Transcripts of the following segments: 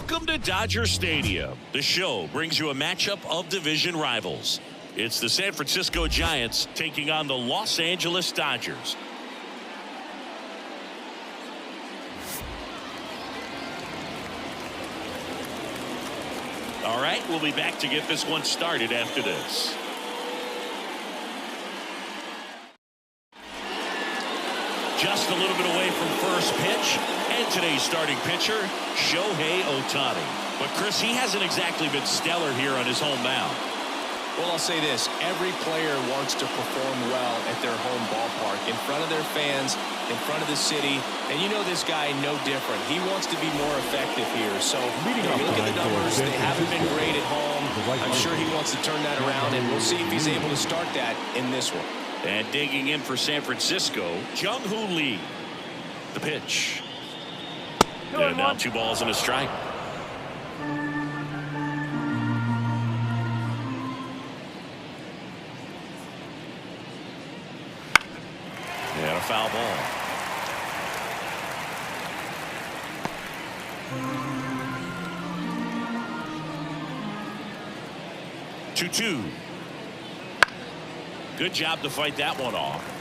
Welcome to Dodger Stadium. The show brings you a matchup of division rivals. It's the San Francisco Giants taking on the Los Angeles Dodgers. All right, we'll be back to get this one started after this. Just a little bit away from first pitch. And today's starting pitcher, Shohei Ohtani. But Chris, he hasn't exactly been stellar here on his home mound. Well, I'll say this. Every player wants to perform well at their home ballpark, in front of their fans, in front of the city. And you know this guy no different. He wants to be more effective here. So, you look at the numbers. They haven't been great at home. I'm sure he wants to turn that around, and we'll see if he's able to start that in this one. And digging in for San Francisco, Jung-Hoo Lee. The pitch. And now 2 balls and a strike. And a foul ball. Two. Good job to fight that one off.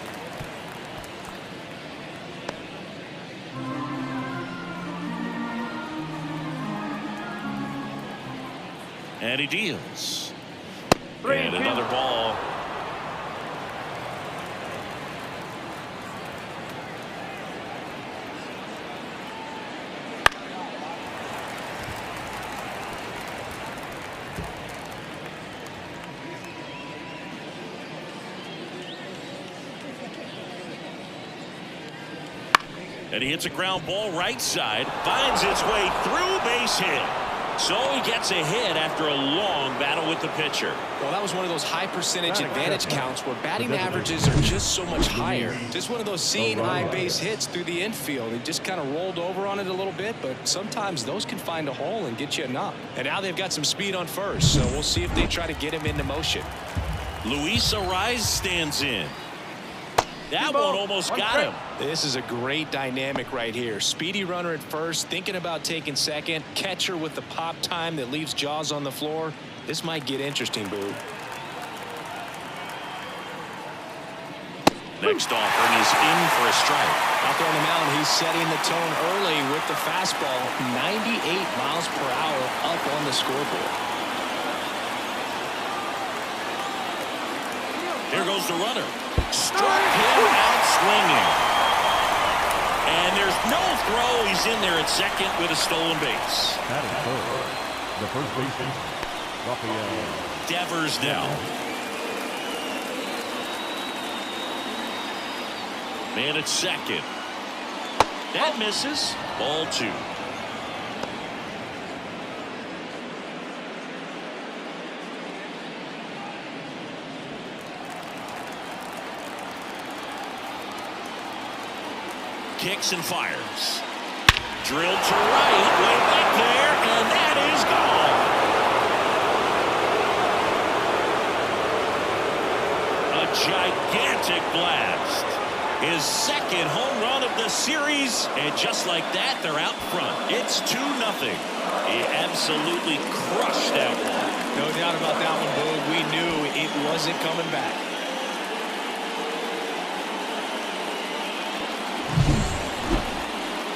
And he deals. And another ball. And he hits a ground ball right side, finds its way through, base hit. So he gets a hit after a long battle with the pitcher. Well, that was one of those high percentage advantage counts where batting averages are just so much higher. Just one of those seeing high base hits through the infield. He just kind of rolled over on it a little bit, but sometimes those can find a hole and get you a knock. And now they've got some speed on first, so we'll see if they try to get him into motion. Luis Arraez stands in. That one almost got him. This is a great dynamic right here. Speedy runner at first, thinking about taking second. Catcher with the pop time that leaves Jaws on the floor. This might get interesting, Boog. Next offering is in for a strike. Out there on the mound, he's setting the tone early with the fastball. 98 miles per hour up on the scoreboard. Here goes the runner. Struck him out swinging. And there's no throw. He's in there at second with a stolen base. That is third. The first baseman, Rafael Devers now. Man at second. That misses. Ball 2. Kicks and fires. Drilled to right, way back there, and that is gone. A gigantic blast. His second home run of the series, and just like that, they're out front. It's 2-0. He absolutely crushed that one. No doubt about that one, Boog. We knew it wasn't coming back.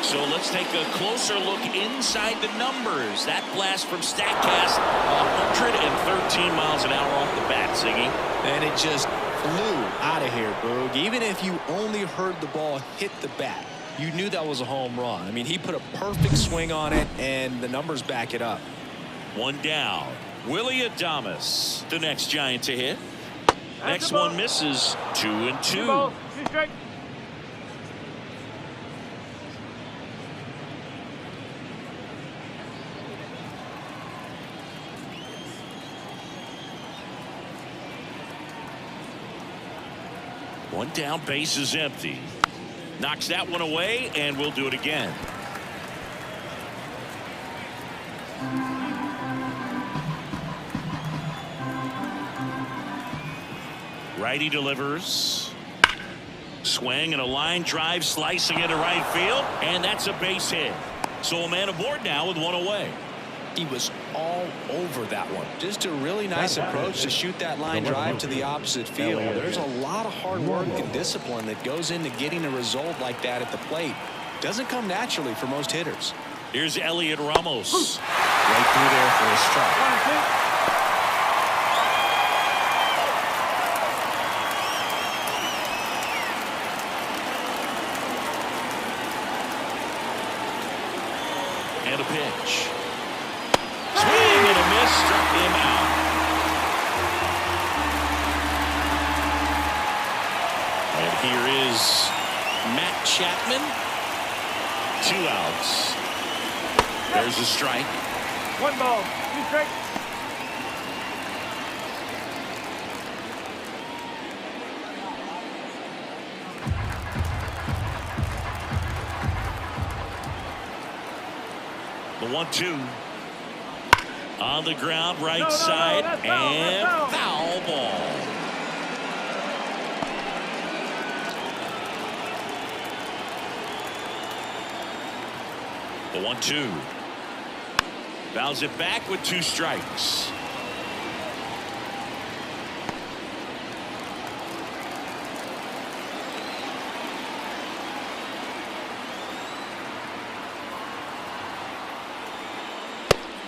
So let's take a closer look inside the numbers. That blast from StatCast, 113 miles an hour off the bat, Siggy. And it just flew out of here, Boog. Even if you only heard the ball hit the bat, you knew that was a home run. I mean, he put a perfect swing on it, and the numbers back it up. 1 down. Willy Adames, the next Giant to hit. Next one misses. 2-2. One down, base is empty. Knocks that one away, and we'll do it again. Righty delivers. Swing and a line drive slicing into right field, and that's a base hit. So a man aboard now with one away. He was all over that one. Just a really nice approach to shoot that line drive to the opposite field. There's a lot of hard work and discipline that goes into getting a result like that at the plate. Doesn't come naturally for most hitters. Here's Elliot Ramos. Right through there for a strike. And a pitch. Swing and a miss, struck him out. And here is Matt Chapman. 2 outs. There's a strike. 1 ball, 2 strikes. The 1-2 on the ground, right side, and foul ball. The 1-2 fouls it back with 2 strikes.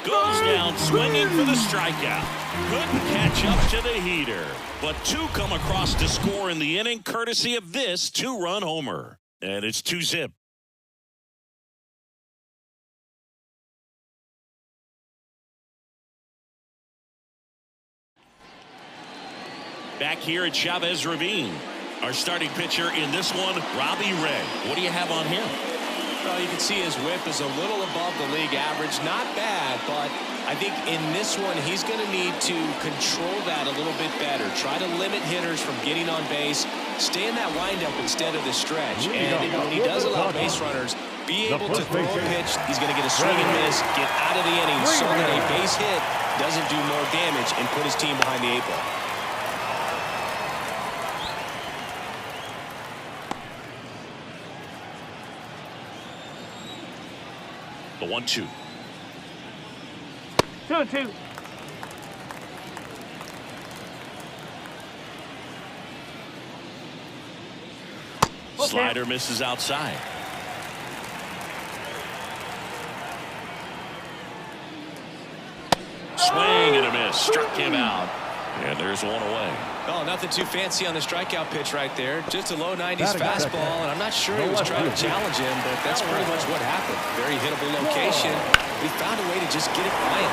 Goes down swinging for the strikeout. Couldn't catch up to the heater. But 2 come across to score in the inning courtesy of this 2-run homer. And it's 2-zip. Back here at Chavez Ravine. Our starting pitcher in this one, Robbie Ray. What do you have on him? Well, you can see his whip is a little above the league average. Not bad, but I think in this one, he's going to need to control that a little bit better. Try to limit hitters from getting on base. Stay in that windup instead of the stretch. And when he does allow base runners, be able to throw a pitch. He's going to get a swing and miss, get out of the inning so that a base hit doesn't do more damage and put his team behind the 8 ball. The 1-2. 2-2. Slider misses outside. Swing and a miss. Struck him out. And there's 1 away. Oh, nothing too fancy on the strikeout pitch right there. Just a low 90s fastball, and I'm not sure he was trying to challenge him, but that's pretty much what happened. Very hittable location. We found a way to just get it by him.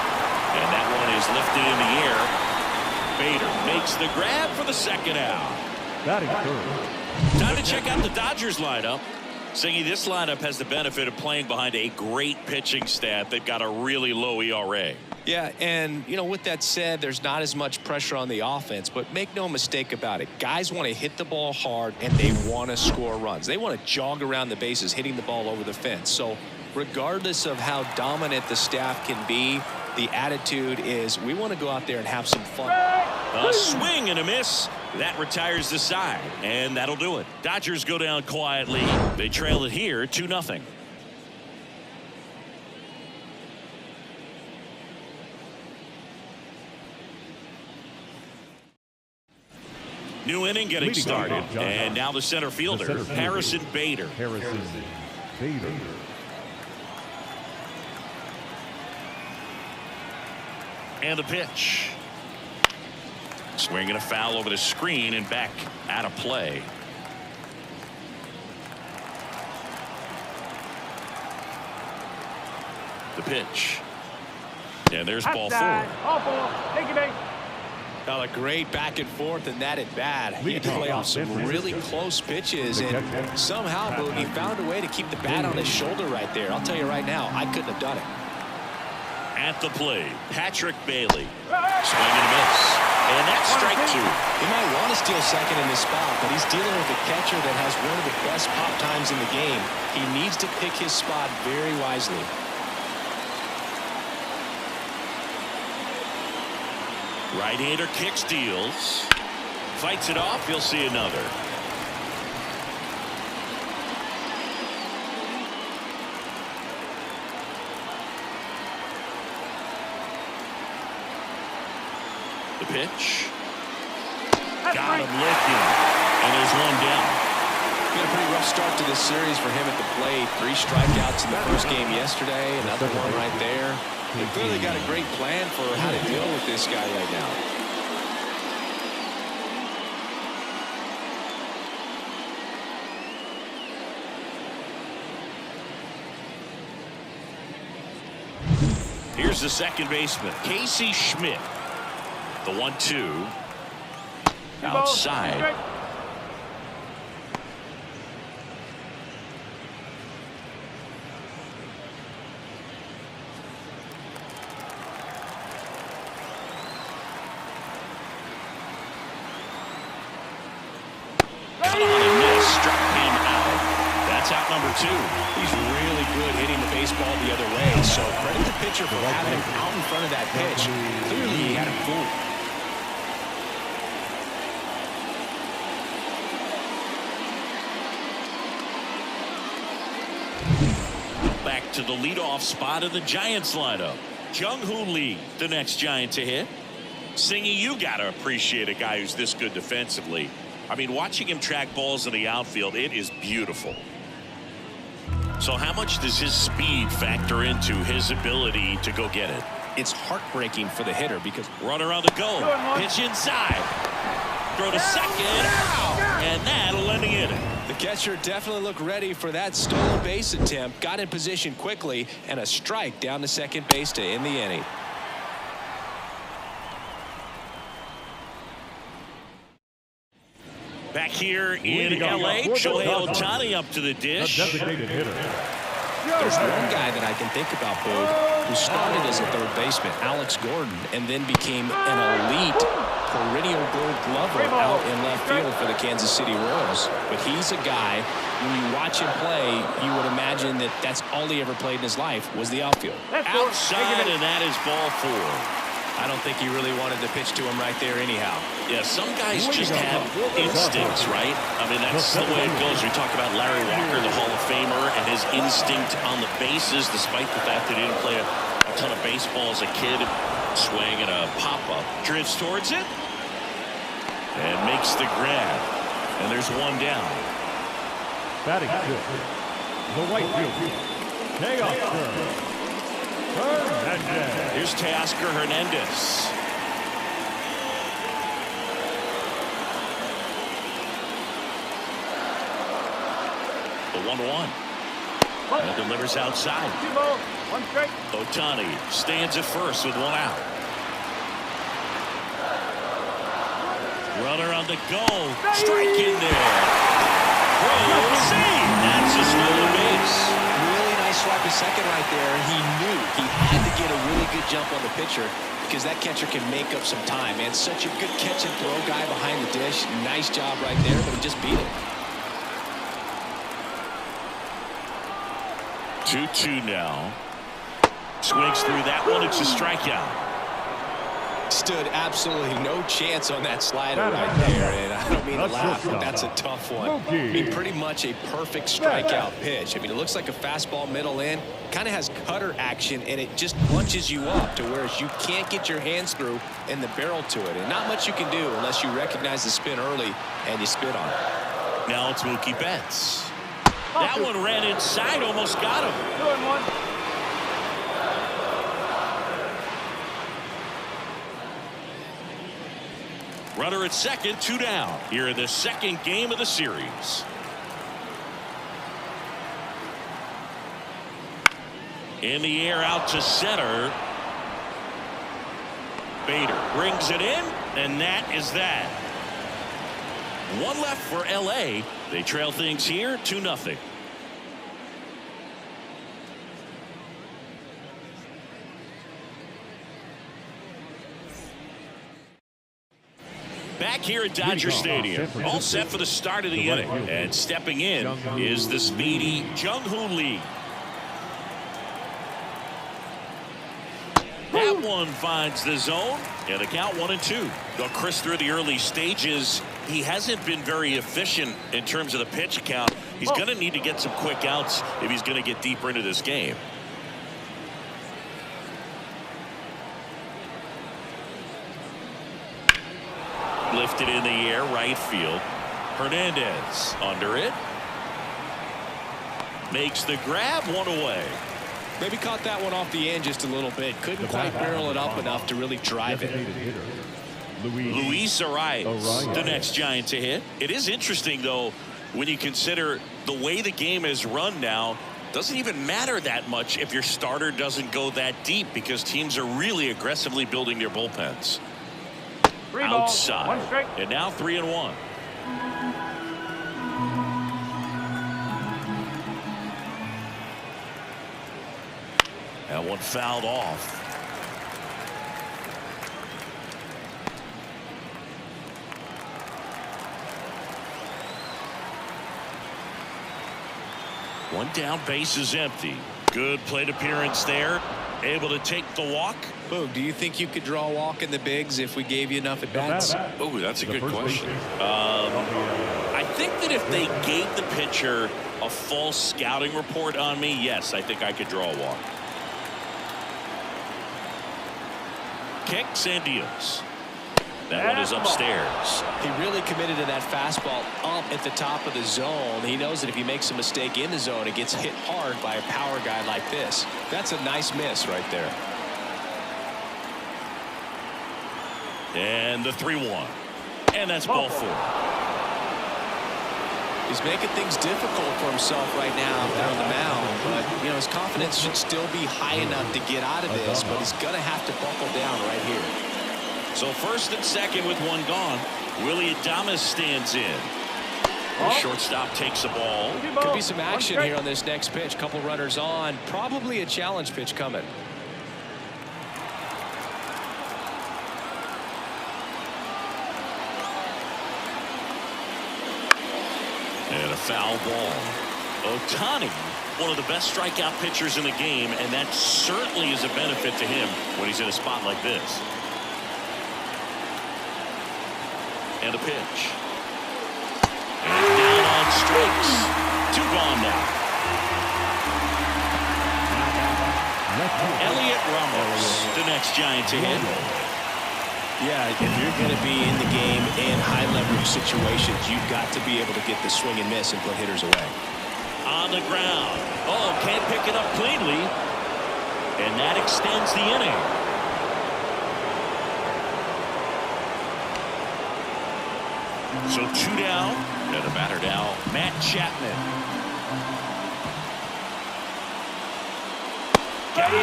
And that one is lifted in the air. Bader makes the grab for the 2nd out. Batting third. Time to check out the Dodgers lineup. Singy, this lineup has the benefit of playing behind a great pitching staff. They've got a really low ERA. Yeah, and, you know, with that said, there's not as much pressure on the offense, but make no mistake about it. Guys want to hit the ball hard, and they want to score runs. They want to jog around the bases, hitting the ball over the fence. So regardless of how dominant the staff can be, the attitude is we want to go out there and have some fun. A swing and a miss. That retires the side, and that'll do it. Dodgers go down quietly. They trail it here 2-0. New inning getting started, and now the center fielder, Harrison Bader. Harrison Bader. And the pitch. Swinging a foul over the screen and back out of play. The pitch. And there's ball 4. All 4. Take it back. Well, a great back and forth, and that at bat. He had to play off some really close pitches, and somehow, Boone, he found a way to keep the bat on his shoulder right there. I'll tell you right now, I couldn't have done it. At the plate, Patrick Bailey. Swing and a miss. And that's strike 2. He might want to steal second in this spot, but he's dealing with a catcher that has one of the best pop times in the game. He needs to pick his spot very wisely. Right-hander kick steals. Fights it off. He'll see another. pitch. Got him looking. And there's one down. Been a pretty rough start to this series for him at the plate. 3 strikeouts in the first game yesterday. Another one right there. They clearly got a great plan for how to deal with this guy right now. Here's the second baseman, Casey Schmidt. The 1-2. Outside. Cut on and miss. Struck him out. That's out number 2. He's really good hitting the baseball the other way. So credit the pitcher for having him out in front of that pitch. Clearly he had him fooled. Back to the leadoff spot of the Giants lineup. Jung-Hoo Lee, the next Giant to hit. Singy, you got to appreciate a guy who's this good defensively. I mean, watching him track balls in the outfield, it is beautiful. So how much does his speed factor into his ability to go get it? It's heartbreaking for the hitter because Runner on the go. Pitch inside. Throw to second. And that'll end the inning. the catcher definitely looked ready for that stolen base attempt. Got in position quickly and a strike down to second base to end the inning. Back here in L.A., Shohei Ohtani up to the dish. Designated hitter. There's one guy that I can think about, Boog, who started as a third baseman, Alex Gordon, and then became an elite perennial Gold Glover out in left field for the Kansas City Royals. But he's a guy, when you watch him play, you would imagine that that's all he ever played in his life was the outfield. Outside, and that is ball 4. I don't think he really wanted to pitch to him right there anyhow. Yeah, some guys just have instincts, right? I mean, that's the way it goes. We talk about Larry Walker, the Hall of Famer, and his instinct on the bases, despite the fact that he didn't play a ton of baseball as a kid. Swing and a pop-up. Drifts towards it. And makes the grab. And there's one down. Batting fifth, the right fielder, Teoscar Hernandez. Here's Teoscar Hernandez. The 1-1. And delivers outside. 2 balls, 1 strike. Ohtani stands at first with 1 out. Runner on the go. Strike in there. That's a stolen base. Really nice swipe to second right there. He knew he had to get a really good jump on the pitcher because that catcher can make up some time. And such a good catch and throw guy behind the dish. Nice job right there, but he just beat him. 2-2 now. Swings through that one. It's a strikeout. Stood absolutely no chance on that slider right there. And I don't mean to laugh, but that's a tough one. I mean, pretty much a perfect strikeout pitch. I mean, it looks like a fastball middle in. Kind of has cutter action, and it just bunches you up to where you can't get your hands through and the barrel to it. And not much you can do unless you recognize the spin early and you spit on it. Now it's Mookie Betts. That one ran inside, almost got him. 2-1. Runner at second, 2 down. Here in the second game of the series. In the air out to center. Bader brings it in, and that is that. 1 left for L.A. They trail things here 2-0. Back here at Dodger Stadium, all set for the start of the inning. And stepping in is the speedy Jung-Hoo Lee. That one finds the zone, and the count 1-2. Well, Chris, through the early stages, he hasn't been very efficient in terms of the pitch count. He's going to need to get some quick outs if he's going to get deeper into this game. Lifted in the air, right field. Hernandez under it. Makes the grab, one away. Maybe caught that one off the end just a little bit. Couldn't quite barrel it up enough to really drive it. Luis Arias, the next Giant to hit. It is interesting, though, when you consider the way the game is run now. Doesn't even matter that much if your starter doesn't go that deep, because teams are really aggressively building their bullpens. Outside. 1 strike. And now 3-1. That one fouled off. One down, base is empty. Good plate appearance there. Able to take the walk. Boog, do you think you could draw a walk in the bigs if we gave you enough at bats? Oh, that's a good question. I think that if they gave the pitcher a full scouting report on me, yes, I think I could draw a walk. Kicks and deals. That one is upstairs. He really committed to that fastball up at the top of the zone. He knows that if he makes a mistake in the zone, it gets hit hard by a power guy like this. That's a nice miss right there. And the 3-1. And that's ball 4. He's making things difficult for himself right now out there on the mound. But, you know, his confidence should still be high enough to get out of this. But he's going to have to buckle down right here. So first and second with one gone. Willy Adames stands in. The shortstop takes the ball. Could be some action here on this next pitch. Couple runners on. Probably a challenge pitch coming. And a foul ball. Ohtani, one of the best strikeout pitchers in the game, and that certainly is a benefit to him when he's in a spot like this. And a pitch. And down on strikes. 2 gone now. Elliot Ramos, the next Giant to hit. Yeah, if you're going to be in the game in high leverage situations, you've got to be able to get the swing and miss and put hitters away. On the ground. Oh, can't pick it up cleanly. And that extends the inning. So 2 down. And a batter now, Matt Chapman. Got a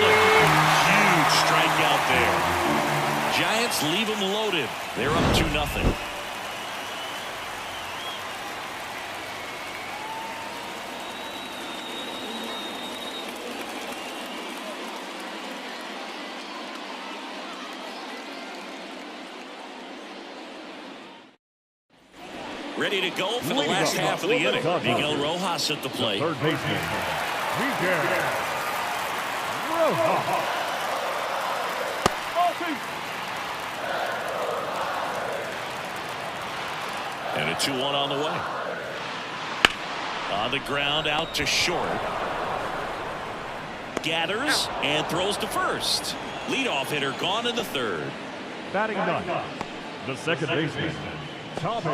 huge strikeout there. Giants leave them loaded. They're up 2-0. Ready to go for the last half of the inning. Miguel Rojas at the plate. Third baseman, Miguel Rojas. And a 2-1 on the way. On the ground, out to short. Gathers and throws to first. Leadoff hitter gone in the third. Batting ninth, the second baseman, Tommy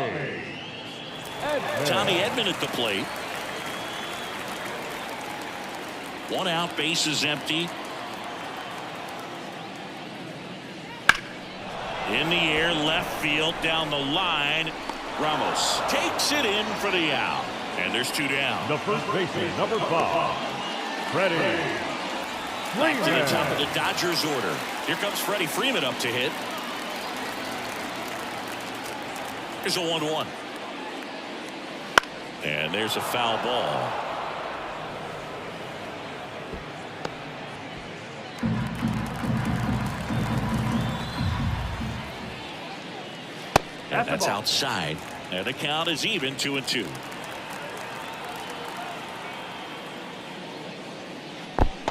Edman at the plate. 1 out, base is empty. In the air, left field, down the line. Ramos takes it in for the out. And there's 2 down. The first baseman, number 5, Freddie Back to the Freeman. top of the Dodgers order. Here comes Freddie Freeman up to hit. Here's a 1-1. And there's a foul ball. And that's outside. And the count is even, 2-2.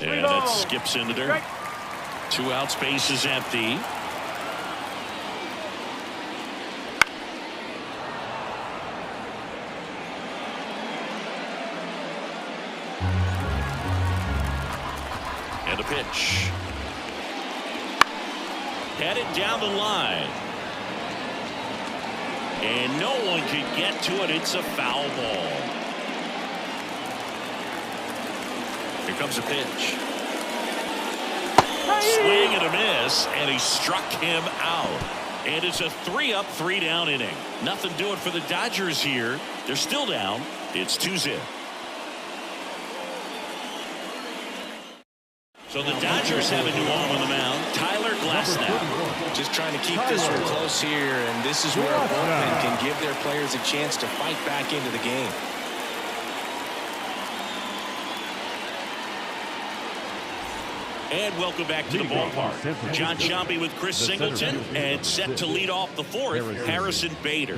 And that skips into there. 2 outs, base is empty. And a pitch. Headed down the line. And no one can get to it. It's a foul ball. Here comes a pitch. Swing and a miss, and he struck him out. And it's a 3-up, 3-down inning. Nothing doing for the Dodgers here. They're still down. It's 2-0. So the Dodgers have a new arm on the mound, Tyler Glasnow. Just trying to keep this one close here, and this is where a bullpen can give their players a chance to fight back into the game. And welcome back to the ballpark. John Sciambi with Chris Singleton, and set to lead off the fourth, Harrison Bader.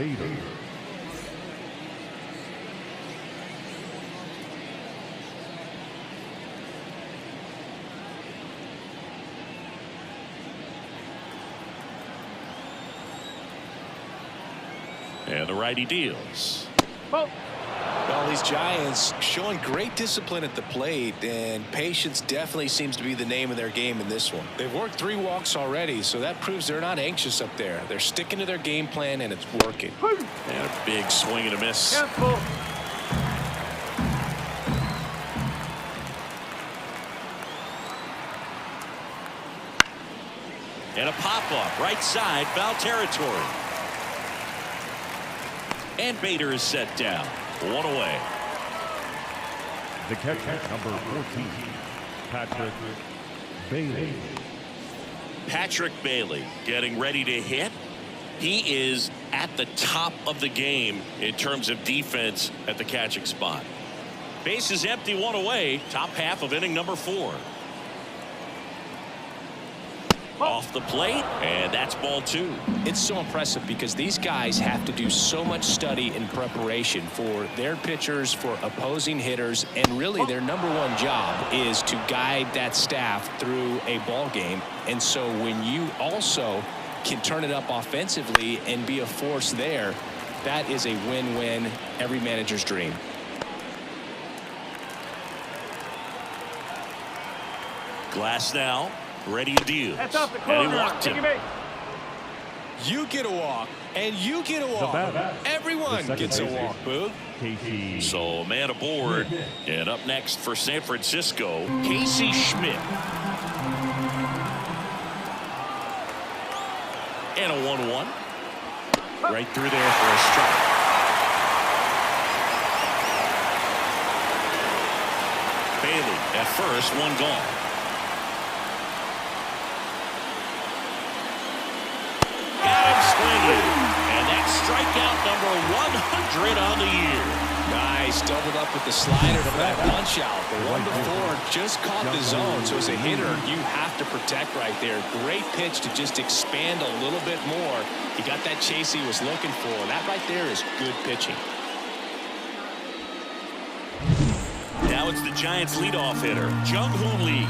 And the righty deals. Well, these Giants showing great discipline at the plate, and patience definitely seems to be the name of their game in this one. They've worked 3 walks already, so that proves they're not anxious up there. They're sticking to their game plan, and it's working. And a big swing and a miss. careful. And a pop-up, right side, foul territory. And Bader is set down. 1 away. The catcher, number 14, Patrick Bailey. Patrick Bailey getting ready to hit. He is at the top of the game in terms of defense at the catching spot. Base is empty, 1 away. Top half of inning number 4. Off the plate, and that's ball 2. It's so impressive because these guys have to do so much study and preparation for their pitchers, for opposing hitters, and really their #1 job is to guide that staff through a ball game. And so when you also can turn it up offensively and be a force there, that is a win-win, every manager's dream. Glasnow ready to deal. That's off the And he corner. walked him. You get a walk, and you get a walk. Everyone gets a walk, Boog. Casey. So man aboard. And up next for San Francisco, Casey Schmidt. And a 1-1. Right through there for a strike. Bailey at first, 1 gone. And that's strikeout number 100 on the year. Nice, doubled up with the slider for that punch out. The 1 before just caught the zone, so as a hitter, you have to protect right there. Great pitch to just expand a little bit more. He got that chase he was looking for. That right there is good pitching. Now it's the Giants' leadoff hitter, Jung-Hoon Lee.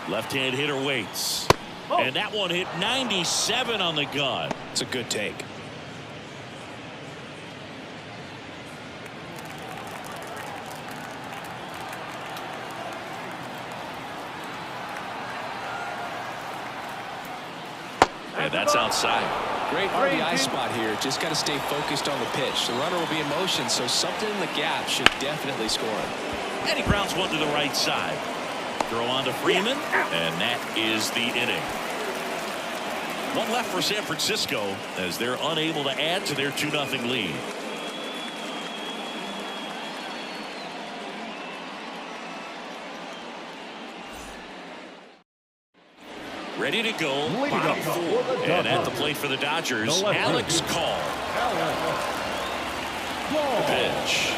Left-hand hitter waits. And that one hit 97 on the gun. It's a good take. And that's outside. Great RBI spot here. Just got to stay focused on the pitch. The runner will be in motion, so something in the gap should definitely score him. And he grounds one to the right side. Throw on to Freeman, and that is the inning. 1 left for San Francisco as they're unable to add to their 2-0 lead. Ready to go, bottom 4. And at the plate for the Dodgers, Alex Call. The pitch.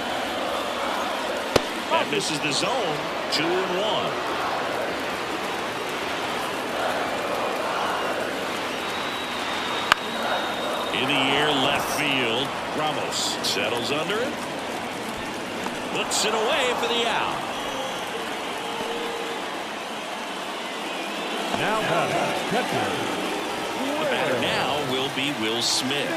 That misses the zone. 2-1. In the air, left field. Ramos settles under it. Looks it away for the out. Now the batter now will be Will Smith.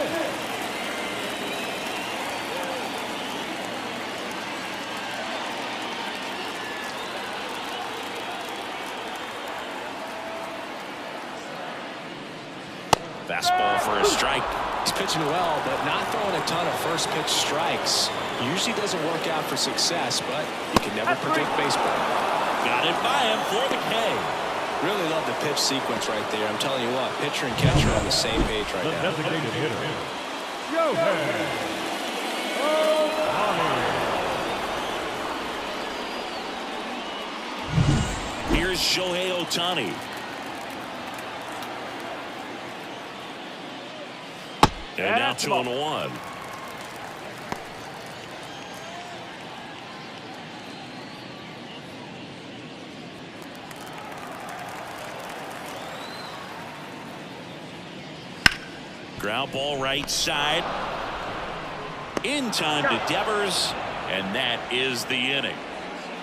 Fastball for a strike. He's pitching well, but not throwing a ton of first pitch strikes. Usually doesn't work out for success, but you can never predict baseball. Got it by him for the K. Really love the pitch sequence right there. I'm telling you what, pitcher and catcher are on the same page right The now. designated hitter, Shohei Ohtani. Here's Shohei Ohtani. And now 2-1. Ground ball right side. In time to Devers. And that is the inning.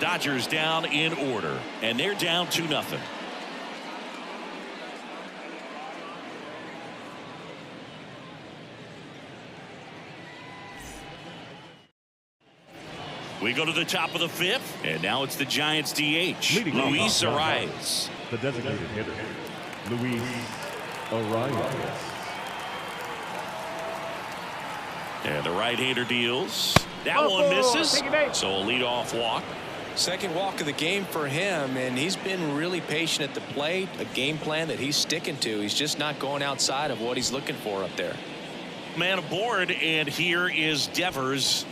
Dodgers down in order. And they're down 2-0. We go to the top of the fifth. And now it's the Giants DH. Leading off Luis one Arias. The designated hitter, Luis Arias. And the right-hander deals. That Oh, one misses. take it back. So a leadoff walk. Second walk of the game for him, and he's been really patient at the plate. A game plan that he's sticking to. He's just not going outside of what he's looking for up there. Man aboard, and here is Devers.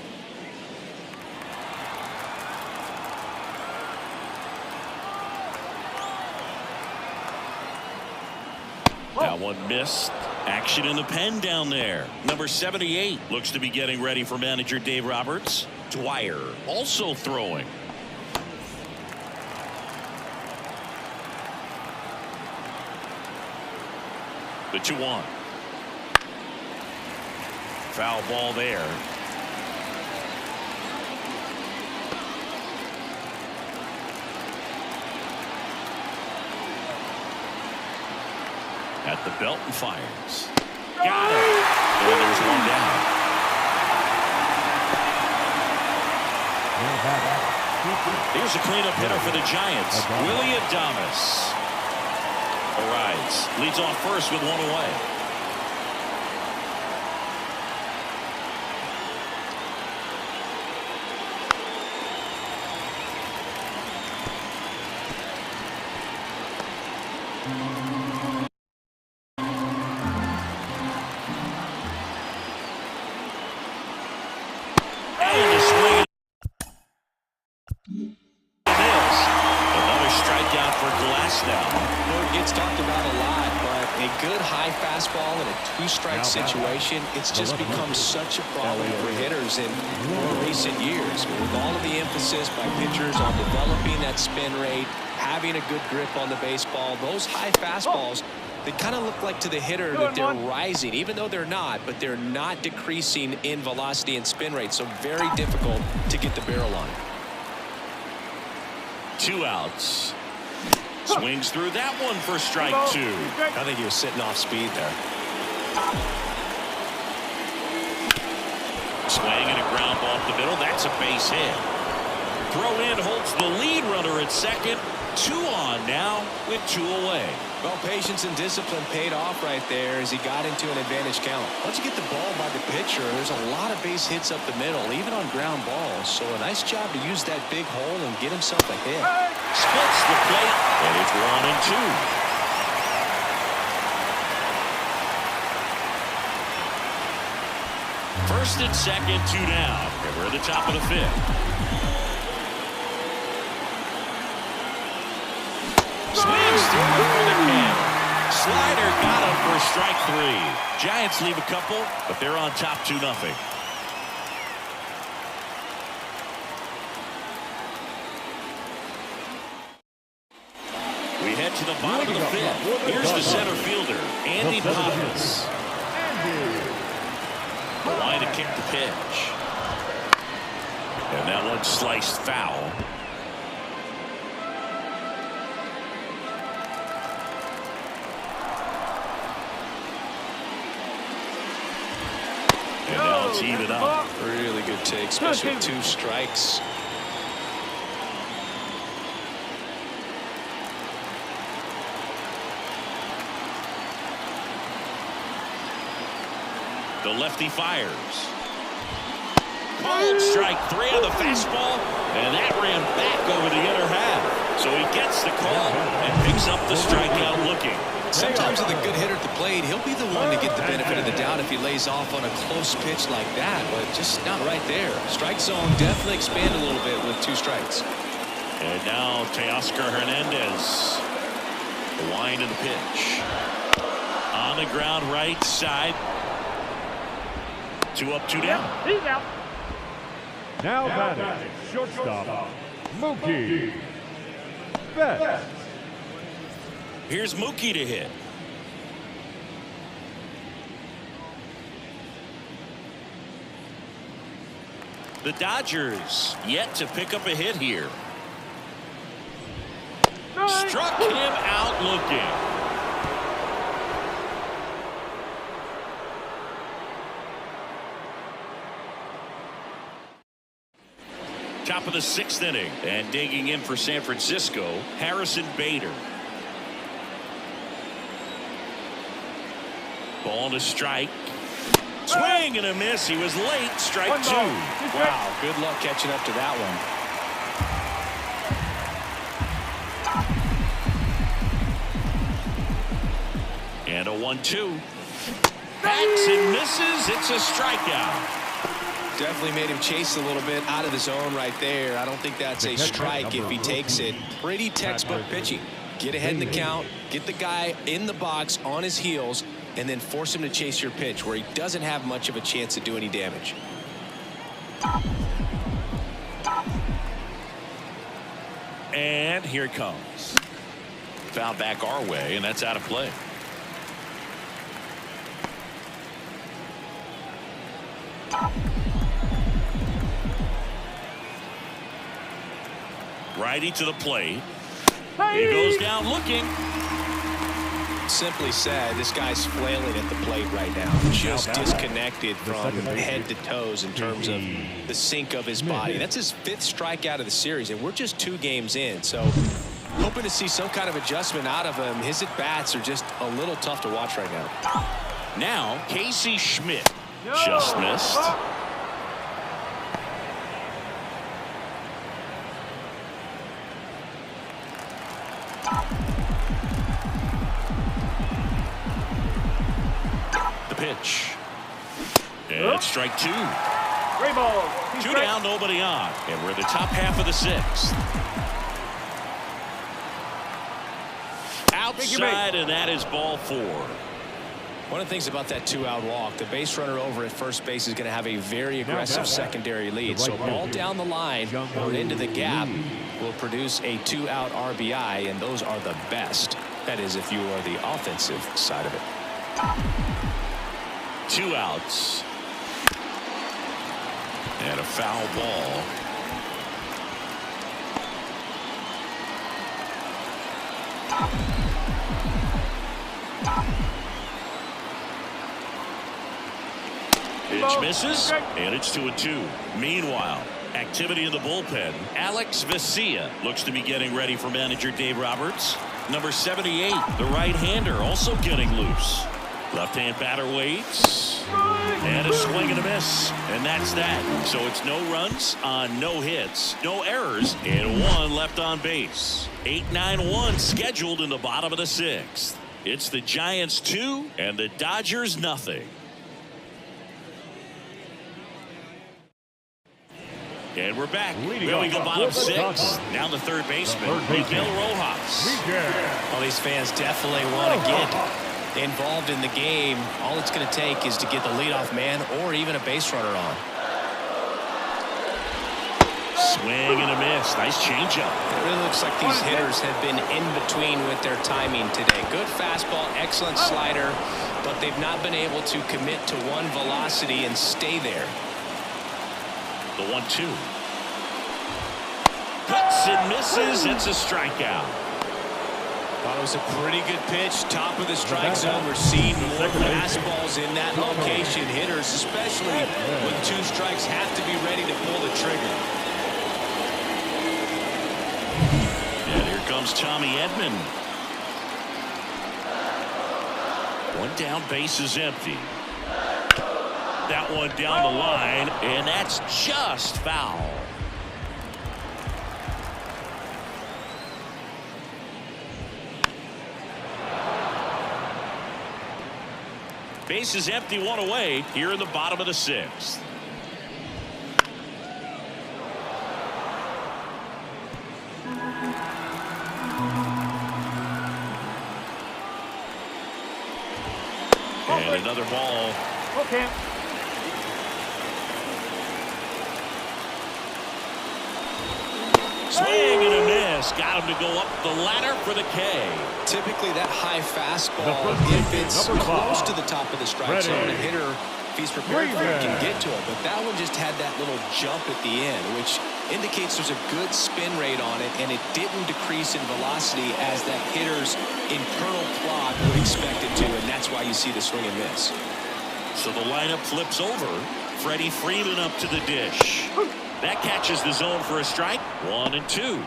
That one missed. Action in the pen down there. Number 78 looks to be getting ready for manager Dave Roberts. Dwyer also throwing. The 2-1. Foul ball there. At the belt and fires. Got it. And there's one down. Here's a cleanup hitter for the Giants. Willy Adames. Arrives. Leads off first with one away. Gets talked about a lot, but a good high fastball in a two-strike situation, it's just become such a problem for hitters in more recent years. With all of the emphasis by pitchers on developing that spin rate, having a good grip on the baseball, those high fastballs, they kind of look like to the hitter that they're rising, even though they're not, but they're not decreasing in velocity and spin rate, so very difficult to get the barrel on it. 2 outs. Swings through that one for strike 2. I think he was sitting off speed there. Swing and a ground ball up the middle. That's a base hit. Throw in holds the lead runner at second. 2 on now with 2 away. Well, patience and discipline paid off right there as he got into an advantage count. Once you get the ball by the pitcher, there's a lot of base hits up the middle, even on ground balls. So a nice job to use that big hole and get himself a hit. Splits the plate, and it's 1 and 2. First and second, 2 down. And we're at the top of the fifth. Swings through for the can. Slider got him for strike 3. Giants leave a couple, but they're on top 2-0. We head to the bottom of the fifth. Here's the center fielder, Andy Pappas. The line to kick the pitch. And that one sliced foul. And now it's even up. Really good take, especially with 2 strikes. The lefty fires. Called strike 3 on the fastball, and that ran back over the inner half. So he gets the call and picks up the strikeout looking. Sometimes with a good hitter at the plate, he'll be the one to get the benefit of the doubt if he lays off on a close pitch like that, but just not right there. Strike zone definitely expand a little bit with 2 strikes. And now Teoscar Hernandez. The wind of the pitch. On the ground right side. 2 up, 2 down. He's out. Now batting, shortstop, Mookie Betts. Here's Mookie to hit. The Dodgers yet to pick up a hit here. Struck him out looking. Top of the 6th inning, and digging in for San Francisco, Harrison Bader. Ball to strike. Swing and a miss. He was late. Strike 2. Wow, good luck catching up to that one. And a 1-2. Backs and misses. It's a strikeout. Definitely made him chase a little bit out of the zone right there. I don't think that's a strike if he takes it. Pretty textbook pitching. Get ahead in the count, get the guy in the box on his heels, and then force him to chase your pitch where he doesn't have much of a chance to do any damage. And here it comes. Foul back our way, and that's out of play. Righty to the plate. He goes down looking. Simply said, this guy's flailing at the plate right now. Just disconnected from head to toes in terms of the sink of his body. That's his 5th strikeout of the series, and we're just 2 games in. So hoping to see some kind of adjustment out of him. His at-bats are just a little tough to watch right now. Now Casey Schmidt just missed. The pitch. And it's strike 2. 3 balls. 2 down, nobody on. And we're in the top half of the 6th. Outside, and that is ball 4. One of the things about that 2-out walk, the base runner over at first base is going to have a very aggressive secondary lead. So ball down the line or into the gap will produce a 2-out RBI, and those are the best. That is, if you are the offensive side of it. 2 outs. And a foul ball. Pitch misses, and it's 2-2. Meanwhile, activity in the bullpen. Alex Vesia looks to be getting ready for manager Dave Roberts. Number 78, the right-hander, also getting loose. Left-hand batter waits. And a swing and a miss. And that's that. So it's no runs on no hits, no errors, and 1 left on base. 8-9-1 scheduled in the bottom of the 6th. It's the Giants 2 and the Dodgers nothing. And we're back. Well, we go bottom 6. Now the third baseman, Miguel Rojas. Well, these fans definitely want to get involved in the game. All it's going to take is to get the leadoff man or even a base runner on. Swing and a miss. Nice changeup. It really looks like these hitters have been in between with their timing today. Good fastball, excellent slider, but they've not been able to commit to one velocity and stay there. The 1-2. Cuts and misses. It's a strikeout. Thought it was a pretty good pitch. Top of the strike zone. We're seeing more fastballs in that location. Hitters, especially with 2 strikes, have to be ready to pull the trigger. And here comes Tommy Edman. 1 down, base is empty. that one down the line, and that's just foul. Base is empty, one away here in the bottom of the sixth. And another ball. Okay. Swing and a miss. Got him to go up the ladder for the K. Typically that high fastball, if it's close to the top of the strike zone, a hitter, if he's prepared for it, can get to it. But that one just had that little jump at the end, which indicates there's a good spin rate on it, and it didn't decrease in velocity as that hitter's internal clock would expect it to, and that's why you see the swing and miss. So the lineup flips over. Freddie Freeman up to the dish. That catches the zone for a strike. 1-2.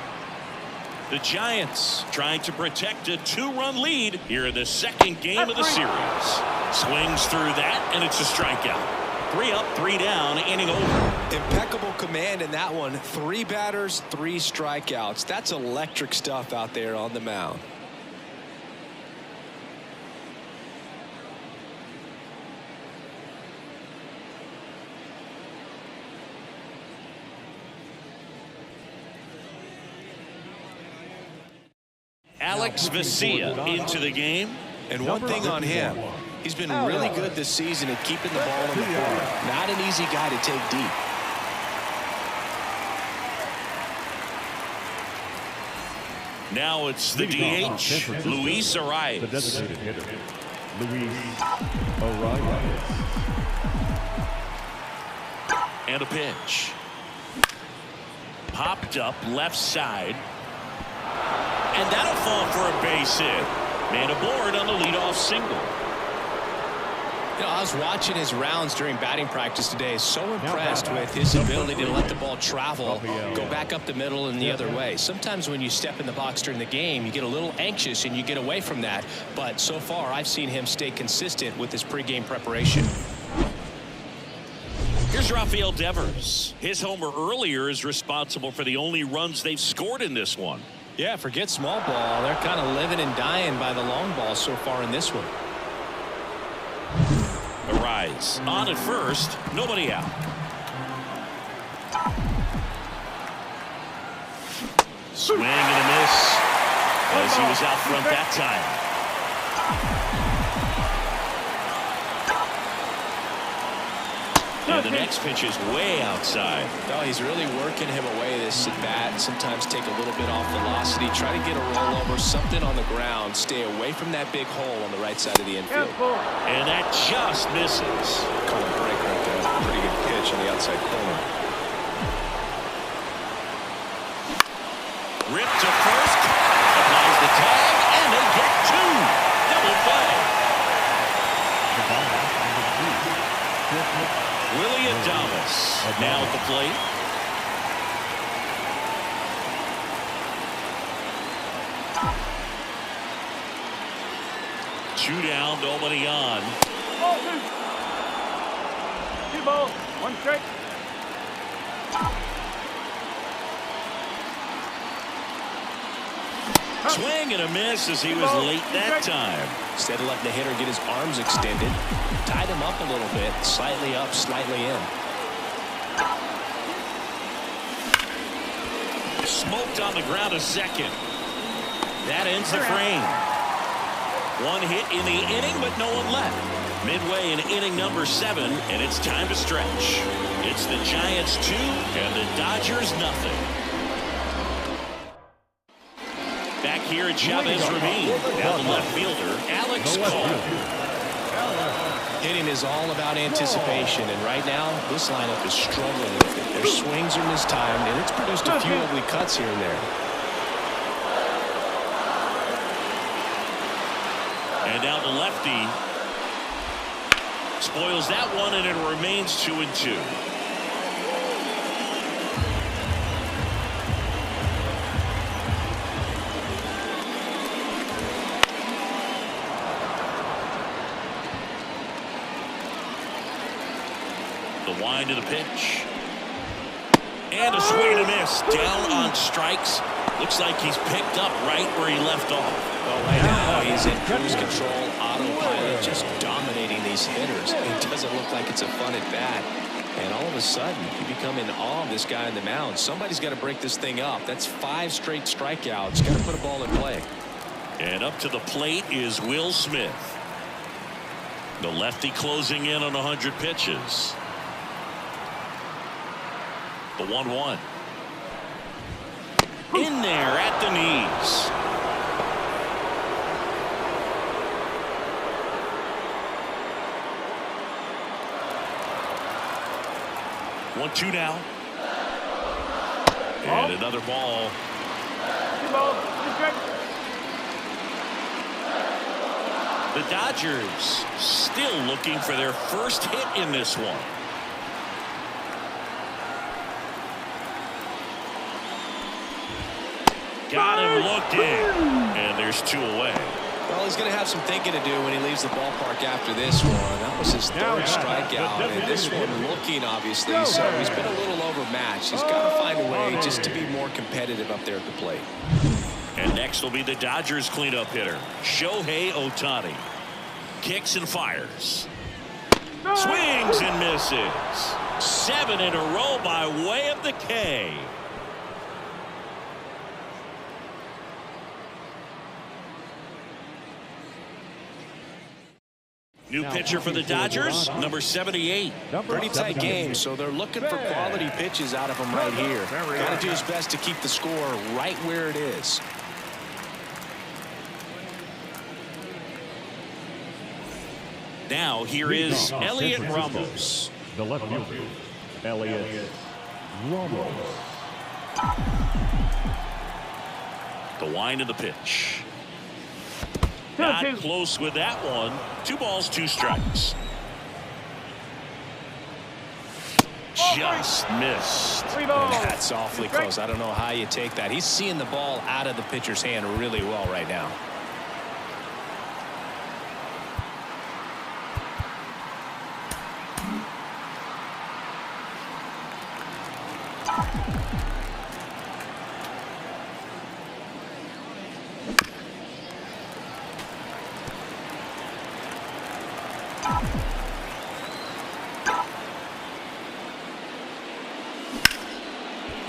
The Giants trying to protect a 2-run lead here in the second game of the series. Swings through that, and it's a strikeout. 3 up, 3 down, inning over. Impeccable command in that one. 3 batters, 3 strikeouts. That's electric stuff out there on the mound. Alex Vesia into the game. And one thing on him, he's been really good this season at keeping the ball in the corner. Not an easy guy to take deep. Now it's the DH, Luis Arias. The designated hitter, Luis Arias. And a pitch. Popped up left side. And that'll fall for a base hit. Man aboard on the leadoff single. You know, I was watching his rounds during batting practice today. So impressed with his ability to let the ball travel, go back up the middle and the other way. Sometimes when you step in the box during the game, you get a little anxious and you get away from that. But so far, I've seen him stay consistent with his pregame preparation. Here's Rafael Devers. His homer earlier is responsible for the only runs they've scored in this one. Yeah, forget small ball. They're kind of living and dying by the long ball so far in this one. Arise on at first, nobody out. Swing and a miss as he was out front that time. And the next pitch is way outside. Oh, he's really working him away this at bat. Sometimes take a little bit off velocity, try to get a rollover, something on the ground, stay away from that big hole on the right side of the infield. And that just misses. Call a break right there. Pretty good pitch on the outside corner. Ripped to first. Applies the tag, and they get 2. Double play. Willie Adames now at the plate. Two down, nobody on. 2 balls, 1 strike. Swing and a miss as he was late that time. Instead of letting the hitter get his arms extended, tied him up a little bit, slightly up, slightly in. Smoked on the ground a second. That ends the frame. 1 hit in the inning, but no one left. Midway in inning number 7, and it's time to stretch. It's the Giants 2 and the Dodgers nothing. Back here at Chavez Ravine. Now the left fielder, Alex Cole. Hitting is all about anticipation, and right now, this lineup is struggling with it. Their swings are mistimed, and it's produced a few ugly cuts here and there. And now the lefty spoils that one, and it remains 2-2. The wind of the pitch. And a swing and a miss. Down on strikes. Looks like he's picked up right where he left off. Well, right now he's in cruise control, autopilot, just dominating these hitters. It doesn't look like it's a fun at bat. And all of a sudden, you become in awe of this guy on the mound. Somebody's got to break this thing up. That's 5 straight strikeouts. Got to put a ball in play. And up to the plate is Will Smith. The lefty closing in on 100 pitches. The 1-1. In there at the knees. One, two now. And another ball. The Dodgers still looking for their first hit in this one. Got him looking. And there's 2 away. Well, he's going to have some thinking to do when he leaves the ballpark after this one. That was his 3rd strikeout, and this one looking, obviously, so he's been a little overmatched. He's got to find a way just to be more competitive up there at the plate. And next will be the Dodgers cleanup hitter, Shohei Ohtani. Kicks and fires. Swings and misses. 7 in a row by way of the K. New pitcher for the Dodgers, number 78. Pretty tight game, so they're looking for quality pitches out of him right here. Got to do his best to keep the score right where it is. Now here is Elliot Ramos. The left fielder, Elliot Ramos. The wind of the pitch. Not close with that one. 2 balls, 2 strikes. Just missed. That's awfully close. I don't know how you take that. He's seeing the ball out of the pitcher's hand really well right now.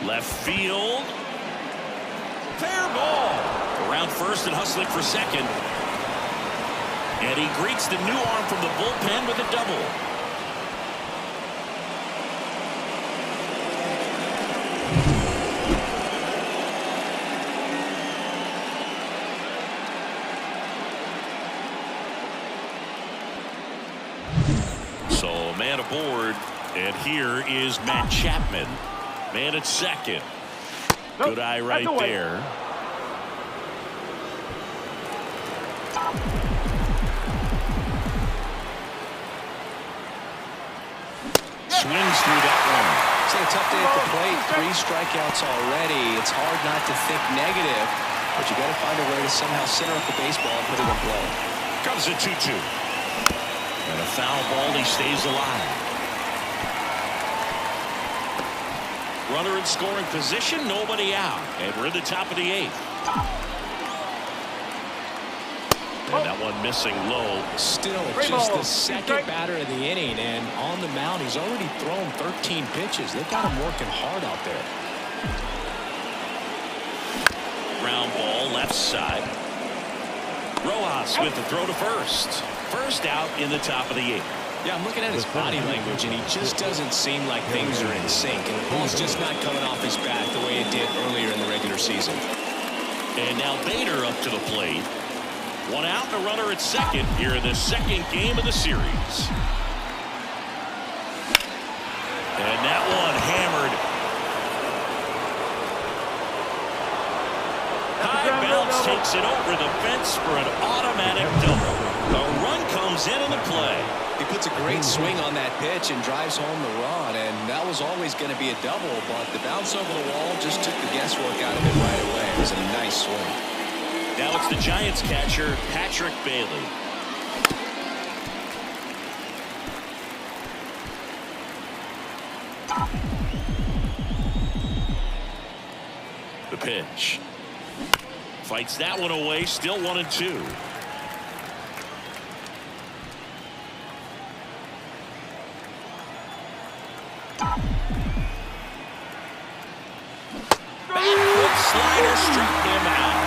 Left field. Fair ball. Around first and hustling for second. And he greets the new arm from the bullpen with a double. So man aboard. And here is Matt Chapman. Man at second. Good eye right there. Swings through that one. It's a tough day at the plate. 3 strikeouts already. It's hard not to think negative, but you got to find a way to somehow center up the baseball and put it in play. Comes a 2-2. And a foul ball. He stays alive. Runner in scoring position, nobody out. And we're in the top of the 8th. And that one missing low. Still just the second batter of the inning, and on the mound he's already thrown 13 pitches. They've got him working hard out there. Ground ball left side. Rojas with the throw to first. First out in the top of the 8th. Yeah, I'm looking at his body language, and he just doesn't seem like things are in sync. And the ball's just not coming off his bat the way it did earlier in the regular season. And now Bader up to the plate. 1 out and a runner at second here in the second game of the series. And that one hammered. High bounce takes it over the fence for an automatic double. The run comes in the play. He puts a great swing on that pitch and drives home the run, and that was always going to be a double, but the bounce over the wall just took the guesswork out of it right away. It was a nice swing. Now it's the Giants catcher, Patrick Bailey. pitch. Fights that one away. Still 1-2. Backward slider struck him out.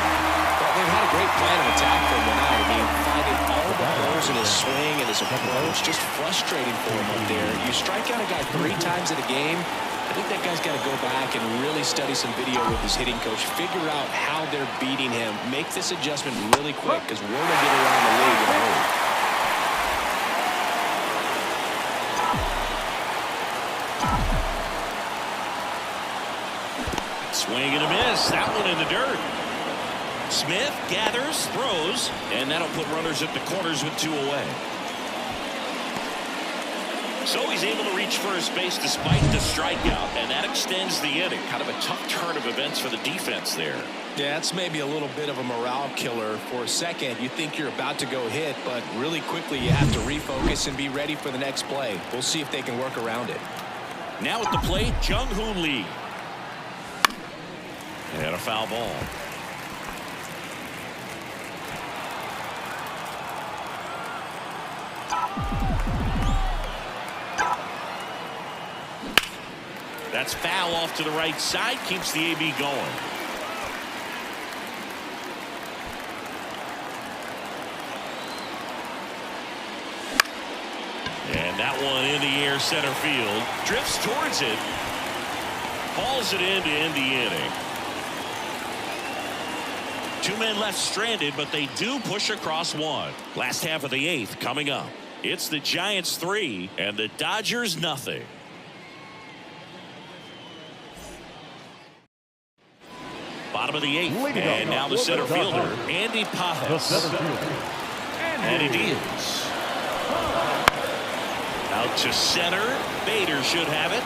Well, they've had a great plan of attack for him tonight. I mean, finding all the holes in his swing and his approach, just frustrating for him up there. You strike out a guy 3 times in a game, I think that guy's got to go back and really study some video with his hitting coach, figure out how they're beating him, make this adjustment really quick, because we're going to get around the league in a hurry. Swing and a miss. That one in the dirt. Smith gathers, throws, and that'll put runners at the corners with 2 away. So he's able to reach first base despite the strikeout, and that extends the inning. Kind of a tough turn of events for the defense there. Yeah, that's maybe a little bit of a morale killer. For a second, you think you're about to go hit, but really quickly you have to refocus and be ready for the next play. We'll see if they can work around it. Now at the plate, Jung-Hoon Lee. And a foul ball. That's foul off to the right side. Keeps the AB going. And that one in the air center field. Drifts towards it. Hauls it in to end the inning. 2 men left stranded, but they do push across 1. Last half of the 8th coming up. It's the Giants 3 and the Dodgers nothing. Bottom of the 8th, and now the center fielder, Andy Pajes. And it is. Out to center. Bader should have it.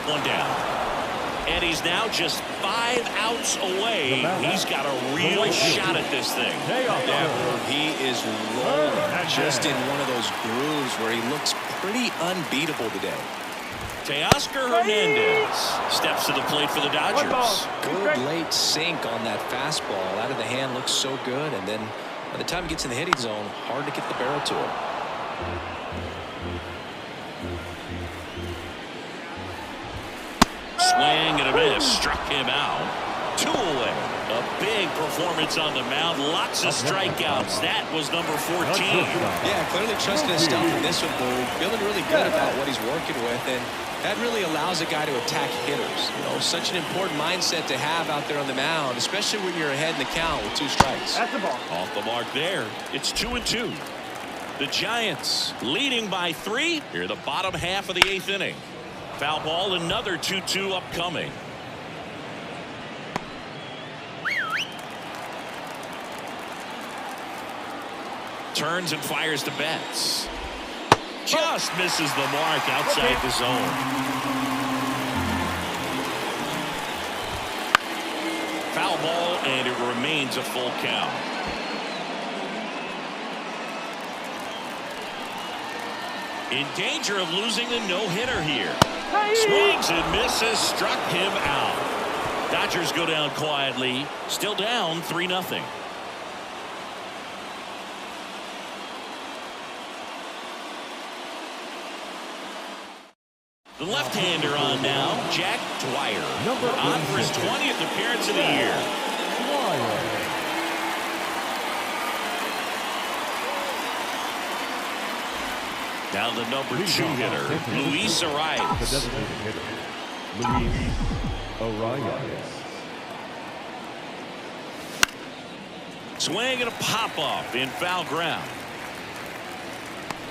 1 down. And he's now just 5 outs away. He's got a real shot at this thing. Yeah, he is rolling just in one of those grooves where he looks pretty unbeatable today. Teoscar Hernandez steps to the plate for the Dodgers. Good late sink on that fastball. Out of the hand, looks so good. And then by the time he gets in the hitting zone, hard to get the barrel to him. Swing and a miss. Struck him out. 2 away. A big performance on the mound. Lots of strikeouts. That was number 14. Yeah, clearly trusting his stuff in this one, Boog. Feeling really good about what he's working with, and that really allows a guy to attack hitters. You know, such an important mindset to have out there on the mound, especially when you're ahead in the count with 2 strikes. That's the ball. Off the mark there. It's 2-2. The Giants leading by 3 here the bottom half of the 8th inning. Foul ball, another 2-2 upcoming. Turns and fires to Betts. Just misses the mark outside the zone. Foul ball, and it remains a full count. In danger of losing the no-hitter here. Swings and misses, struck him out. Dodgers go down quietly, still down 3-0. The left-hander on now, Jack Dwyer. On for his 20th appearance of the year. Now the number 2 hitter, Luis Arias. Luis Arias. Swing and a pop-up in foul ground.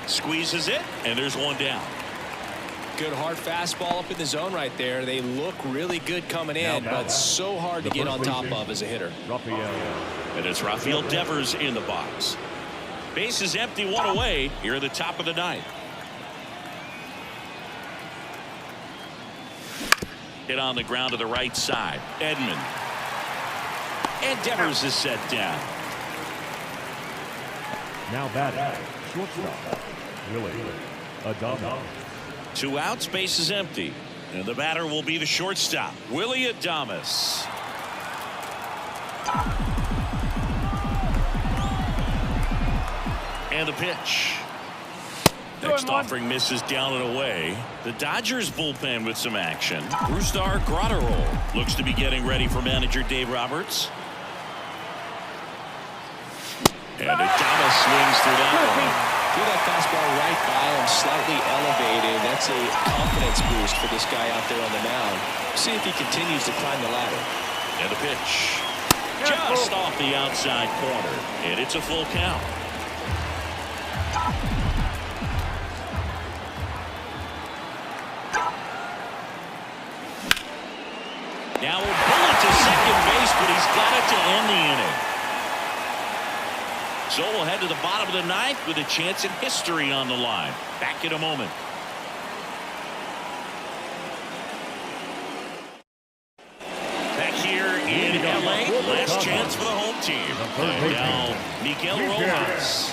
Squeezes it, and there's 1 down. Good hard fastball up in the zone right there. They look really good coming in, but so hard to get on top of as a hitter. And it's Rafael Devers in the box. Base is empty, 1 away here at the top of the 9th. Hit on the ground to the right side. Edman. And Devers is set down. Now batting, shortstop, Willie Adames. 2 outs, base is empty. And the batter will be the shortstop, Willie Adames. And the pitch. Next offering misses down and away. The Dodgers bullpen with some action. Brusdar Graterol looks to be getting ready for manager Dave Roberts. And Adames swings through that one. Threw that fastball right by him, slightly elevated. That's a confidence boost for this guy out there on the mound. See if he continues to climb the ladder. And the pitch. Just off the outside corner. And it's a full count. Now a bullet to second base, but he's got it to end the inning. So we'll head to the bottom of the ninth with a chance at history on the line. Back in a moment. Back here in LA, last chance for the home team. And now Miguel Rojas.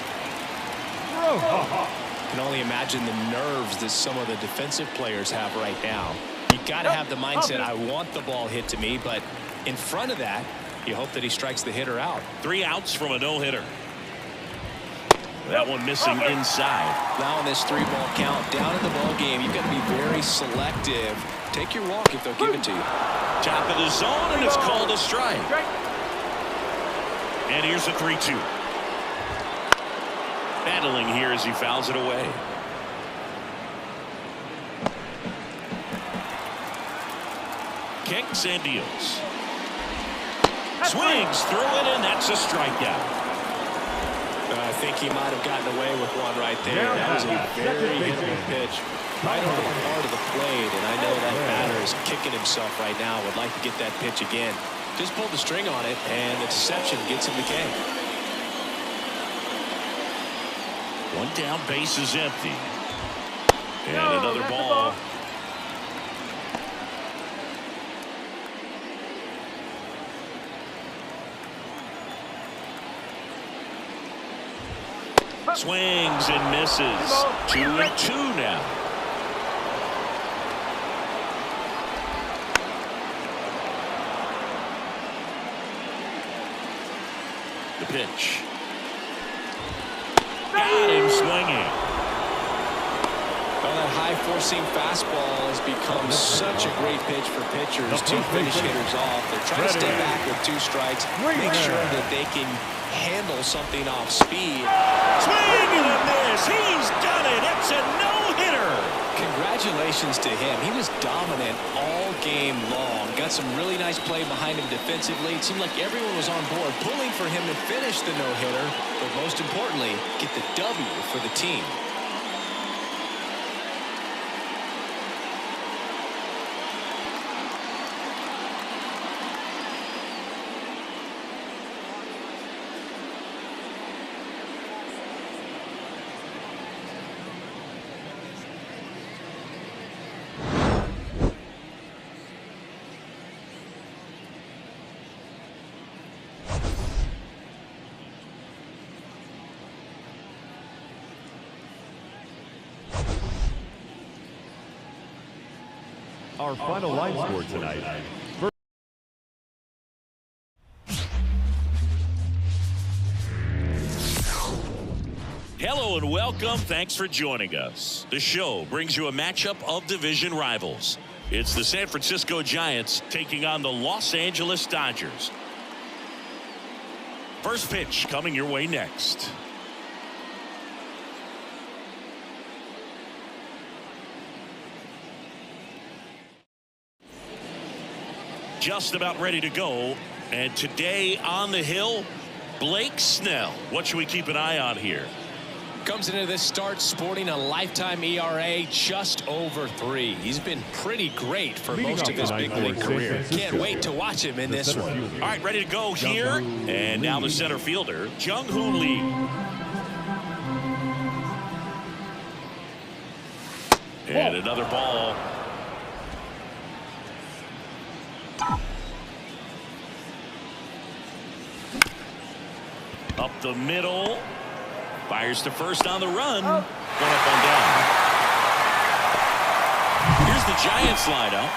Can only imagine the nerves that some of the defensive players have right now. You got to have the mindset, I want the ball hit to me, but in front of that, you hope that he strikes the hitter out. 3 outs from a no-hitter. That one missing inside. Now on this 3-ball count, down in the ball game, you've got to be very selective. Take your walk if they'll give it to you. Top of the zone, and it's called a strike. And here's a 3-2. Battling here as he fouls it away. Kicks and deals. Swings through it, and that's a strikeout. I think he might have gotten away with one right there. That was a very hittable pitch right over the heart of the plate, and I know that batter is kicking himself right now. Would like to get that pitch again. Just pulled the string on it, and the deception gets him the K. One down, base is empty. And another ball. Swings and misses. 2-2 now. The pitch. Got him swinging. Well, that high four-seam fastball has become such a great pitch for pitchers to finish hitters off. They're trying to stay back with 2 strikes, make sure that they can handle something off speed. Swing and a miss. He's done it. It's a no-hitter. Congratulations to him. He was dominant all game long. Got some really nice play behind him defensively. It seemed like everyone was on board, pulling for him to finish the no-hitter, but most importantly, get the W for the team. Our final line score tonight. Hello and welcome. Thanks for joining us. The show brings you a matchup of division rivals. It's the San Francisco Giants taking on the Los Angeles Dodgers. First pitch coming your way next. Just about ready to go. And today on the hill, Blake Snell. What should we keep an eye on here? Comes into this start sporting a lifetime ERA just over 3. He's been pretty great for most of his big league career. Can't wait to watch him in this one. All right, ready to go here. And now the center fielder, Jung-Hoo Lee. And another ball. Up the middle. Fires to first on the run. Going up and down. Here's the Giants lineup.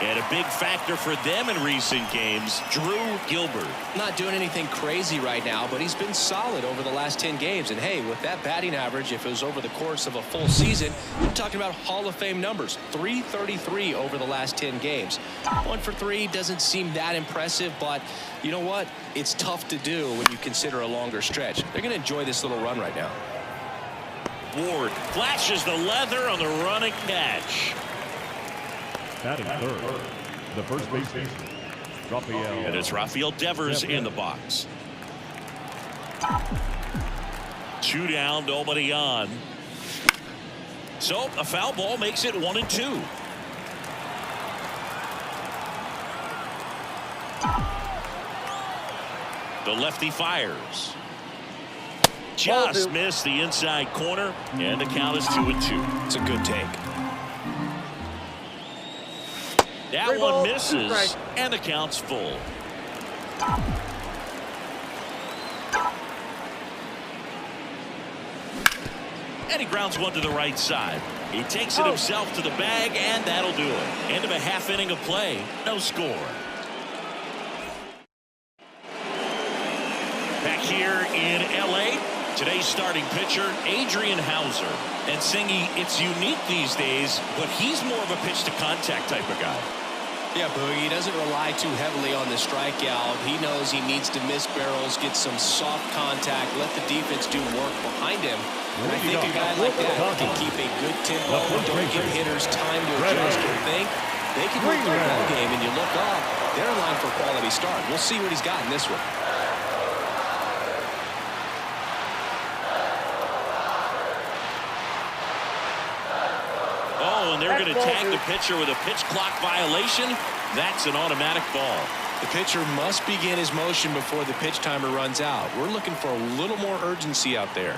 And a big factor for them in recent games, Drew Gilbert. Not doing anything crazy right now, but he's been solid over the last 10 games. And hey, with that batting average, if it was over the course of a full season, we're talking about Hall of Fame numbers. 333 over the last 10 games. 1 for 3 doesn't seem that impressive, but you know what? It's tough to do when you consider a longer stretch. They're going to enjoy this little run right now. Ward flashes the leather on the running catch. Batting third, the first baseman, Rafael. And it's Rafael Devers in the box. 2 down, nobody on. So a foul ball makes it 1-2. The lefty fires. Just missed the inside corner, and the count is 2-2. It's a good take. That one misses, and the count's full. And he grounds one to the right side. He takes it himself to the bag, and that'll do it. End of a half inning of play. No score. Back here in L.A., today's starting pitcher, Adrian Hauser. And Singy, it's unique these days, but he's more of a pitch-to-contact type of guy. Yeah, Boogie, he doesn't rely too heavily on the strikeout. He knows he needs to miss barrels, get some soft contact, let the defense do work behind him. And I think a guy like that can keep a good tempo, don't give hitters time to adjust or think. They can move the ball game, and you look up, they're in line for a quality start. We'll see what he's got in this one. And they're going to tag the pitcher with a pitch clock violation. That's an automatic ball. The pitcher must begin his motion before the pitch timer runs out. We're looking for a little more urgency out there.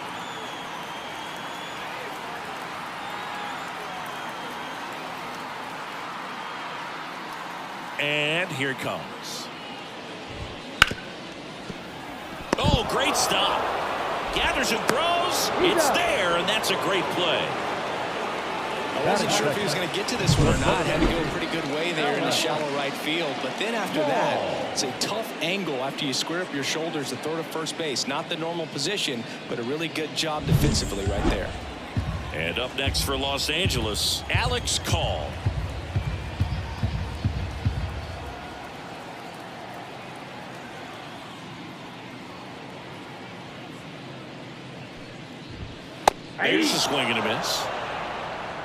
And here it comes. Oh, great stop. Gathers and throws. It's there, and that's a great play. I wasn't sure if he was going to get to this one or not. Had to go a pretty good way there in the shallow right field. But then after that, it's a tough angle after you square up your shoulders to throw to first base. Not the normal position, but a really good job defensively right there. And up next for Los Angeles, Alex Call. There's a swing and a miss.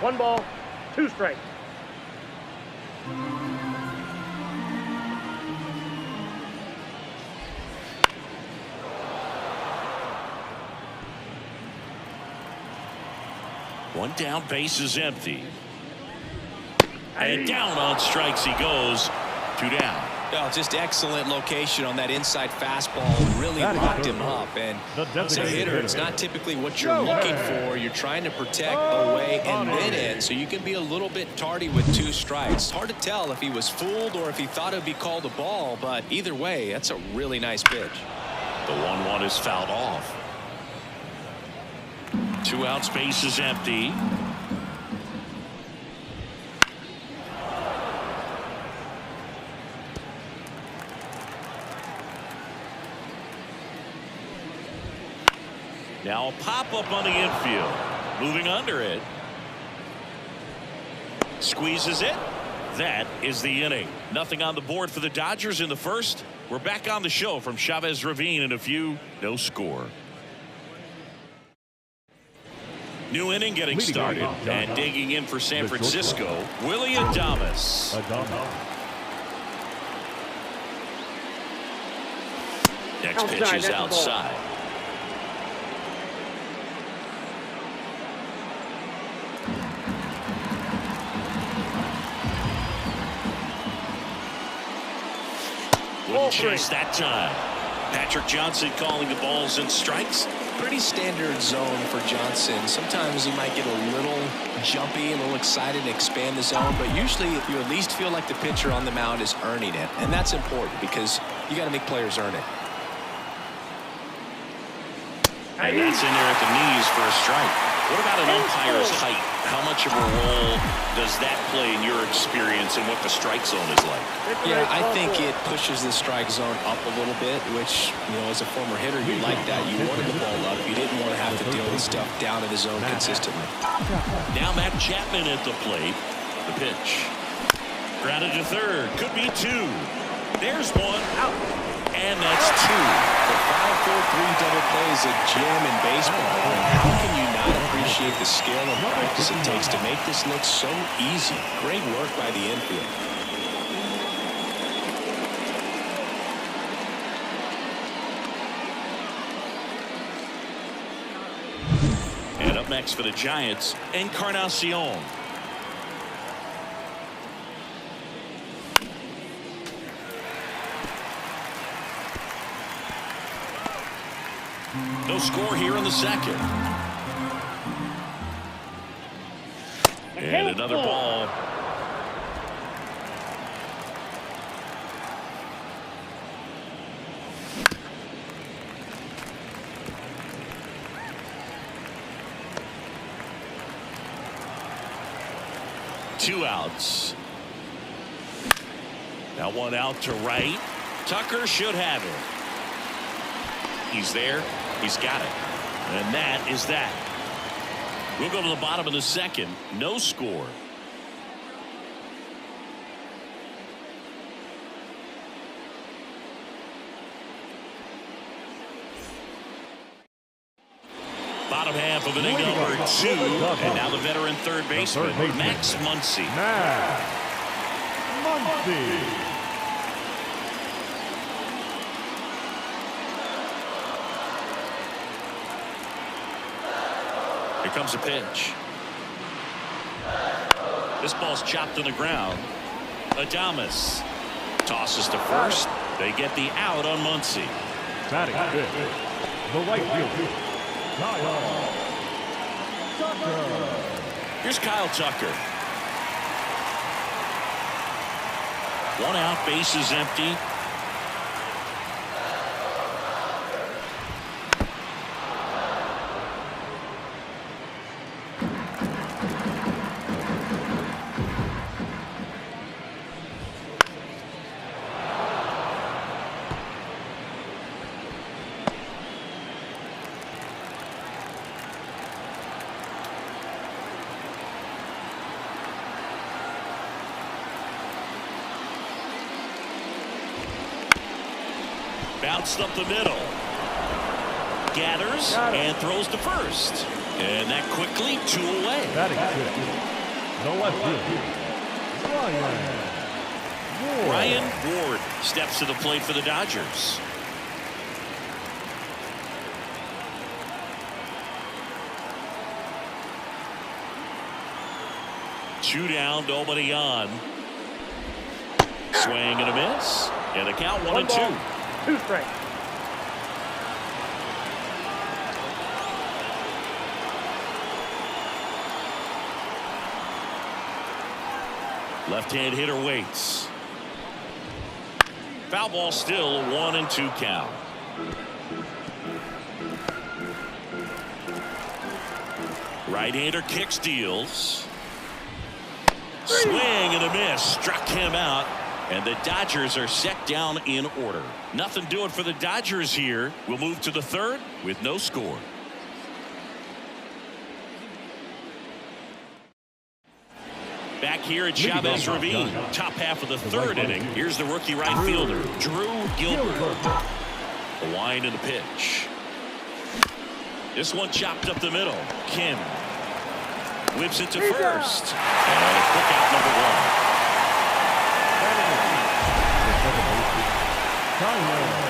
1 ball, 2 strikes. One down, base is empty. And down on strikes he goes. 2 down. Oh, just excellent location on that inside fastball. Really locked him up. And as a hitter, it's not typically what you're looking for. You're trying to protect away and then in, so you can be a little bit tardy with 2 strikes. Hard to tell if he was fooled or if he thought it would be called a ball, but either way, that's a really nice pitch. The 1-1 is fouled off. 2 outs, base is empty. Now a pop-up on the infield. Moving under it. Squeezes it. That is the inning. Nothing on the board for the Dodgers in the first. We're back on the show from Chavez Ravine in a few. No score. New inning getting started. And digging in for San Francisco, Willy Adames. Next pitch is outside. Wouldn't chase that time. Patrick Johnson calling the balls and strikes. Pretty standard zone for Johnson. Sometimes he might get a little jumpy, a little excited and expand the zone, but usually you at least feel like the pitcher on the mound is earning it, and that's important because you got to make players earn it. And that's in there at the knees for a strike. What about an umpire's height? How much of a role does that play in your experience and what the strike zone is like? Yeah, I think it pushes the strike zone up a little bit, which, you know, as a former hitter, you like that. You wanted the ball up. You didn't want to have to deal with stuff down in the zone consistently. Now Matt Chapman at the plate. The pitch. Grounded to third. Could be two. There's one. Out. And that's two. The 5-4-3 double play is a gem in baseball. How can you not appreciate the skill and practice it takes to make this look so easy? Great work by the infield. And up next for the Giants, Encarnacion. No score here in the second. And another ball. Two outs. Now one out to right. Tucker should have it. He's there. He's got it. And that is that. We'll go to the bottom of the second. No score. Bottom half of inning number 2. And now the veteran third baseman, Max Muncy. Max Muncy. Here comes a pitch. This ball's chopped to the ground. Adames tosses to first. They get the out on Muncy. Batting fifth, the right fielder, Kyle Tucker. Here's Kyle Tucker. One out, bases empty. Bounced up the middle. Gathers and throws to first. And that quickly 2 away. Batting sixth, the left fielder, Ryan Ward steps to the plate for the Dodgers. Two down, nobody on. Swing and a miss. And the count 1-2. 2 strikes. Left-hand hitter waits. Foul ball still, 1-2 count. Right-hander kicks, deals. Swing and a miss. Struck him out. And the Dodgers are set down in order. Nothing doing for the Dodgers here. We'll move to the third with no score. Back here at Chavez Ravine, top half of the third inning. Here's the rookie right fielder, Drew Gilbert. The wind and the pitch. This one chopped up the middle. Kim whips it to first. And a quick out, number 1.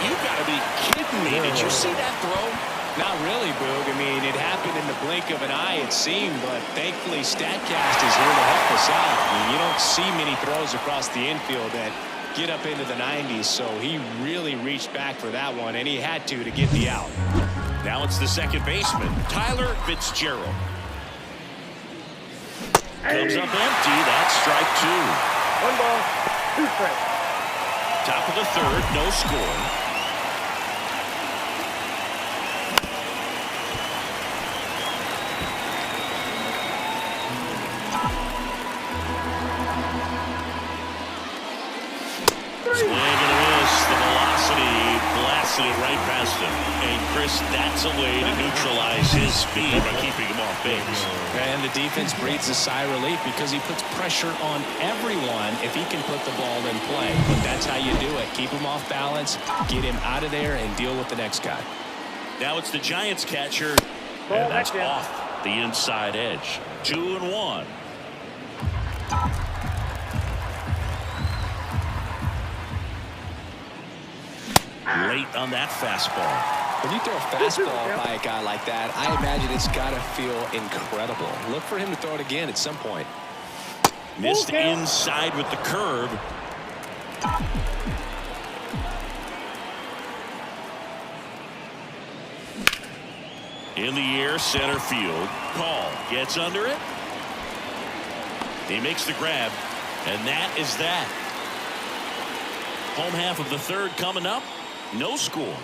You've got to be kidding me. Did you see that throw? Not really, Boog. I mean, it happened in the blink of an eye, it seemed, but thankfully StatCast is here to help us out. I mean, you don't see many throws across the infield that get up into the 90s, so he really reached back for that one, and he had to get the out. Now it's the second baseman, Tyler Fitzgerald. Comes up empty. That's strike 2. 1 ball, 2 strikes. Top of the third, no score. Swing and a miss. The velocity blasted it right past him. And Chris, that's a way to neutralize his speed by keeping him off base. And the defense breathes a sigh of relief because he puts pressure on everyone if he can put the ball in play. But that's how you do it. Keep him off balance, get him out of there, and deal with the next guy. Now it's the Giants catcher, and that's off the inside edge. 2-1. Late on that fastball. When you throw a fastball by a guy like that, I imagine it's got to feel incredible. Look for him to throw it again at some point. Missed inside with the curve. In the air, center field. Call gets under it. He makes the grab, and that is that. Home half of the third coming up. No score.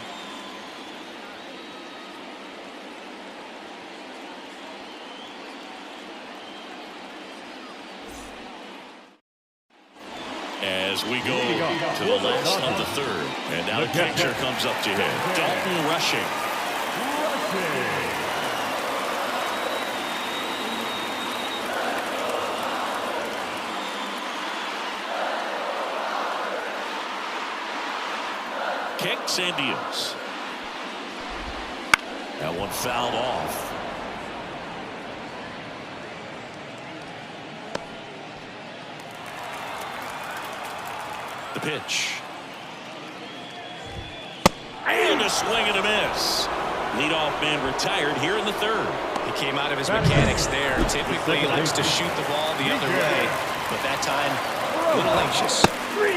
As we go to the last of the third, and now the catcher comes up to hit. Dalton Rushing. Kicks and deals. That one fouled off. The pitch. And a swing and a miss. Leadoff man retired here in the third. He came out of his mechanics there. Typically he likes to shoot the ball the other way, but that time a little anxious.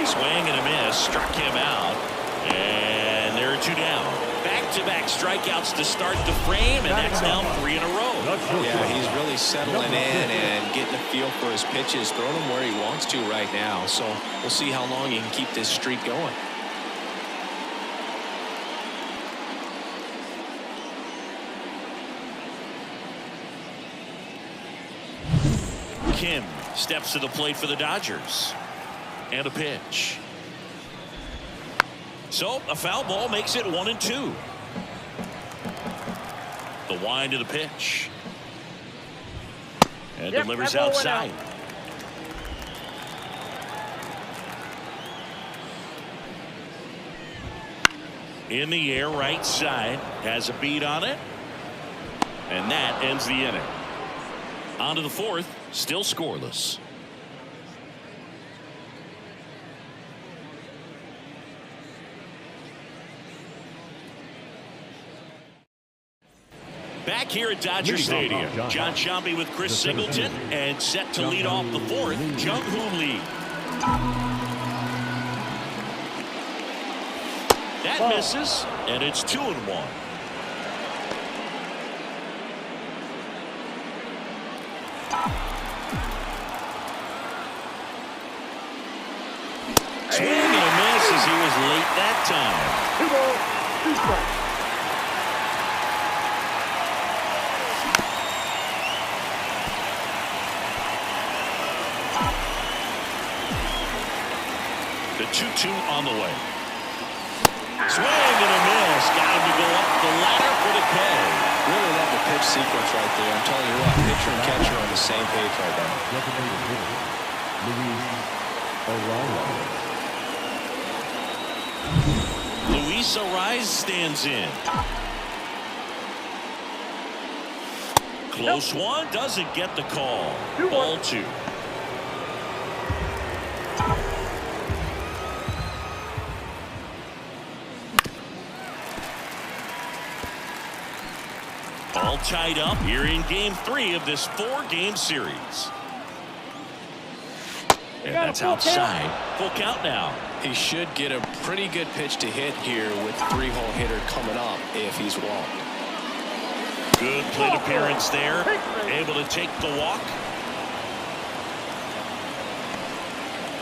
Swing and a miss. Struck him out. And there are two down. Back-to-back strikeouts to start the frame, and that's now 3 in a row. Yeah, he's really settling in and getting a feel for his pitches, throwing them where he wants to right now. So we'll see how long he can keep this streak going. Kim steps to the plate for the Dodgers. And a pitch. So a foul ball makes it 1-2. The wind to the pitch. And delivers outside. In the air, right side. Has a beat on it. And that ends the inning. On to the fourth. Still scoreless. Back here at Dodger Stadium, John Sciambi with Chris Singleton, and set to lead off the fourth, Jung-Hoo Lee. That misses, and it's 2-1. Swing and a miss as he was late that time. 2 balls, 2 strikes. The 2-2 on the way. Swing and a miss. Got him to go up the ladder for the K. Really love the pitch sequence right there. I'm telling you what, pitcher and catcher on the same page right now. Luis Arraez stands in. Close one, doesn't get the call. Ball 2. All tied up here in game 3 of this 4-game series. And that's outside. Full count now. He should get a pretty good pitch to hit here with 3-hole hitter coming up if he's walked. Good plate appearance there. Able to take the walk.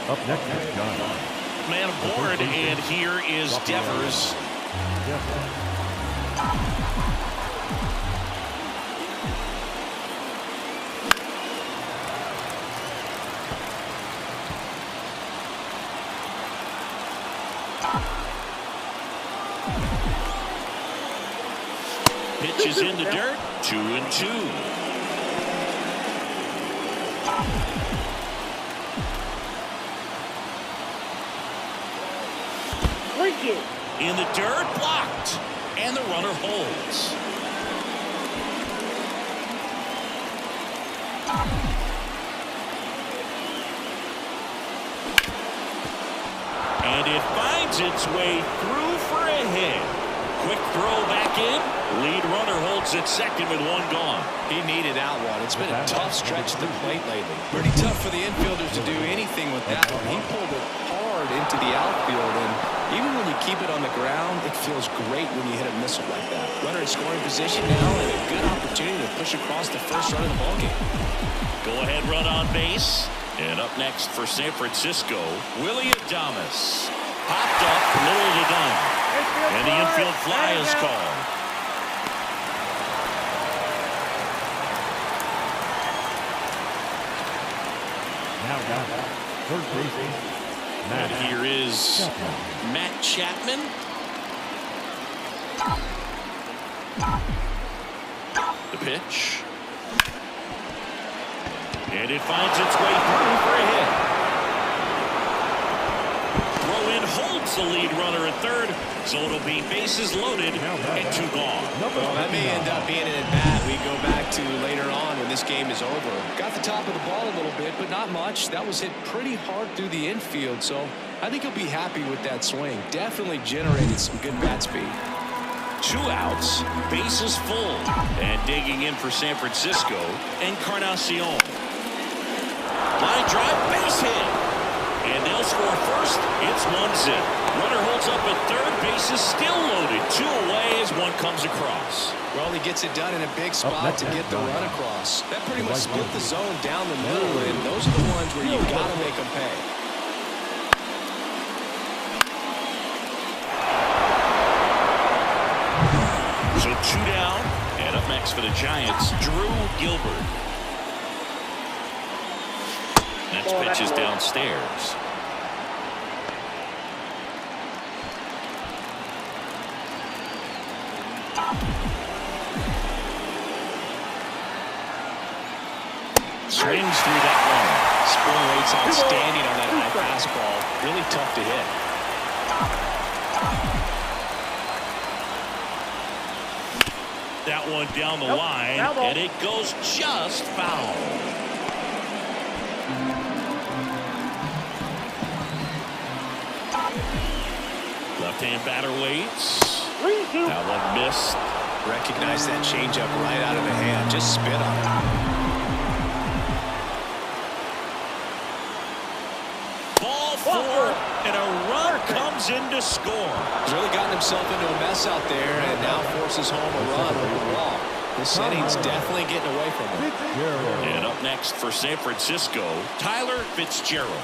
Up next is John. Man aboard, and here is Devers. Pitch is in the dirt. 2-2. In the dirt, blocked, and the runner holds. And it finds its way through for a hit. Quick throw back in. Lead runner holds at second with one gone. He needed that one. It's been a tough stretch at the plate lately. Pretty tough for the infielders to do anything with that one. He pulled it hard into the outfield, and even when you keep it on the ground, it feels great when you hit a missile like that. Runner in scoring position now, and a good opportunity to push across the first run of the ballgame. Go ahead run on base. And up next for San Francisco, Willy Adames. Popped up, middle of the diamond. And the infield fly is called. Now got it. Third baseman. And here is Matt Chapman. The pitch. And it finds its way through for a hit. Throw in holds the lead runner at third, so it'll be bases loaded and 2 gone. Well, that may end up being an at-bat we go back to later on when this game is over. Got the top of the ball a little bit, but not much. That was hit pretty hard through the infield, so I think he'll be happy with that swing. Definitely generated some good bat speed. 2 outs, bases full, and digging in for San Francisco, Encarnacion. Line drive, base hit. And they'll score first. It's 1-0. Runner holds up at third. Base is still loaded. 2 away as one comes across. Well, he gets it done in a big spot to get the run across. That pretty much split the zone down the middle, and those are the ones where you got to make them pay. So 2 down. And up next for the Giants, Drew Gilbert. Next pitch is downstairs. Swings through that one. Spring rate's outstanding on that high fastball. Really tough to hit. That one down the line, and it goes just foul. Left-hand batter waits. That one missed. Recognize that changeup right out of the hand. Just spit on it. Ball 4, and a run comes in to score. He's really gotten himself into a mess out there, and now forces home a run with the walk. This inning's definitely getting away from him. And up next for San Francisco, Tyler Fitzgerald.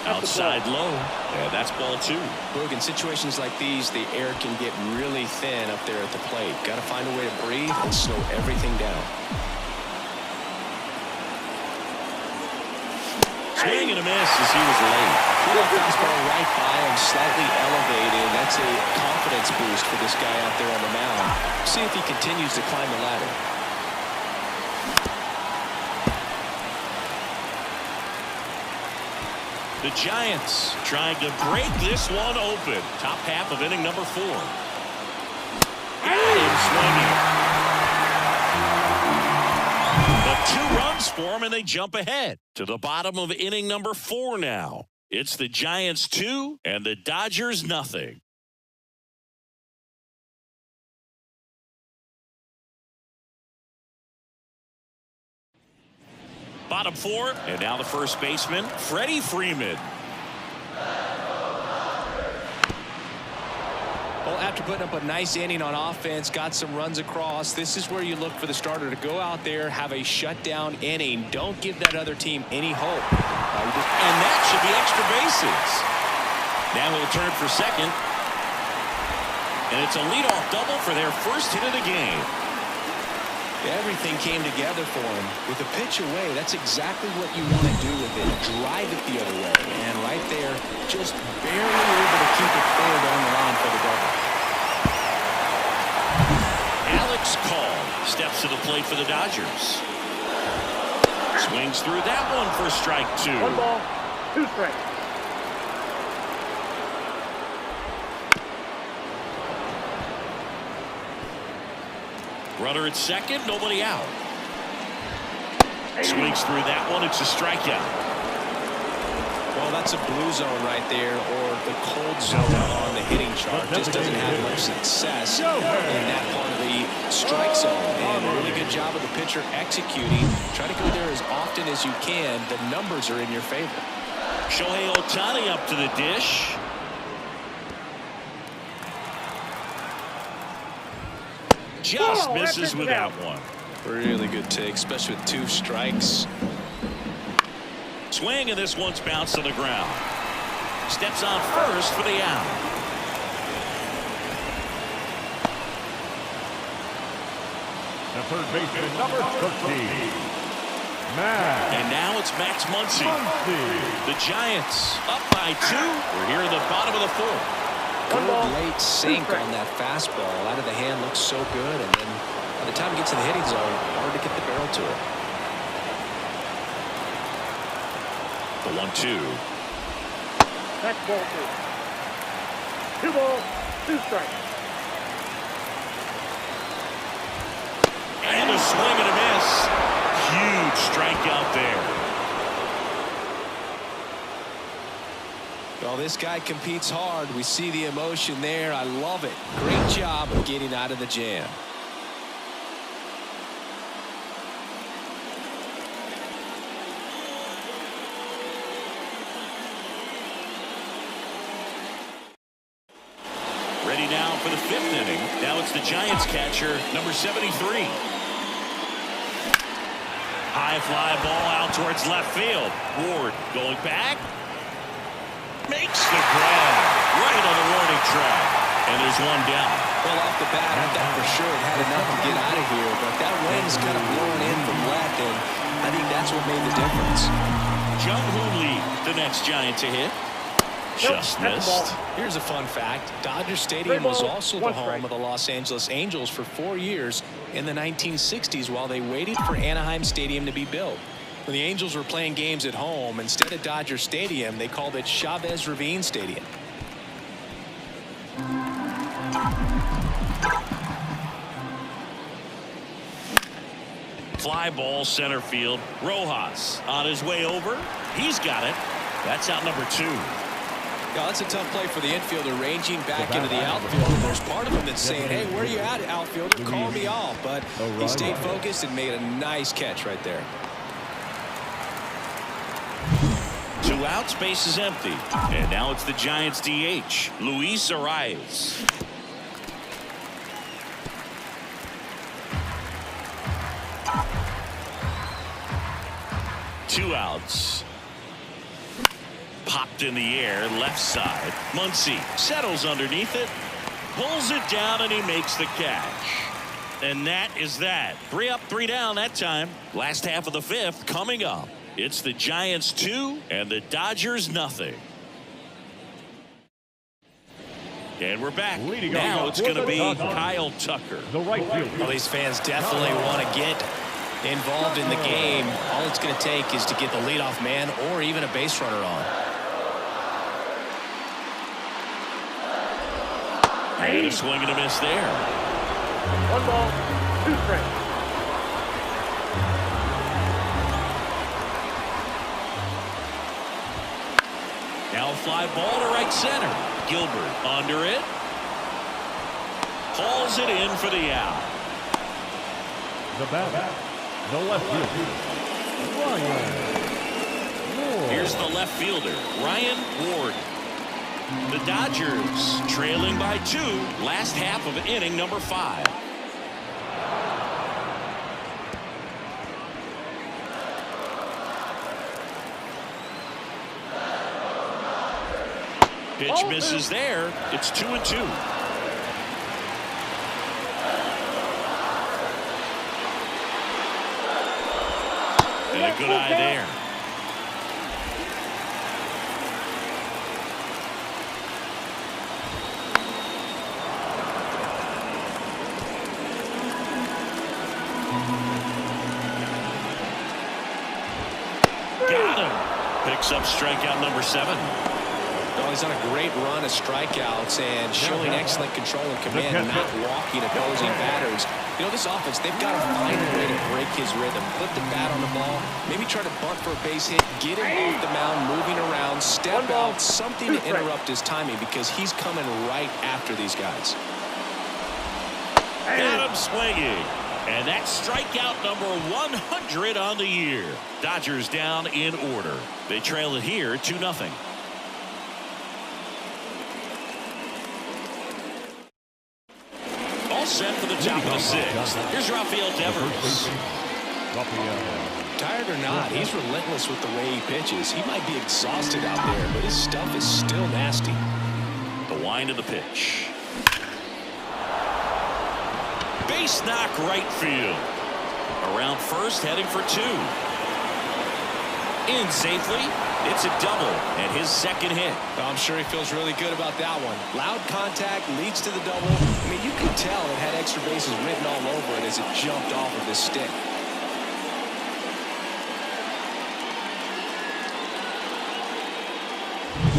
Outside low, and that's ball 2. Boog, in situations like these, the air can get really thin up there at the plate. Got to find a way to breathe and slow everything down. Swing and a miss as he was late. Put that fastball right by him, slightly elevated. That's a confidence boost for this guy out there on the mound. See if he continues to climb the ladder. The Giants trying to break this one open. Top half of inning number 4. Got him swinging. But 2 runs for him, and they jump ahead to the bottom of inning number 4 now. It's the Giants 2 and the Dodgers nothing. Bottom 4, and now the first baseman, Freddie Freeman. Well, after putting up a nice inning on offense, got some runs across, this is where you look for the starter to go out there, have a shutdown inning. Don't give that other team any hope. And that should be extra bases. Now he'll turn for second. And it's a leadoff double for their first hit of the game. Everything came together for him. With the pitch away, that's exactly what you want to do with it. Drive it the other way. And right there, just barely able to keep it clear down the line for the double. Alex Call steps to the plate for the Dodgers. Swings through that one for strike 2. 1 ball, 2 strikes. Runner at second, nobody out. Swings through that one, it's a strikeout. Well, that's a blue zone right there, or the cold zone on the hitting chart. Just doesn't have much success in that part of the strike zone. And a really good job of the pitcher executing. Try to go there as often as you can. The numbers are in your favor. Shohei Ohtani up to the dish. Just misses with that one. Really good take, especially with 2 strikes. Swing, and this one's bounced to the ground. Steps on first for the out. The third baseman, number 13. Max. And now it's Max Muncy. The Giants up by 2. We're here in the bottom of the 4th. Good late sink on that fastball. Out of the hand looks so good, and then by the time it gets to the hitting zone, hard to get the barrel to it. The 1-2. That's ball 2. 2 balls, 2 strikes. And a swing and a miss. Huge strikeout there. Well, this guy competes hard. We see the emotion there. I love it. Great job of getting out of the jam. Ready now for the 5th inning. Now it's the Giants catcher, number 73. High fly ball out towards left field. Ward going back. Makes the grab right on the warning track. And there's one down. Well, off the bat, I thought for sure it had enough to get out of here, but that wind's kind of blowing in from left, and I think that's what made the difference. Jung-Hoo Lee, the next Giant to hit. Just missed. Here's a fun fact. Dodger Stadium was also the home of the Los Angeles Angels for 4 years in the 1960s while they waited for Anaheim Stadium to be built. When the Angels were playing games at home, instead of Dodger Stadium, they called it Chavez Ravine Stadium. Fly ball center field. Rojas on his way over. He's got it. That's out number 2. Yeah, that's a tough play for the infielder, ranging back into the outfield. There's part of him that's saying, hey, where are you at, outfielder? Call me off. But he stayed focused and made a nice catch right there. 2 outs, base is empty. And now it's the Giants DH, Luis Arraez. Two outs. Popped in the air, left side. Muncy settles underneath it, pulls it down, and he makes the catch. And that is that. 3 up, 3 down that time. Last half of the 5th coming up. It's the Giants 2 and the Dodgers nothing. And we're back. Now it's going to be Kyle Tucker. The right field. Well, these fans definitely want to get involved in the game. All it's going to take is to get the leadoff man or even a base runner on. And a swing and a miss there. 1 ball, 2 strikes. Now fly ball to right center. Gilbert under it. Hauls it in for the out. The batter, the left fielder, Ryan Ward. Here's the left fielder, Ryan Ward. The Dodgers trailing by 2. Last half of inning number 5. Pitch misses there. It's 2-2. And a good eye there. Got him. Picks up strikeout number 7. Well, he's on a great run of strikeouts and showing excellent control and command, not walking opposing batters. You know, this offense, they've got to find a way to break his rhythm. Put the bat on the ball, maybe try to bunt for a base hit, get him off the mound, moving around, step out, something to interrupt his timing because he's coming right after these guys. Got him swinging. And that's strikeout number 100 on the year. Dodgers down in order. They trail it here 2-0. All set for the top of the 6th. Here's Rafael Devers. Tired or not, he's relentless with the way he pitches. He might be exhausted out there, but his stuff is still nasty. The wind of the pitch. Base knock right field. Around first, heading for 2. In safely. It's a double and his second hit. Well, I'm sure he feels really good about that one. Loud contact leads to the double. I mean, you can tell it had extra bases written all over it as it jumped off of his stick.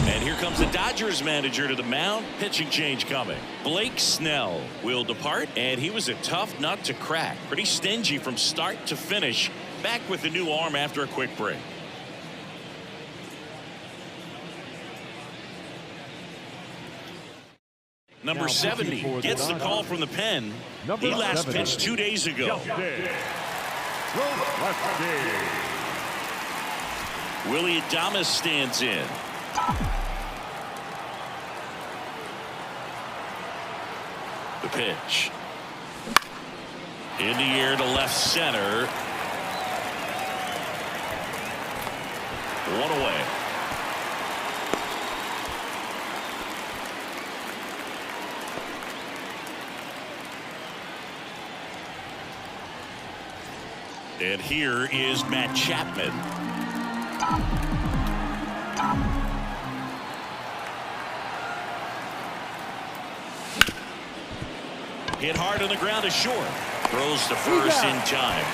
And here comes the Dodgers manager to the mound. Pitching change coming. Blake Snell will depart, and he was a tough nut to crack. Pretty stingy from start to finish. Back with the new arm after a quick break. Number 70 gets the call from the pen. He last pitched 2 days ago. Willie Adames stands in. The pitch. In the air to left center. One away. And here is Matt Chapman. Hit hard on the ground to short. Throws to first in time.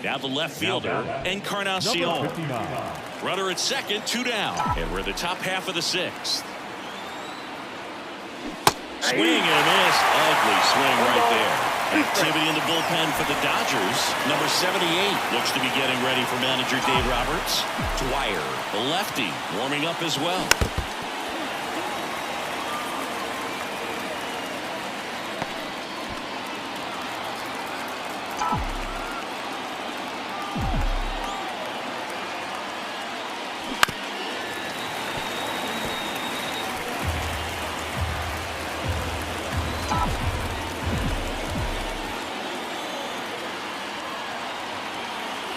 Now the left fielder, Encarnacion. Runner at second, 2 down. And we're in the top half of the 6th. Swing and a miss. Ugly swing right there. Activity in the bullpen for the Dodgers. Number 78 looks to be getting ready for manager Dave Roberts. Dwyer, the lefty, warming up as well.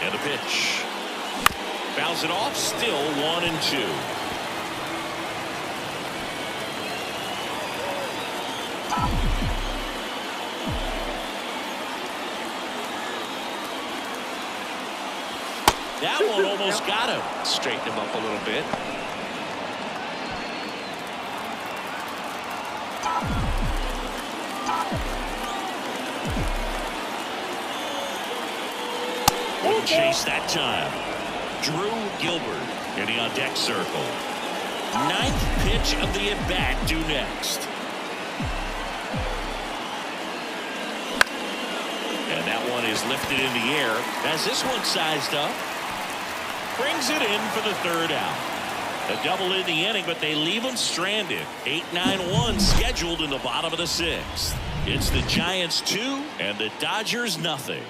And a pitch. Fouls it off, still 1-2. That one almost got him. Straighten him up a little bit. Wouldn't chase that time. Drew Gilbert getting on deck circle. 9th pitch of the at-bat due next. And that one is lifted in the air. As this one sized up. Brings it in for the 3rd out. A double in the inning, but they leave him stranded. 8-9-1 scheduled in the bottom of the 6th. It's the Giants 2 and the Dodgers nothing.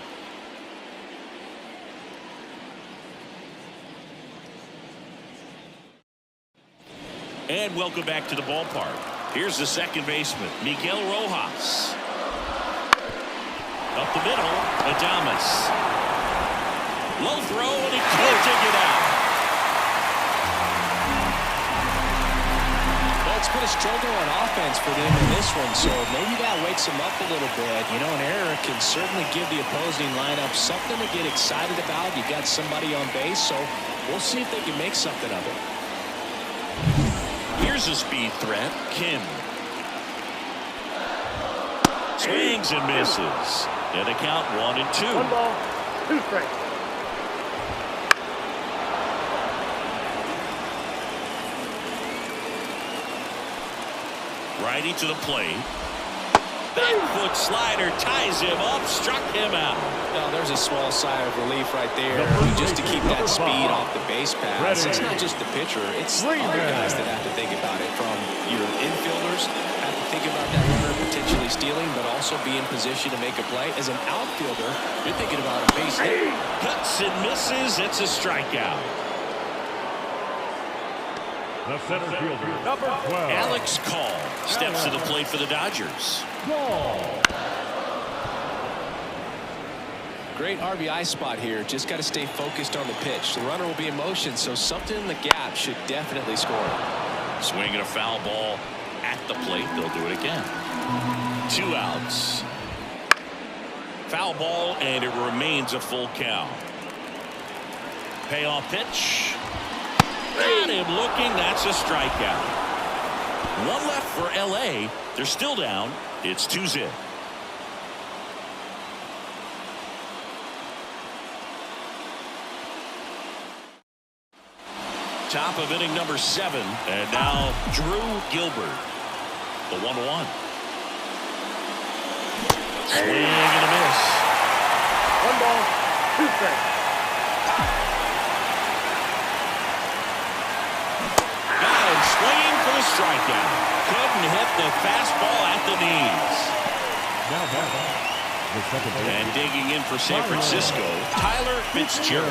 And welcome back to the ballpark. Here's the second baseman, Miguel Rojas. Up the middle, Adames. Low throw, and he can't take it out. it's been a struggle on offense for them in this one, so maybe that wakes them up a little bit. You know, an error can certainly give the opposing lineup something to get excited about. You got somebody on base, so we'll see if they can make something of it. Here's a speed threat, Kim. Swings and misses. And the count 1-2. 1 ball, 2 strikes. Righty to the plate. Back foot slider ties him up, struck him out. Now, there's a small sigh of relief right there, just to keep that speed off the base pass. It's not just the pitcher, it's other guys that have to think about it. From your infielders, have to think about that runner potentially stealing, but also be in position to make a play. As an outfielder, you're thinking about a base hit. Cuts and misses. It's a strikeout. The center fielder, number 12. Alex Call steps to the plate for the Dodgers. Great RBI spot here. Just got to stay focused on the pitch. The runner will be in motion, so something in the gap should definitely score. Swinging a foul ball at the plate. They'll do it again. 2 outs. Foul ball, and it remains a full count. Payoff pitch. Got him looking. That's a strikeout. 1 left for L.A. They're still down. It's 2-0. Top of inning number 7. And now Drew Gilbert. The 1-1. Swing and a miss. 1 ball, 2 strikes. Got him swinging for the strikeout. Couldn't hit the fastball at the knees. Now batting, the second baseman. And digging in for San Francisco, Tyler Fitzgerald.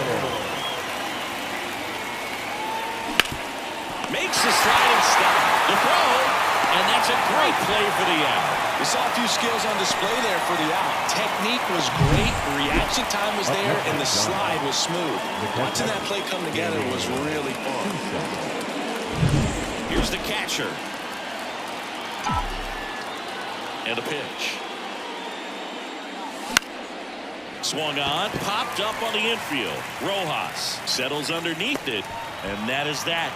Makes the sliding stop. The throw, and that's a great play for the out. We saw a few skills on display there for the out. Technique was great, reaction time was there, and the slide was smooth. Watching that play come together was really fun. Here's the catcher. And a pitch. Swung on, popped up on the infield. Rojas settles underneath it, and that is that.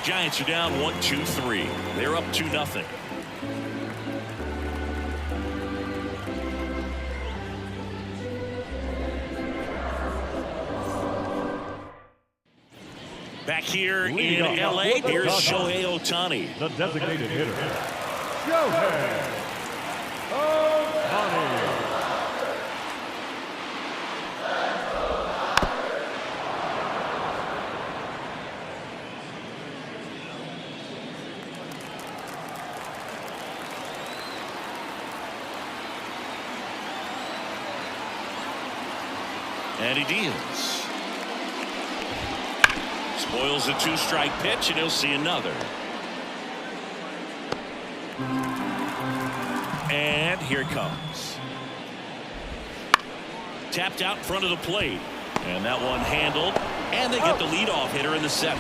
Giants are down 1-2-3. They're up 2-0. Back here in L.A., here's Shohei Ohtani. The designated hitter, Shohei Ohtani. And he deals. Spoils a 2-strike pitch, and he'll see another. And here it comes. Tapped out in front of the plate. And that one handled. And they get the leadoff hitter in the 7th.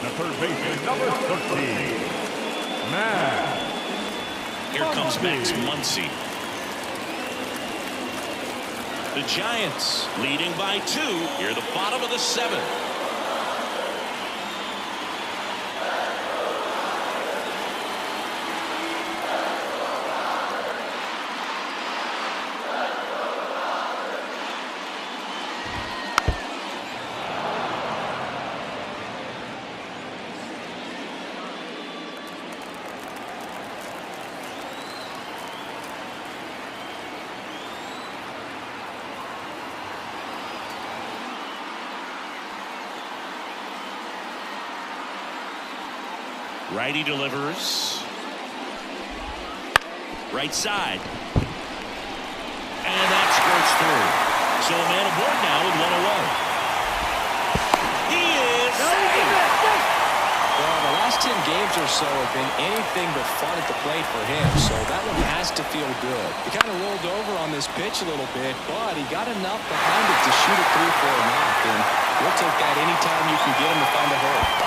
The third baseman, number 13, Max. Here comes Max Muncy. The Giants leading by 2 here at the bottom of the 7th. Righty delivers. Right side. And that squirts through. So a man aboard now with 1 away. He is safe. Well, the last 10 games or so have been anything but fun at the plate for him, so that one has to feel good. He kind of rolled over on this pitch a little bit, but he got enough behind it to shoot it through for a knock, and we'll take that anytime you can get him to find a hole.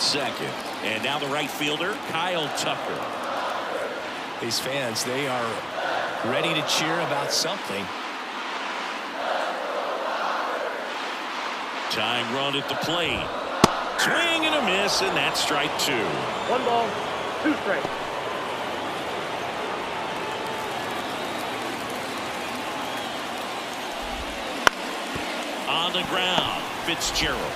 second. And now the right fielder, Kyle Tucker. These fans, they are ready to cheer about something. Tying run at the plate. Swing and a miss, and that's strike 2. 1 ball, 2 strikes. On the ground, Fitzgerald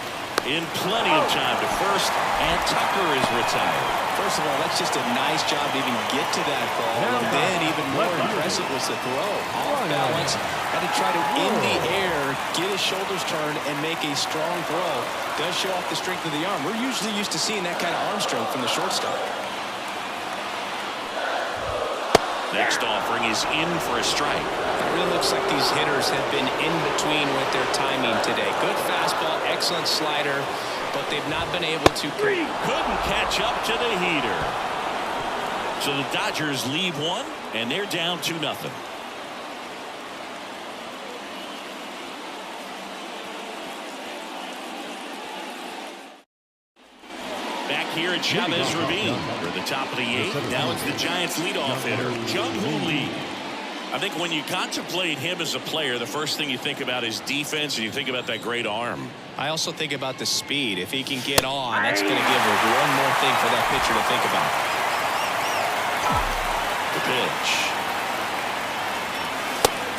in plenty of time to first, and Tucker is retired. First of all, that's just a nice job to even get to that ball. And then even more impressive was the throw. Off balance, had to try to, in the air, get his shoulders turned and make a strong throw. Does show off the strength of the arm. We're usually used to seeing that kind of arm strength from the shortstop. Next offering is in for a strike. It really looks like these hitters have been in between with their timing today. Good fastball, excellent slider, but they've not been able to. Couldn't catch up to the heater. So the Dodgers leave one, and they're down 2-0. Back here at Chavez Ravine. We're at the top of the 8th. Now it's the Giants leadoff hitter, Jung-Hoo Lee. I think when you contemplate him as a player, the first thing you think about is defense, and you think about that great arm. I also think about the speed. If he can get on, that's going to give her one more thing for that pitcher to think about. The pitch.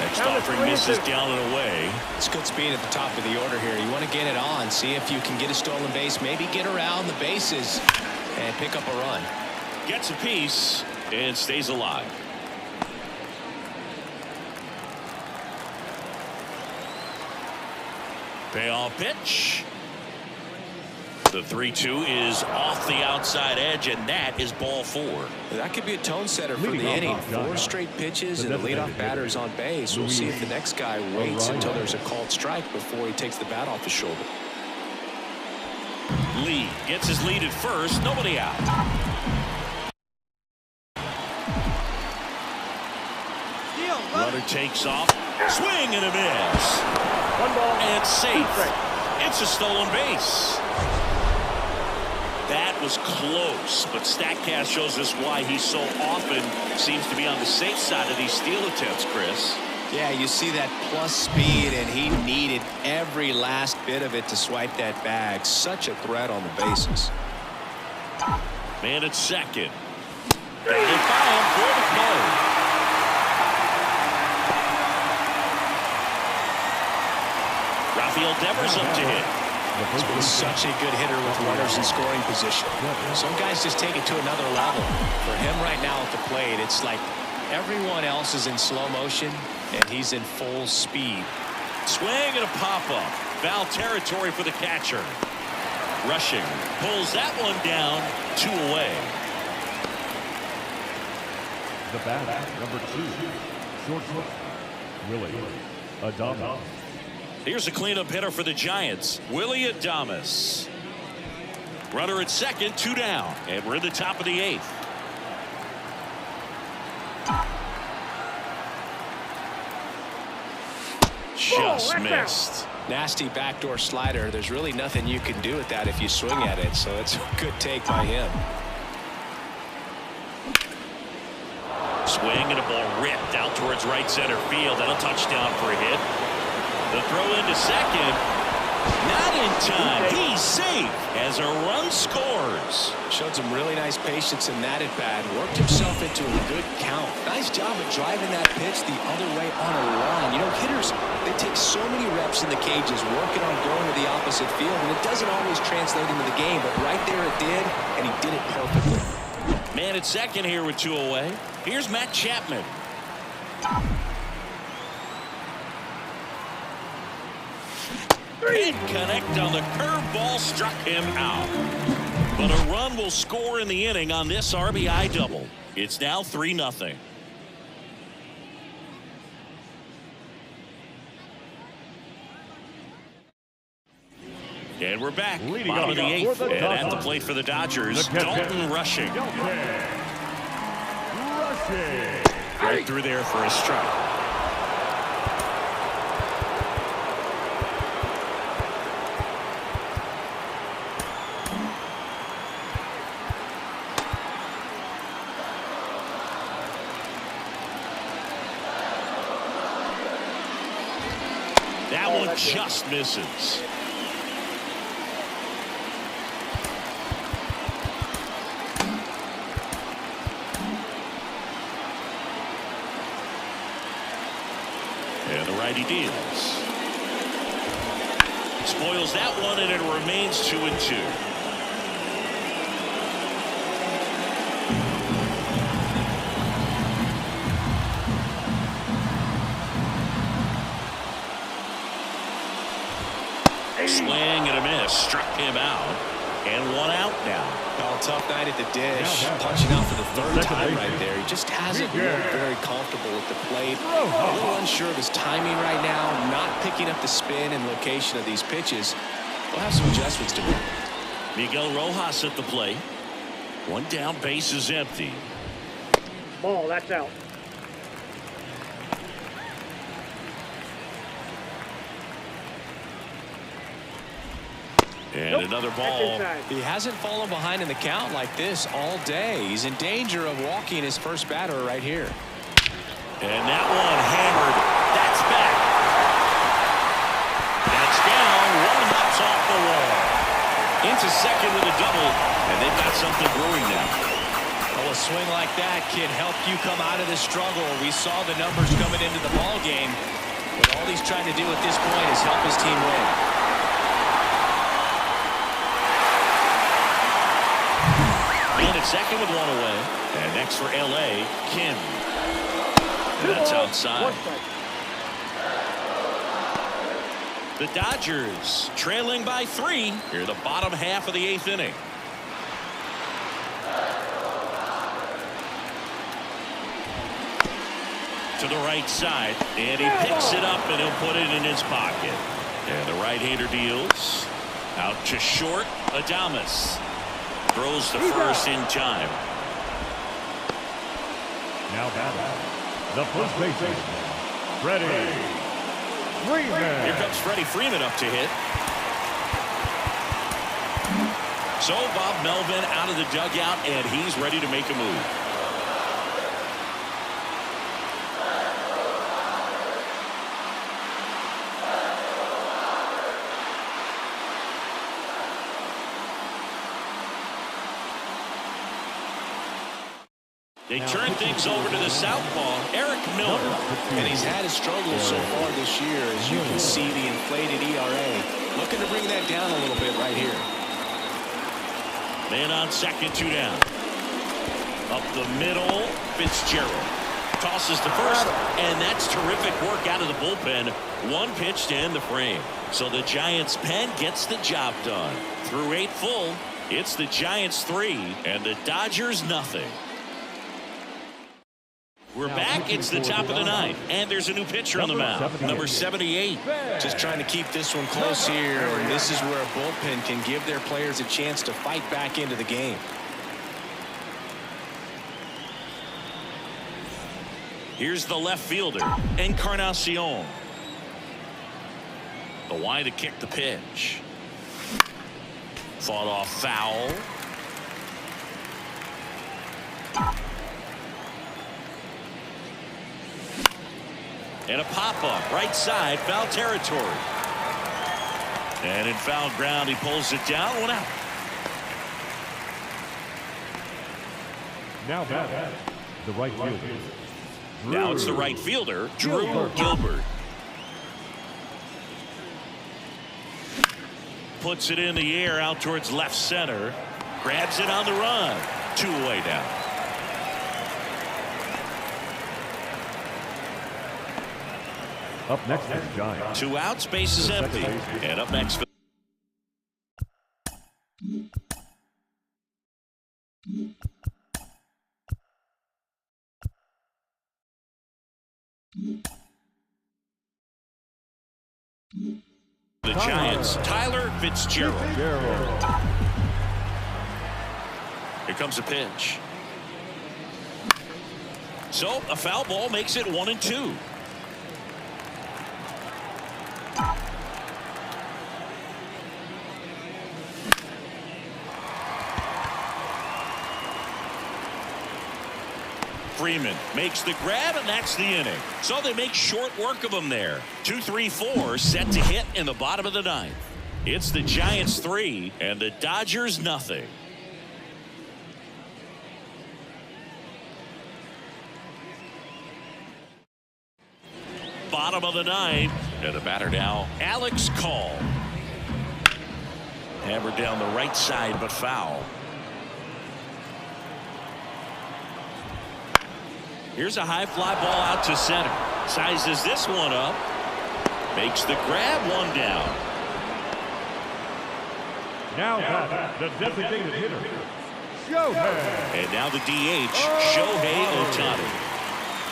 Next offering misses down and away. It's good speed at the top of the order here. You want to get it on, see if you can get a stolen base, maybe get around the bases and pick up a run. Gets a piece and stays alive. Payoff pitch. The 3-2 is off the outside edge, and that is ball 4. That could be a tone setter for the inning. 4 straight pitches and the leadoff batter's on base. We'll see if the next guy waits until there's a called strike before he takes the bat off his shoulder. Lee gets his lead at first. Nobody out. Runner takes off. Swing and a miss. 1 ball, And 2 safe. strikes. It's a stolen base. That was close, but StatCast shows us why he so often seems to be on the safe side of these steal attempts, Chris. Yeah, you see that plus speed, and he needed every last bit of it to swipe that bag. Such a threat on the bases. Man at second. Batted by him for the play. Rafael Devers up to hit. He's been such a good hitter with runners in scoring position. Some guys just take it to another level. For him right now at the plate, it's like everyone else is in slow motion, and he's in full speed. Swing and a pop-up. Foul territory for the catcher. Rushing. Pulls that one down. 2 away. The batter, number 2, shortstop, Willie Adames. Here's a cleanup hitter for the Giants, Willie Adames. Runner at second, 2 down, and we're in the top of the 8th. Just missed. Nasty backdoor slider. There's really nothing you can do with that if you swing at it, so it's a good take by him. Swing and a ball ripped out towards right center field, and a touchdown for a hit. The throw into second. Not in time. He's safe as a run scores. Showed some really nice patience in that at bat. Worked himself into a good count. Nice job of driving that pitch the other way on a run. You know, hitters, they take so many reps in the cages working on going to the opposite field, and it doesn't always translate into the game, but right there it did, and he did it perfectly. Man at second here with 2 away. Here's Matt Chapman. Can't connect on the curveball, struck him out. But a run will score in the inning on this RBI double. It's now 3-0. And we're back. Bottom of the 8th. And at the plate for the Dodgers, Dalton Rushing. Right through there for a strike. That one just misses. And the righty deals. Spoils that one, and it remains 2-2. Swing and a miss. Struck him out. And one out now. Oh, tough night at the dish. Punching out for the third time right there. He just hasn't looked very comfortable at the plate. A little unsure of his timing right now. Not picking up the spin and location of these pitches. We'll have some adjustments to make. Miguel Rojas at the plate. One down, base is empty. Ball, that's out. And another ball. He hasn't fallen behind in the count like this all day. He's in danger of walking his first batter right here. And that one hammered. That's back. That's down. One hops off the wall. Into second with a double. And they've got something brewing now. Well, a swing like that can help you come out of the struggle. We saw the numbers coming into the ball game. But all he's trying to do at this point is help his team win. Second with one away. And next for L.A., Kim. And that's outside. The Dodgers trailing by 3 here the bottom half of the 8th inning. To the right side, and he picks it up and he'll put it in his pocket. And the right-hander deals. Out to short, Adames. Throws the first in time. Now batting, the first baseman, Freddie Freeman. Here comes Freddie Freeman up to hit. So Bob Melvin out of the dugout, and he's ready to make a move. They turn things over to the southpaw, Eric Miller. And he's had his struggles so far this year. As you can see, the inflated ERA. Looking to bring that down a little bit right here. Man on second, 2 down. Up the middle, Fitzgerald. Tosses to first, and that's terrific work out of the bullpen. One pitch to end the frame. So the Giants' pen gets the job done. Through 8 full, it's the Giants 3 and the Dodgers nothing. We're back. It's the top of the 9th, and there's a new pitcher on the mound, number 78. Just trying to keep this one close here, and this is where a bullpen can give their players a chance to fight back into the game. Here's the left fielder, Encarnacion. The wide to kick the pitch. Fought off foul. And a pop-up, right side, foul territory. And in foul ground, he pulls it down, 1 out. Now batting, the right fielder. Now it's the right fielder, Drew Gilbert. Puts it in the air out towards left center. Grabs it on the run. 2 away now. Up next is Giants. 2 outs, base is empty. And up next. The Giants, Tyler Fitzgerald. Here comes a pitch. So a foul ball makes it 1-2. Freeman makes the grab, and that's the inning. So they make short work of him there. 2-3-4 set to hit in the bottom of the ninth. It's the Giants 3 and the Dodgers nothing. Bottom of the ninth, and the batter now, Alex Call. Hammered down the right side, but foul. Here's a high fly ball out to center. Sizes this one up. Makes the grab, one down. Now the designated hitter, Shohei. And now the DH, Shohei Ohtani.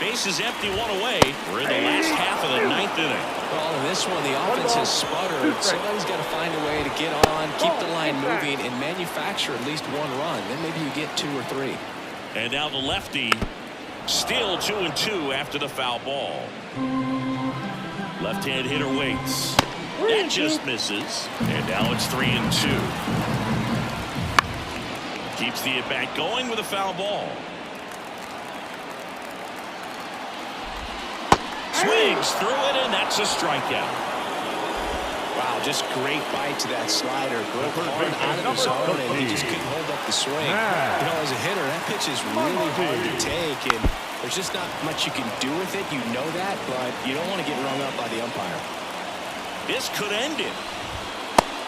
Base is empty, one away. We're in the last half of the ninth inning. Well, in this one, the offense has sputtered. Somebody's got to find a way to get on, keep the line moving, and manufacture at least one run. Then maybe you get 2 or 3. And now the lefty, still 2-2 after the foul ball. Left-hand hitter waits. That just misses. And now it's 3-2. Keeps the at-bat going with a foul ball. Swings through it, and that's a strikeout. Wow, just great bite to that slider. Broke hard out of his zone, and he just couldn't hold up the swing. You know, as a hitter, that pitch is really hard to take, and there's just not much you can do with it. You know that, but you don't want to get rung up by the umpire. This could end it.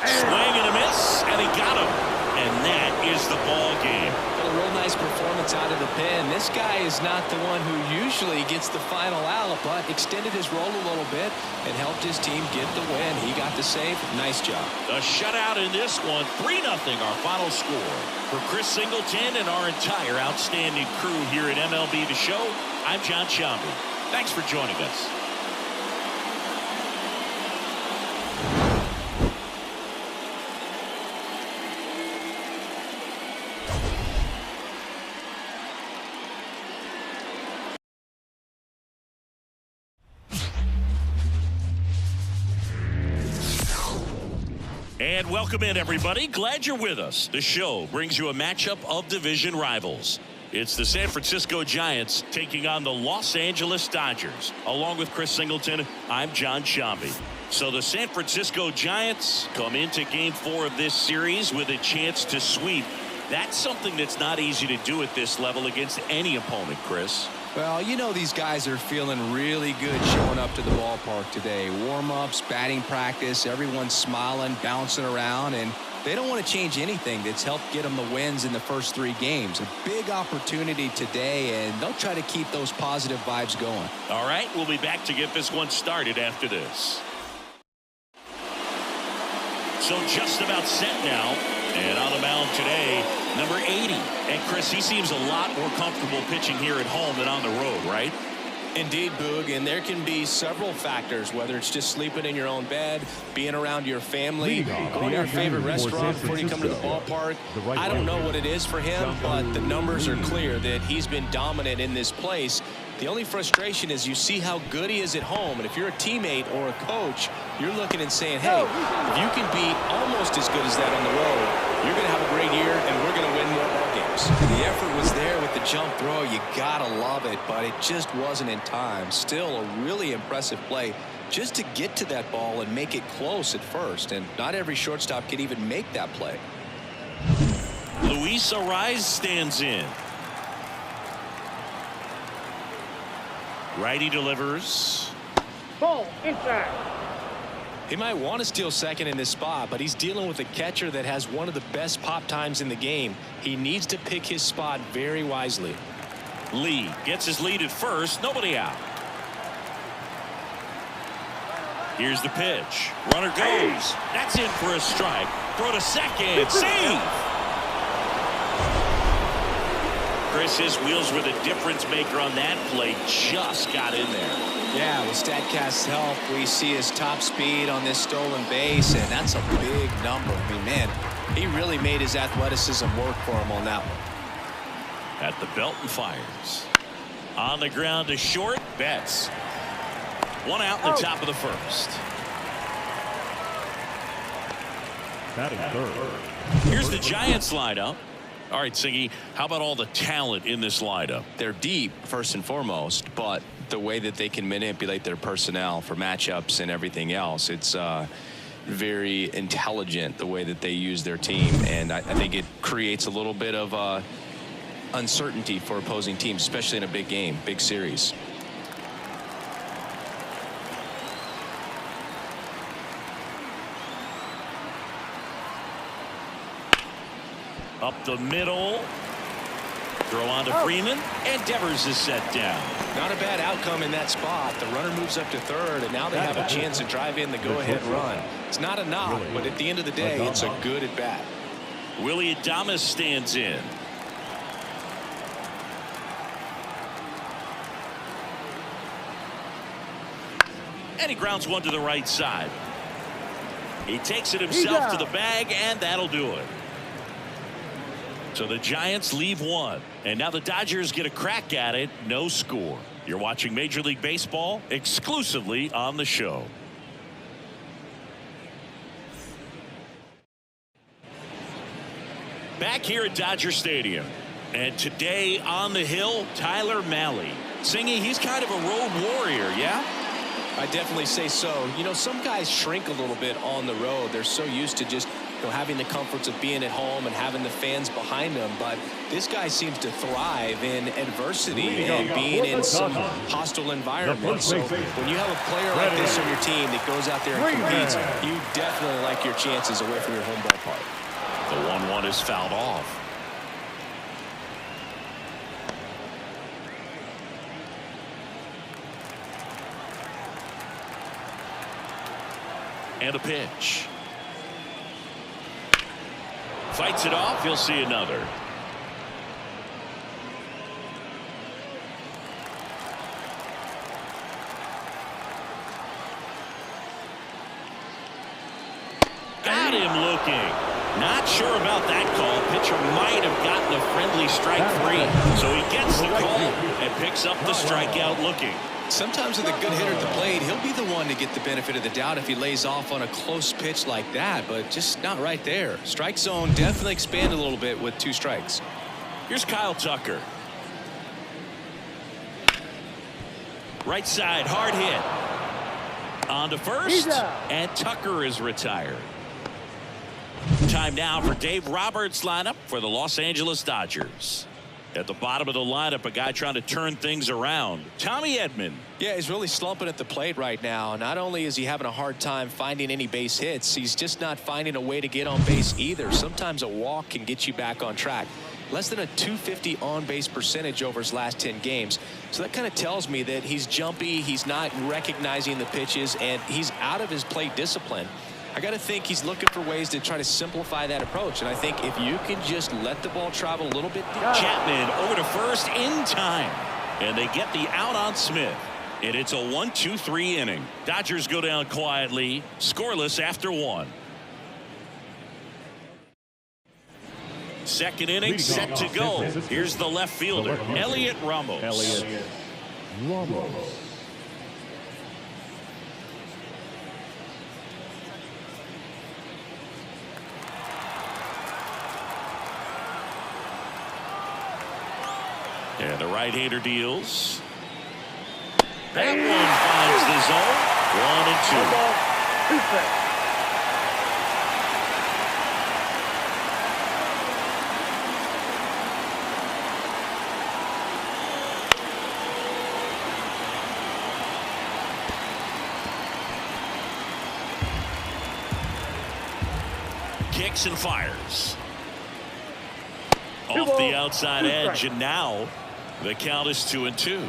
Swing and a miss, and he got him. And that is the ball game. A real nice performance out of the pen. This guy is not the one who usually gets the final out, but extended his role a little bit and helped his team get the win. He got the save. Nice job. A shutout in this one. 3-0 our final score. For Chris Singleton and our entire outstanding crew here at MLB The Show, I'm Jon Sciambi. Thanks for joining us. And welcome in, everybody. Glad you're with us. The show brings you a matchup of division rivals. It's the San Francisco Giants taking on the Los Angeles Dodgers. Along with Chris Singleton, I'm Jon Sciambi. So the San Francisco Giants come into Game 4 of this series with a chance to sweep. That's something that's not easy to do at this level against any opponent, Chris. Well, you know these guys are feeling really good showing up to the ballpark today. Warm-ups, batting practice, everyone's smiling, bouncing around, and they don't want to change anything that's helped get them the wins in the first 3 games. A big opportunity today, and they'll try to keep those positive vibes going. All right, we'll be back to get this one started after this. So just about set now. And on the mound today, number 80. And Chris, he seems a lot more comfortable pitching here at home than on the road, right? Indeed, Boog, and there can be several factors, whether it's just sleeping in your own bed, being around your family, going to your favorite restaurant before you come to the ballpark. I don't know what it is for him, but the numbers are clear that he's been dominant in this place. The only frustration is you see how good he is at home, and if you're a teammate or a coach, you're looking and saying, hey, if you can be almost as good as that on the road, you're going to have a great year, and we're going to win more ball games. The effort was there with the jump throw. You got to love it, but it just wasn't in time. Still a really impressive play just to get to that ball and make it close at first, and not every shortstop can even make that play. Luis Arraez stands in. Righty delivers. Ball inside. He might want to steal second in this spot, but he's dealing with a catcher that has one of the best pop times in the game. He needs to pick his spot very wisely. Lee gets his lead at first. Nobody out. Here's the pitch. Runner goes. That's in for a strike. Throw to second. Save. Chris, his wheels were the difference maker on that play. Just got in there. Yeah, with StatCast's help, we see his top speed on this stolen base, and that's a big number. I mean, man, he really made his athleticism work for him on that one. At the belt and fires. On the ground to short. Betts. One out in the top of the first. Batting third. Here's the Giants lineup. All right, Siggy, how about all the talent in this lineup? They're deep, first and foremost, but the way that they can manipulate their personnel for matchups and everything else, it's very intelligent the way that they use their team, and I think it creates a little bit of uncertainty for opposing teams, especially in a big game, big series. Up the middle. Throw on to Freeman, and Devers is set down. Not a bad outcome in that spot. The runner moves up to third, and now they have a chance to drive in the go-ahead run. It's not a knock, but at the end of the day, it's a good at-bat. Willy Adames stands in. And he grounds one to the right side. He takes it himself to the bag, and that'll do it. So the Giants leave one, and now the Dodgers get a crack at it. No score. You're watching Major League Baseball exclusively on the show. Back here at Dodger Stadium, and today on the hill, Tyler Mahle. Singing, he's kind of a road warrior, yeah? I definitely say so. You know, some guys shrink a little bit on the road. They're so used to just having the comforts of being at home and having the fans behind them, but this guy seems to thrive in adversity and being in some hostile environments. So when you have a player like this on your team that goes out there and competes, you definitely like your chances away from your home ballpark. The 1-1 is fouled off. And a pitch. Fights it off. He'll see another. Got him looking. Not sure about that call. Pitcher might have gotten a friendly strike free. So he gets the call and picks up the strikeout looking. Sometimes with a good hitter at the plate, he'll be the one to get the benefit of the doubt if he lays off on a close pitch like that, but just not right there. Strike zone definitely expanded a little bit with 2 strikes. Here's Kyle Tucker. Right side, hard hit. On to first, and Tucker is retired. Time now for Dave Roberts' lineup for the Los Angeles Dodgers. At the bottom of the lineup, a guy trying to turn things around. Tommy Edman. Yeah, he's really slumping at the plate right now. Not only is he having a hard time finding any base hits, he's just not finding a way to get on base either. Sometimes a walk can get you back on track. Less than a .250 on-base percentage over his last 10 games. So that kind of tells me that he's jumpy, he's not recognizing the pitches, and he's out of his plate discipline. I got to think he's looking for ways to try to simplify that approach. And I think if you can just let the ball travel a little bit. Chapman over to first in time. And they get the out on Smith. And it's a 1-2-3 inning. Dodgers go down quietly, scoreless after 1. Second inning set to go. Here's the left fielder, Elliot Ramos. And the right-hander deals. That one finds the zone. 1 and 2. Kicks and fires. Off the outside edge, and now the count is 2-2.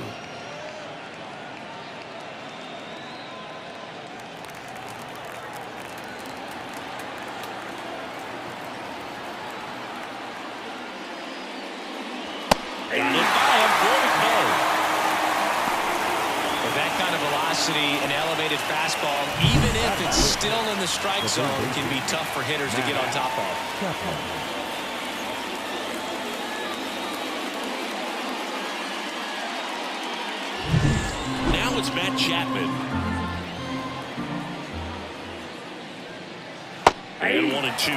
With that kind of velocity and elevated fastball, even if it's still in the strike zone, it can be tough for hitters to get on top of. Now it's Matt Chapman. And 1 and 2.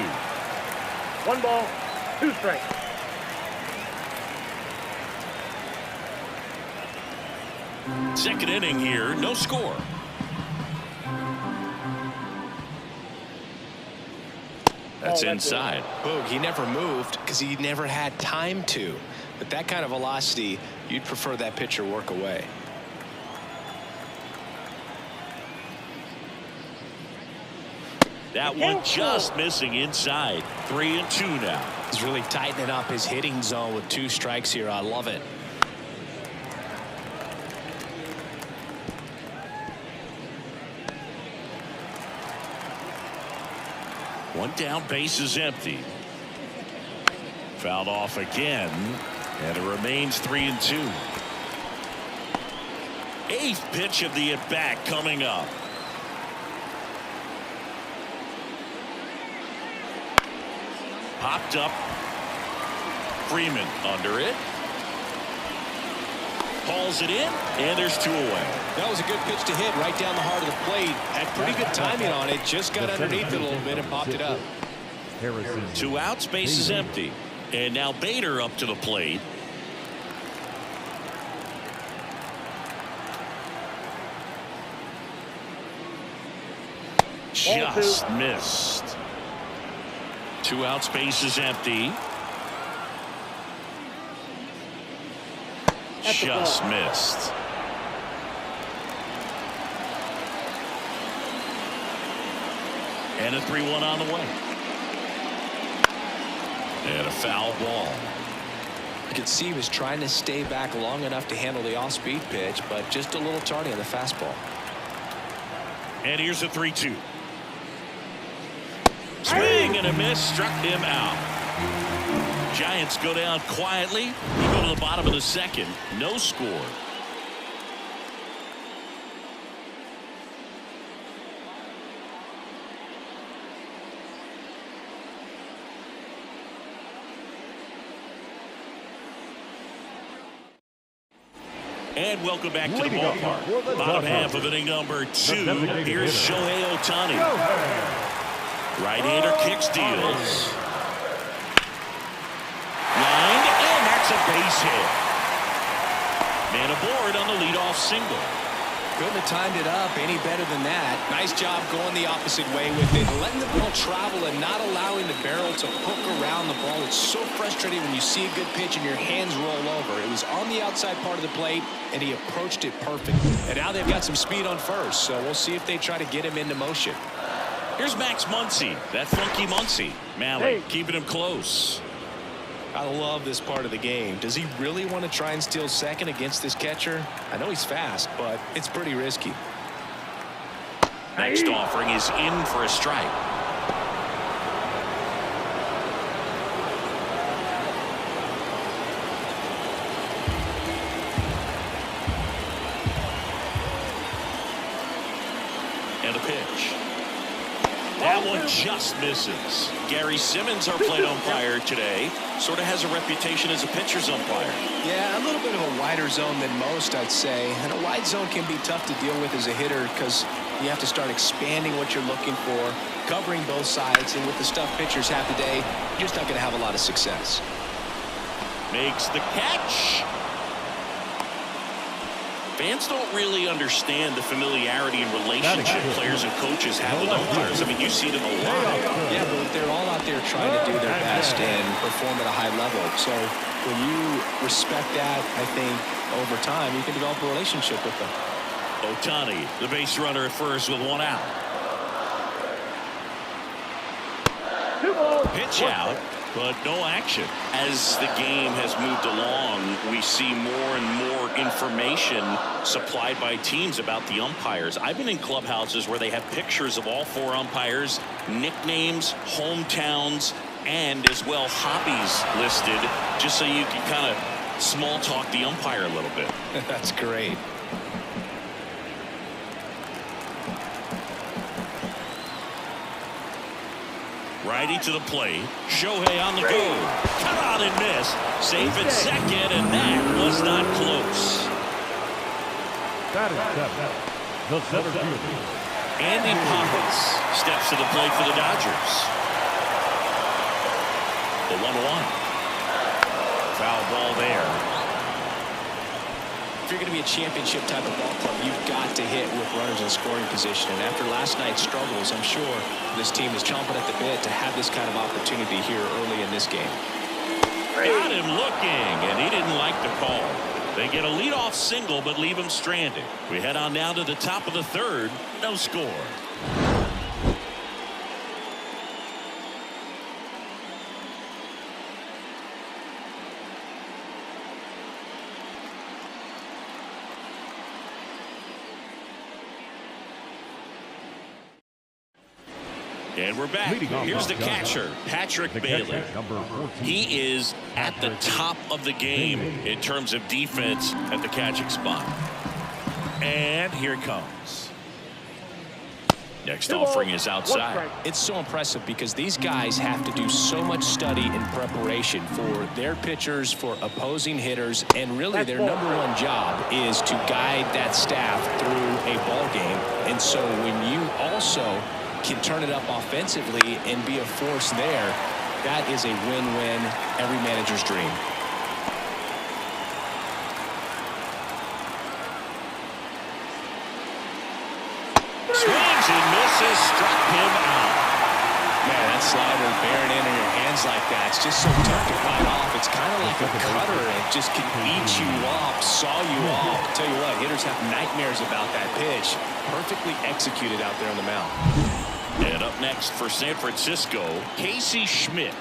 1 ball, 2 strikes. Second inning here, no score. That's inside. Boog, he never moved because he never had time to. But that kind of velocity, you'd prefer that pitcher work away. That one just missing inside. 3-2 now. He's really tightening up his hitting zone with 2 strikes here. I love it. One down, base is empty. Fouled off again, and it remains 3-2. 8th pitch of the at-bat coming up. Popped up. Freeman under it. Hauls it in, and there's 2 away. That was a good pitch to hit right down the heart of the plate. Had pretty good timing on it. Just got underneath it a little bit and popped it up. 2 outs, base is empty. And now Bader up to the plate. Just missed. 2 outs, base is empty. Just missed. And a 3-1 on the way. And a foul ball. You could see he was trying to stay back long enough to handle the off-speed pitch, but just a little tardy on the fastball. And here's a 3-2. Swing and a miss, struck him out. Giants go down quietly. We go to the bottom of the second. No score. And welcome back to the ballpark. Bottom half of inning number 2. Here's Shohei Ohtani. Right-hander kicks, deals. Lined, and that's a base hit. Man aboard on the leadoff single. Couldn't have timed it up any better than that. Nice job going the opposite way with it, letting the ball travel and not allowing the barrel to hook around the ball. It's so frustrating when you see a good pitch and your hands roll over. It was on the outside part of the plate, and he approached it perfect. And now they've got some speed on first, so we'll see if they try to get him into motion. Here's Max Muncy, that funky Muncy. Malley keeping him close. I love this part of the game. Does he really want to try and steal second against this catcher? I know he's fast, but it's pretty risky. Next offering is in for a strike. And a pitch. That one just misses. Gary Simmons, our plate umpire today, sort of has a reputation as a pitcher's umpire. Yeah, a little bit of a wider zone than most, I'd say. And a wide zone can be tough to deal with as a hitter because you have to start expanding what you're looking for, covering both sides, and with the stuff pitchers have today, you're just not going to have a lot of success. Makes the catch. Fans don't really understand the familiarity and relationship players and coaches have with umpires. I mean, you see them a lot. Yeah, but they're all out there trying to do their best and perform at a high level. So when you respect that, I think over time you can develop a relationship with them. Ohtani, the base runner at first with 1 out. Pitch out, but no action. As the game has moved along, we see more and more information supplied by teams about the umpires. I've been in clubhouses where they have pictures of all 4 umpires, nicknames, hometowns, and as well hobbies listed, just so you can kind of small talk the umpire a little bit. That's great. Righty to the plate. Shohei on the go. Cut out and miss. Safe at second, and that was not close. The center fielder, Andy Pappas steps to the plate for the Dodgers. The 1-1. Foul ball there. If you're going to be a championship type of ball club, you've got to hit with runners in scoring position. And after last night's struggles, I'm sure this team is chomping at the bit to have this kind of opportunity here early in this game. Got him looking, and he didn't like the call. They get a leadoff single, but leave him stranded. We head on down to the top of the third. No score. And we're back. Here's the catcher, Patrick Bailey. He is at the top of the game in terms of defense at the catching spot. And here it comes. Next offering is outside. It's so impressive because these guys have to do so much study and preparation for their pitchers, for opposing hitters, and really their number one job is to guide that staff through a ball game. And so when you also can turn it up offensively and be a force there, that is a win-win, every manager's dream. Swings and misses, struck him out. Man, that slider bearing in your hands like that, it's just so tough to fight off. It's kind of like a cutter. It just can eat you up, saw you off. I'll tell you what, hitters have nightmares about that pitch. Perfectly executed out there on the mound. And up next for San Francisco, Casey Schmidt.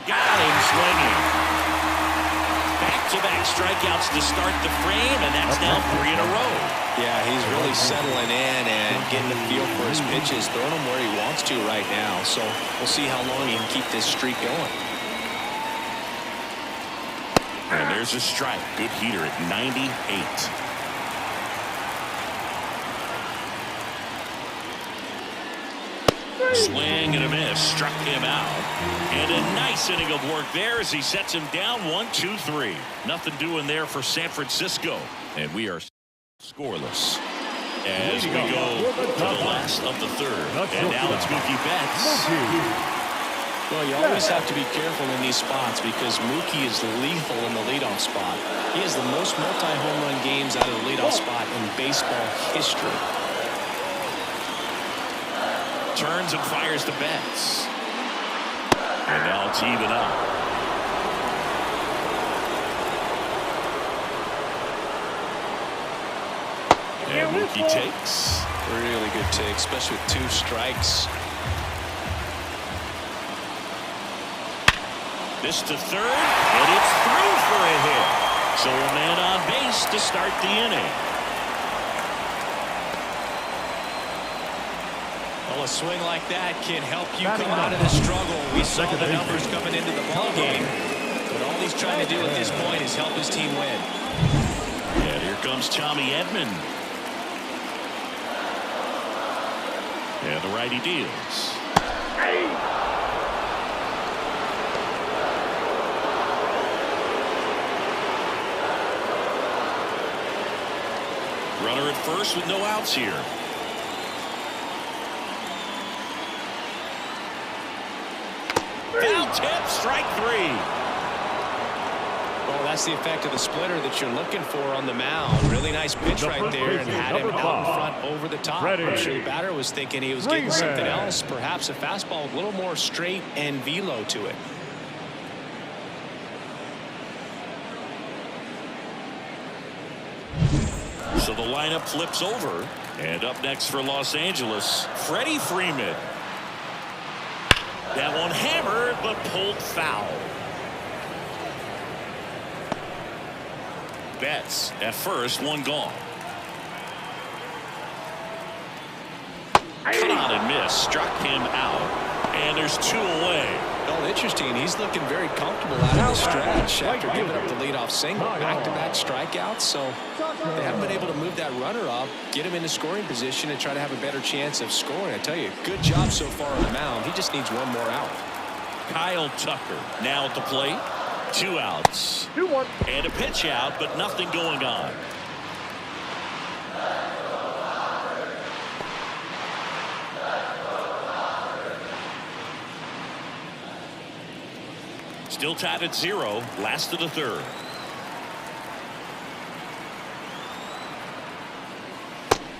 Got him swinging. Back-to-back strikeouts to start the frame, and that's now 3 in a row. Yeah, he's really settling in and getting a feel for his pitches, throwing them where he wants to right now. So we'll see how long he can keep this streak going. And there's a strike. Good heater at 98. Swing and a miss. Struck him out. And a nice inning of work there as he sets him down 1-2-3. Nothing doing there for San Francisco. And we are scoreless as we go to the last of the third. And now it's Mookie Betts. Well, you always have to be careful in these spots because Mookie is lethal in the leadoff spot. He has the most multi-home run games out of the leadoff spot in baseball history. Turns and fires to Betts. And now it's even up. And Mookie takes. Really good take, especially with 2 strikes. This to third, and it's through for a hit. So a man on base to start the inning. Well, a swing like that can help you come out of the struggle. We saw the numbers coming into the ball game, but all he's trying to do at this point is help his team win. And here comes Tommy Edman. And the righty deals. Runner at first with no outs here. Foul tip, strike 3. Well, that's the effect of the splitter that you're looking for on the mound. Really nice pitch right there and had him out in front over the top. I'm sure the batter was thinking he was getting something else, perhaps a fastball with a little more straight and velo to it. So the lineup flips over. And up next for Los Angeles, Freddie Freeman. That one hammered, but pulled foul. Betts at first, one gone. Cut on and miss, struck him out. And there's 2 away. Well, interesting. He's looking very comfortable out of the stretch after giving up the leadoff single. Back-to-back strikeouts, so they haven't been able to move that runner up, get him into scoring position, and try to have a better chance of scoring. I tell you, good job so far on the mound. He just needs one more out. Kyle Tucker now at the plate. 2 outs. 2-1. And a pitch out, but nothing going on. Still tied at 0. Last of the third.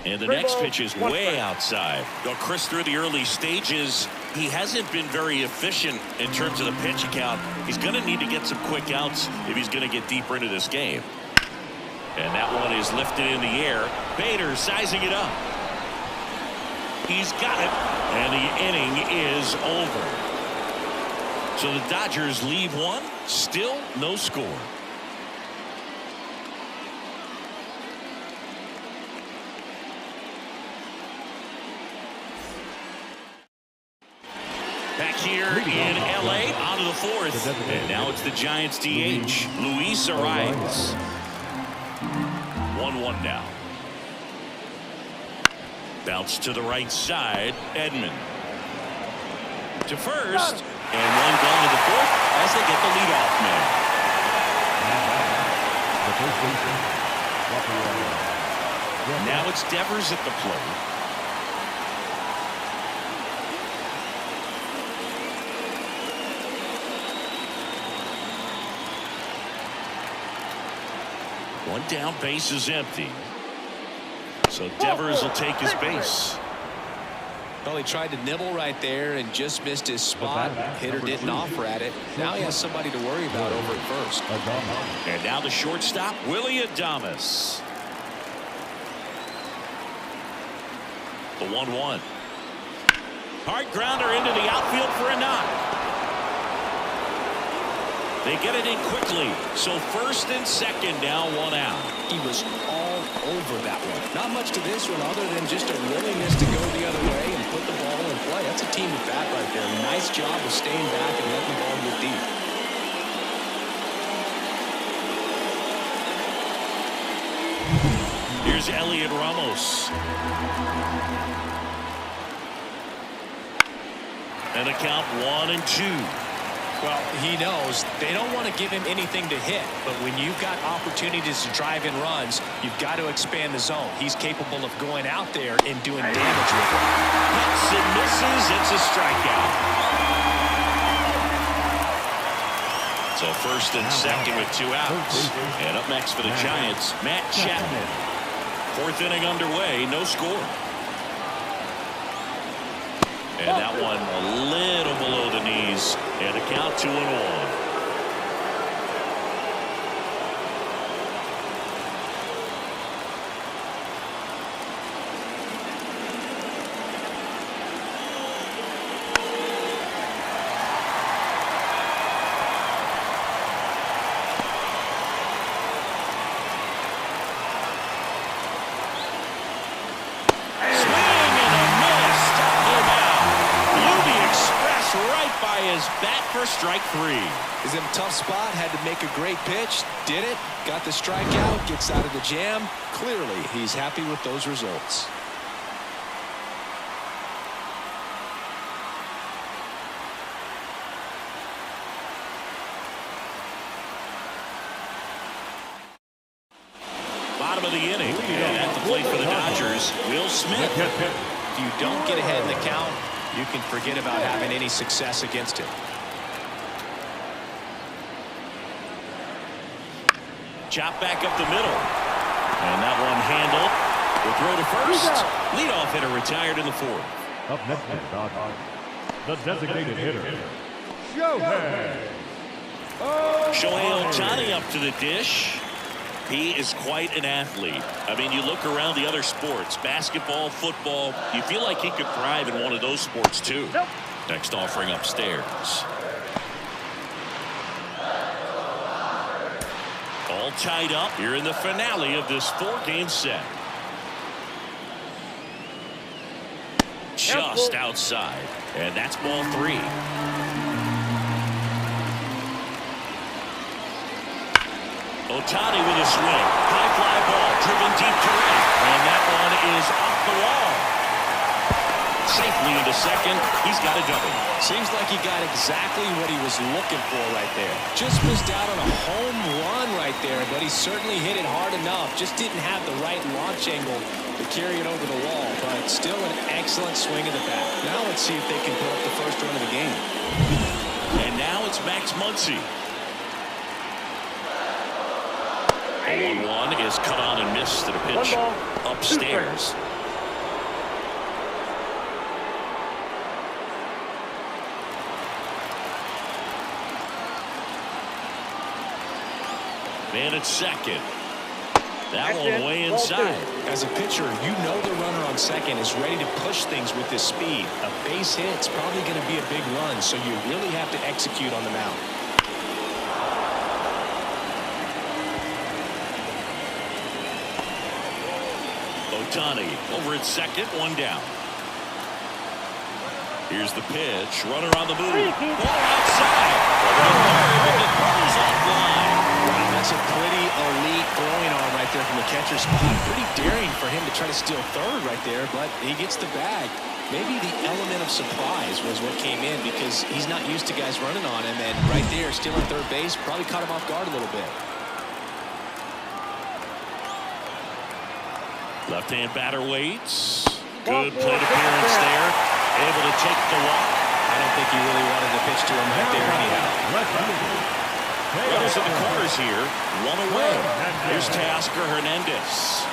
And the next pitch is way outside. Well, Chris, through the early stages, he hasn't been very efficient in terms of the pitch count. He's going to need to get some quick outs if he's going to get deeper into this game. And that one is lifted in the air. Bader sizing it up. He's got it. And the inning is over. So the Dodgers leave one. Still no score. Back here in L.A. on to the fourth. And now it's the Giants DH, Luis Arias. 1-1 now. Bounce to the right side. Edman to first. And one gone to the fourth as they get the leadoff man. Now it's Devers at the plate. One down, base is empty. So Devers will take his base. Well, he tried to nibble right there and just missed his spot. Hitter didn't offer at it. Now he has somebody to worry about over at first. And now the shortstop, Willy Adames. The 1-1. Hard grounder into the outfield for a knock. They get it in quickly. So first and second now, one out. He was all over that one. Not much to this one other than just a willingness to go the other way and put the ball in play. That's a team at bat right there. Nice job of staying back and letting the ball get deep. Here's Elliot Ramos. And a count 1-2. Well, he knows they don't want to give him anything to hit, but when you've got opportunities to drive in runs, you've got to expand the zone. He's capable of going out there and doing damage with it. Hits and misses. It's a strikeout. So first and second with 2 outs. And up next for the Giants, Matt Chapman. Fourth inning underway, no score. And that one a little below the knees. And a count 2-1. Bat for strike 3. He's in a tough spot, had to make a great pitch, did it, got the strikeout, gets out of the jam. Clearly, he's happy with those results. Bottom of the inning, and at the plate for the Dodgers, Will Smith. If you don't get ahead in the count, you can forget about having any success against him. Chop back up the middle. And that one handled. Will throw to first. Leadoff hitter retired in the fourth. Up next for the Dodgers, the designated hitter, Shohei Ohtani up to the dish. He is quite an athlete. I mean, you look around the other sports, basketball, football, you feel like he could thrive in one of those sports too. Next offering upstairs. All tied up here in the finale of this 4-game set. Just outside. And that's ball 3. Ohtani with a swing. High fly ball driven deep to right. And that one is off the wall. Safely into second. He's got a double. Seems like he got exactly what he was looking for right there. Just missed out on a home run right there, but he certainly hit it hard enough. Just didn't have the right launch angle to carry it over the wall, but still an excellent swing of the bat. Now let's see if they can put up the first run of the game. And now it's Max Muncy. 1-1 is cut on and missed to the pitch upstairs. Man at second. That one way inside. As a pitcher, you know the runner on second is ready to push things with this speed. A base hit's probably going to be a big run, so you really have to execute on the mound. Ohtani over at second, 1 down. Here's the pitch. Runner on the move. Ball outside. It goes offline. Wow, that's a pretty elite throwing arm right there from the catcher's spot. Pretty daring for him to try to steal third right there, but he gets the bag. Maybe the element of surprise was what came in because he's not used to guys running on him, and right there, stealing third base, probably caught him off guard a little bit. Left-hand batter waits. Good plate appearance there. Able to take the walk. I don't think he really wanted to pitch to him right there anyhow. Runners in the corners here. 1 away. Here's Teoscar Hernandez.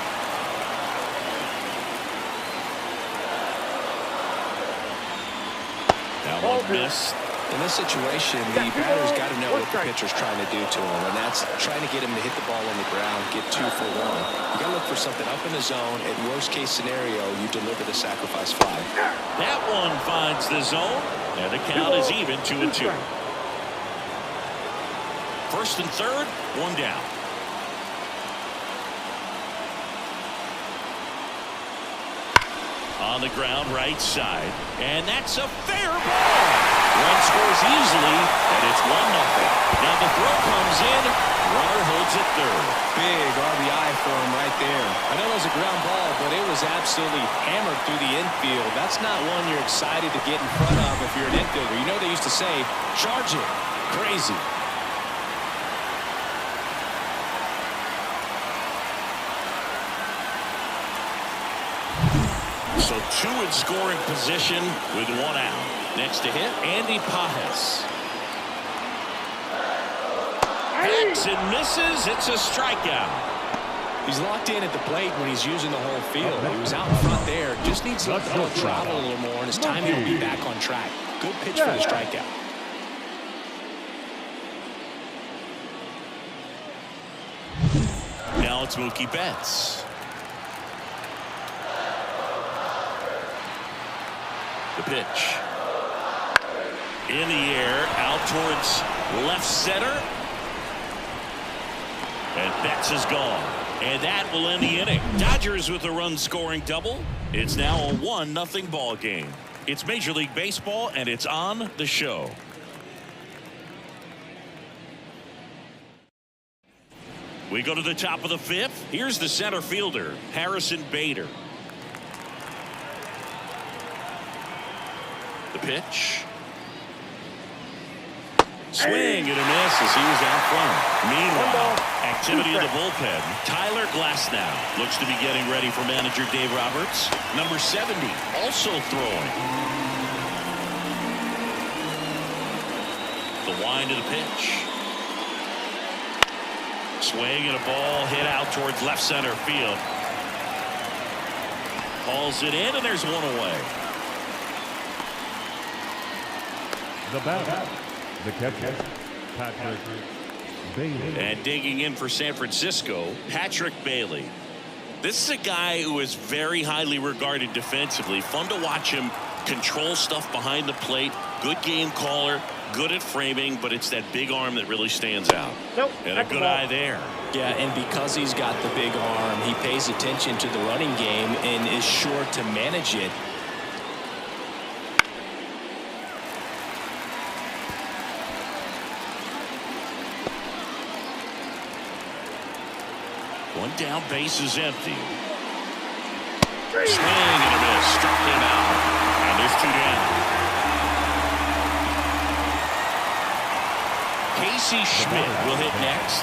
That one missed. In this situation, the batter's got to know what the pitcher's trying to do to him, and that's trying to get him to hit the ball on the ground, get 2 for 1. You got to look for something up in the zone. At worst case scenario, you deliver the sacrifice fly. That one finds the zone, and the count is even 2-2. First and third, 1 down. On the ground, right side, and that's a fair ball. Run scores easily, and it's 1-0. Now the throw comes in. Runner holds it third. Big RBI for him right there. I know it was a ground ball, but it was absolutely hammered through the infield. That's not one you're excited to get in front of if you're an infielder. You know they used to say, charge it. Crazy. So 2 in scoring position with 1 out. Next to hit, Andy Pages. Hacks and misses. It's a strikeout. He's locked in at the plate when he's using the whole field. He was out in front there. Just needs to travel a little more, and his timing will be back on track. Good pitch for the strikeout. Now it's Mookie Betts. The pitch. In the air, out towards left center. And Betts is gone. And that will end the inning. Dodgers with a run-scoring double. It's now a 1-0 ball game. It's Major League Baseball, and it's on the show. We go to the top of the 5th. Here's the center fielder, Harrison Bader. The pitch. Swing and a miss as he was out front. Meanwhile, activity in the bullpen. Tyler Glasnow looks to be getting ready for manager Dave Roberts. Number 70 also throwing. The wind of the pitch. Swing and a ball hit out towards left center field. Hauls it in, and there's 1 away. The batter, the catcher, Patrick Bailey. And digging in for San Francisco, Patrick Bailey. This is a guy who is very highly regarded defensively. Fun to watch him control stuff behind the plate. Good game caller, good at framing, but it's that big arm that really stands out. And a good eye there. Yeah, and because he's got the big arm, he pays attention to the running game and is sure to manage it. One down, base is empty. Swing and a miss, struck him out. And there's 2 down. Casey Schmidt will hit next.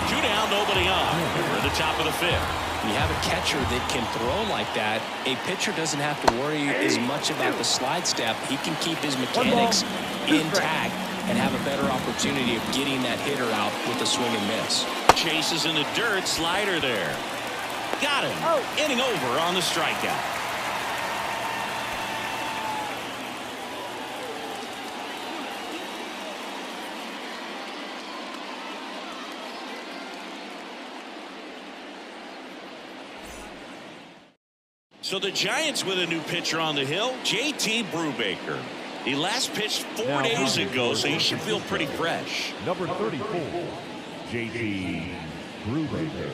Two down, nobody on. We're at the top of the fifth. You have a catcher that can throw like that. A pitcher doesn't have to worry as much about the slide step. He can keep his mechanics intact and have a better opportunity of getting that hitter out with a swing and miss. Chases in the dirt, slider there. Got him. Inning over on the strikeout. So the Giants with a new pitcher on the hill, J.T. Brubaker. He last pitched 4 days ago, so he should feel pretty fresh. Number 34, J.T. Brubaker.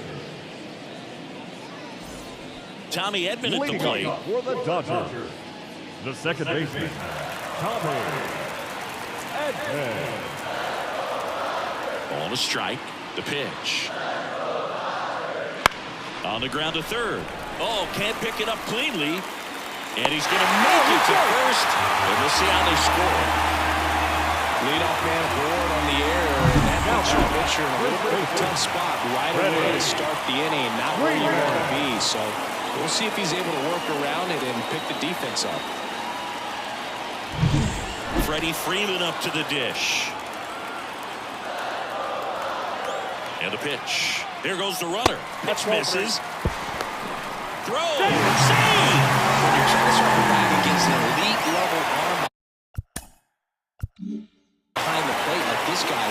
Tommy Edman at the Leading plate. up for the Dodgers, the second baseman, Tommy Edman. On a strike, the pitch. On the ground to third. Oh, can't pick it up cleanly. And he's going to make it to first. And we'll see how they score. Leadoff man aboard on the air, and that puts your pitcher in a little bit of a tough spot right away to start the inning. Not where you want to be. So we'll see if he's able to work around it and pick the defense up. Freddie Freeman up to the dish. And the pitch. There goes the runner. Pitch misses. Throw. Save. When you're trying to start back against an elite level arm behind the plate like this guy,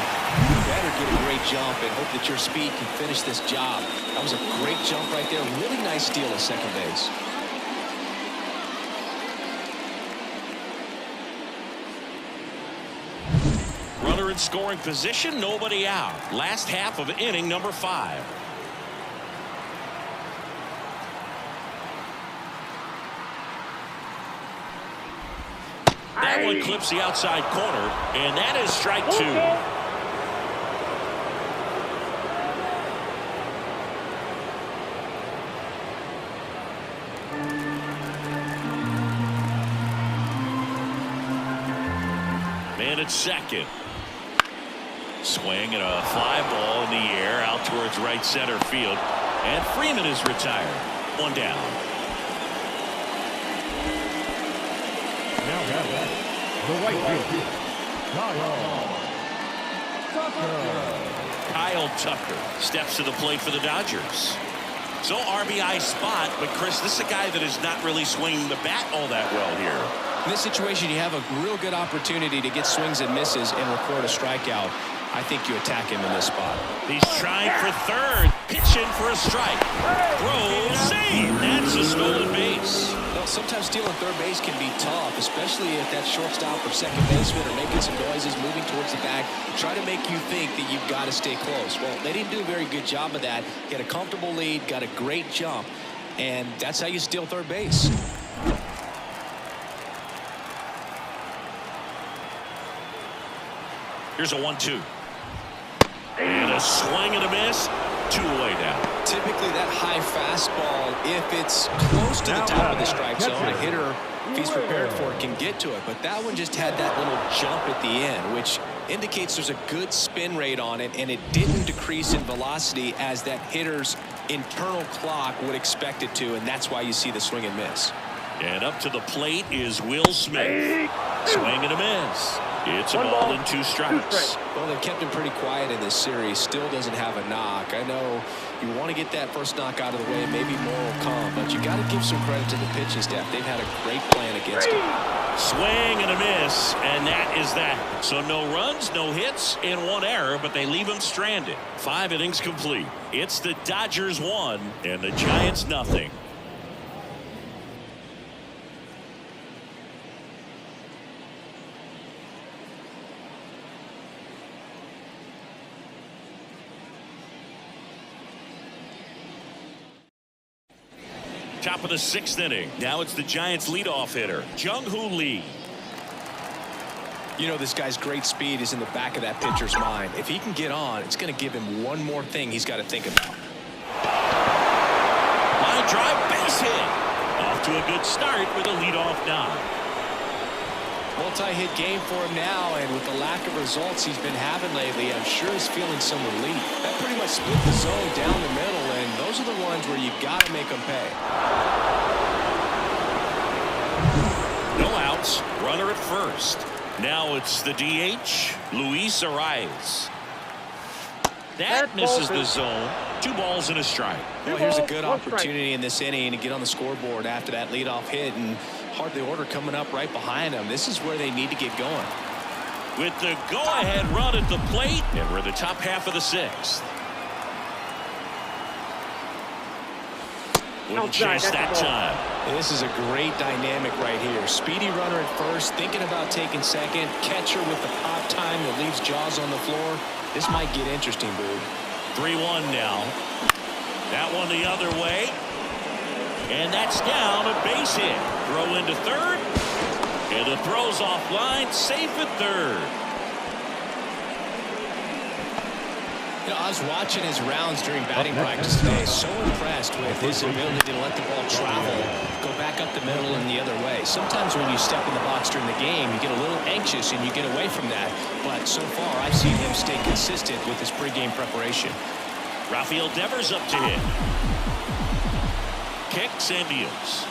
you better get a great jump and hope that your speed can finish this job. That was a great jump right there. Really nice steal at second base. Runner in scoring position, nobody out. Last half of inning number 5. That one clips the outside corner, and that is strike 2. Man at second. Swing and a fly ball in the air out towards right center field. And Freeman is retired. 1 down. Now batting, the right fielder, Kyle Tucker steps to the plate for the Dodgers. So RBI spot, but Chris, this is a guy that is not really swinging the bat all that well here. In this situation, you have a real good opportunity to get swings and misses and record a strikeout. I think you attack him in this spot. He's trying for third. Pitch in for a strike. Throw, save. That's a stolen base. Well, sometimes stealing third base can be tough, especially if that shortstop or second baseman are making some noises, moving towards the bag, try to make you think that you've got to stay close. Well, they didn't do a very good job of that. Get a comfortable lead, got a great jump, and that's how you steal third base. Here's a 1-2. And a swing and a miss. 2 away now. Typically that high fastball, if it's close to the top of the strike zone, a hitter, if he's prepared for it, can get to it. But that one just had that little jump at the end, which indicates there's a good spin rate on it, and it didn't decrease in velocity as that hitter's internal clock would expect it to, and that's why you see the swing and miss. And up to the plate is Will Smith. Swing and a miss. It's a ball and 2 strikes. Well, they've kept him pretty quiet in this series. Still doesn't have a knock. I know you want to get that first knock out of the way. Maybe more will come, but you got to give some credit to the pitching staff. They've had a great plan against him. Swing and a miss, and that is that. So no runs, no hits, and 1 error, but they leave him stranded. 5 innings complete. It's the Dodgers 1 and the Giants nothing. Top of the 6th inning. Now it's the Giants leadoff hitter, Jung-Hoo Lee. You know, this guy's great speed is in the back of that pitcher's mind. If he can get on, it's going to give him one more thing he's got to think about. Line drive, base hit. Off to a good start with a leadoff knock. Multi-hit game for him now, and with the lack of results he's been having lately, I'm sure he's feeling some relief. That pretty much split the zone down the middle, and those are the ones where you've got to make them pay. No outs, runner at first. Now it's the DH, Luis Arraez. That misses the zone. 2 balls and a strike. Well, here's a good opportunity in this inning to get on the scoreboard after that leadoff hit, and hardly order coming up right behind them. This is where they need to get going. With the go-ahead run at the plate, and we're in the top half of the 6th. Wouldn't chase that time. This is a great dynamic right here. Speedy runner at first, thinking about taking second. Catcher with the pop time that leaves Jaws on the floor. This might get interesting, Boog. 3-1 now. That one the other way. And that's down, a base hit. Throw into third. And the throw's offline, safe at third. You know, I was watching his rounds during batting practice today. So impressed with his ability to let the ball travel, go back up the middle and the other way. Sometimes when you step in the box during the game, you get a little anxious and you get away from that. But so far, I've seen him stay consistent with his pregame preparation. Rafael Devers up to hit. Kicks and deals.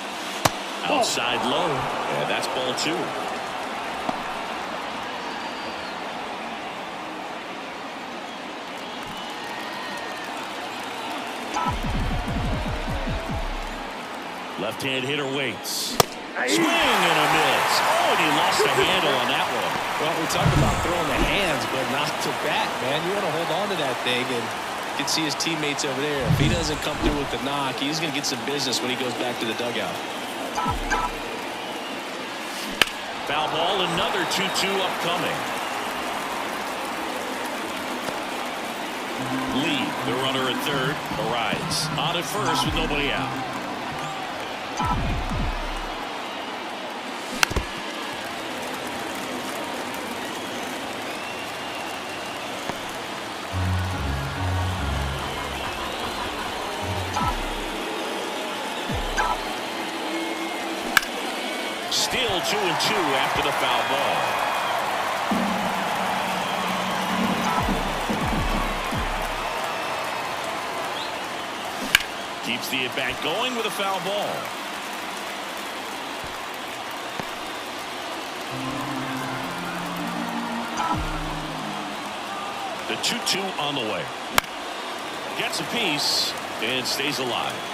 Outside low. And that's ball 2. Left-hand hitter waits. Swing and a miss. Oh, and he lost the handle on that one. Well, we talked about throwing the hands, but not to bat, man. You want to hold on to that thing, and you can see his teammates over there. If he doesn't come through with the knock, he's going to get some business when he goes back to the dugout. Foul ball, another 2-2 upcoming. Lee, the runner at third, Arraez on at first with nobody out. Still 2-2 after the foul ball. Keeps the at-bat going with a foul ball. The 2-2 on the way. Gets a piece and stays alive.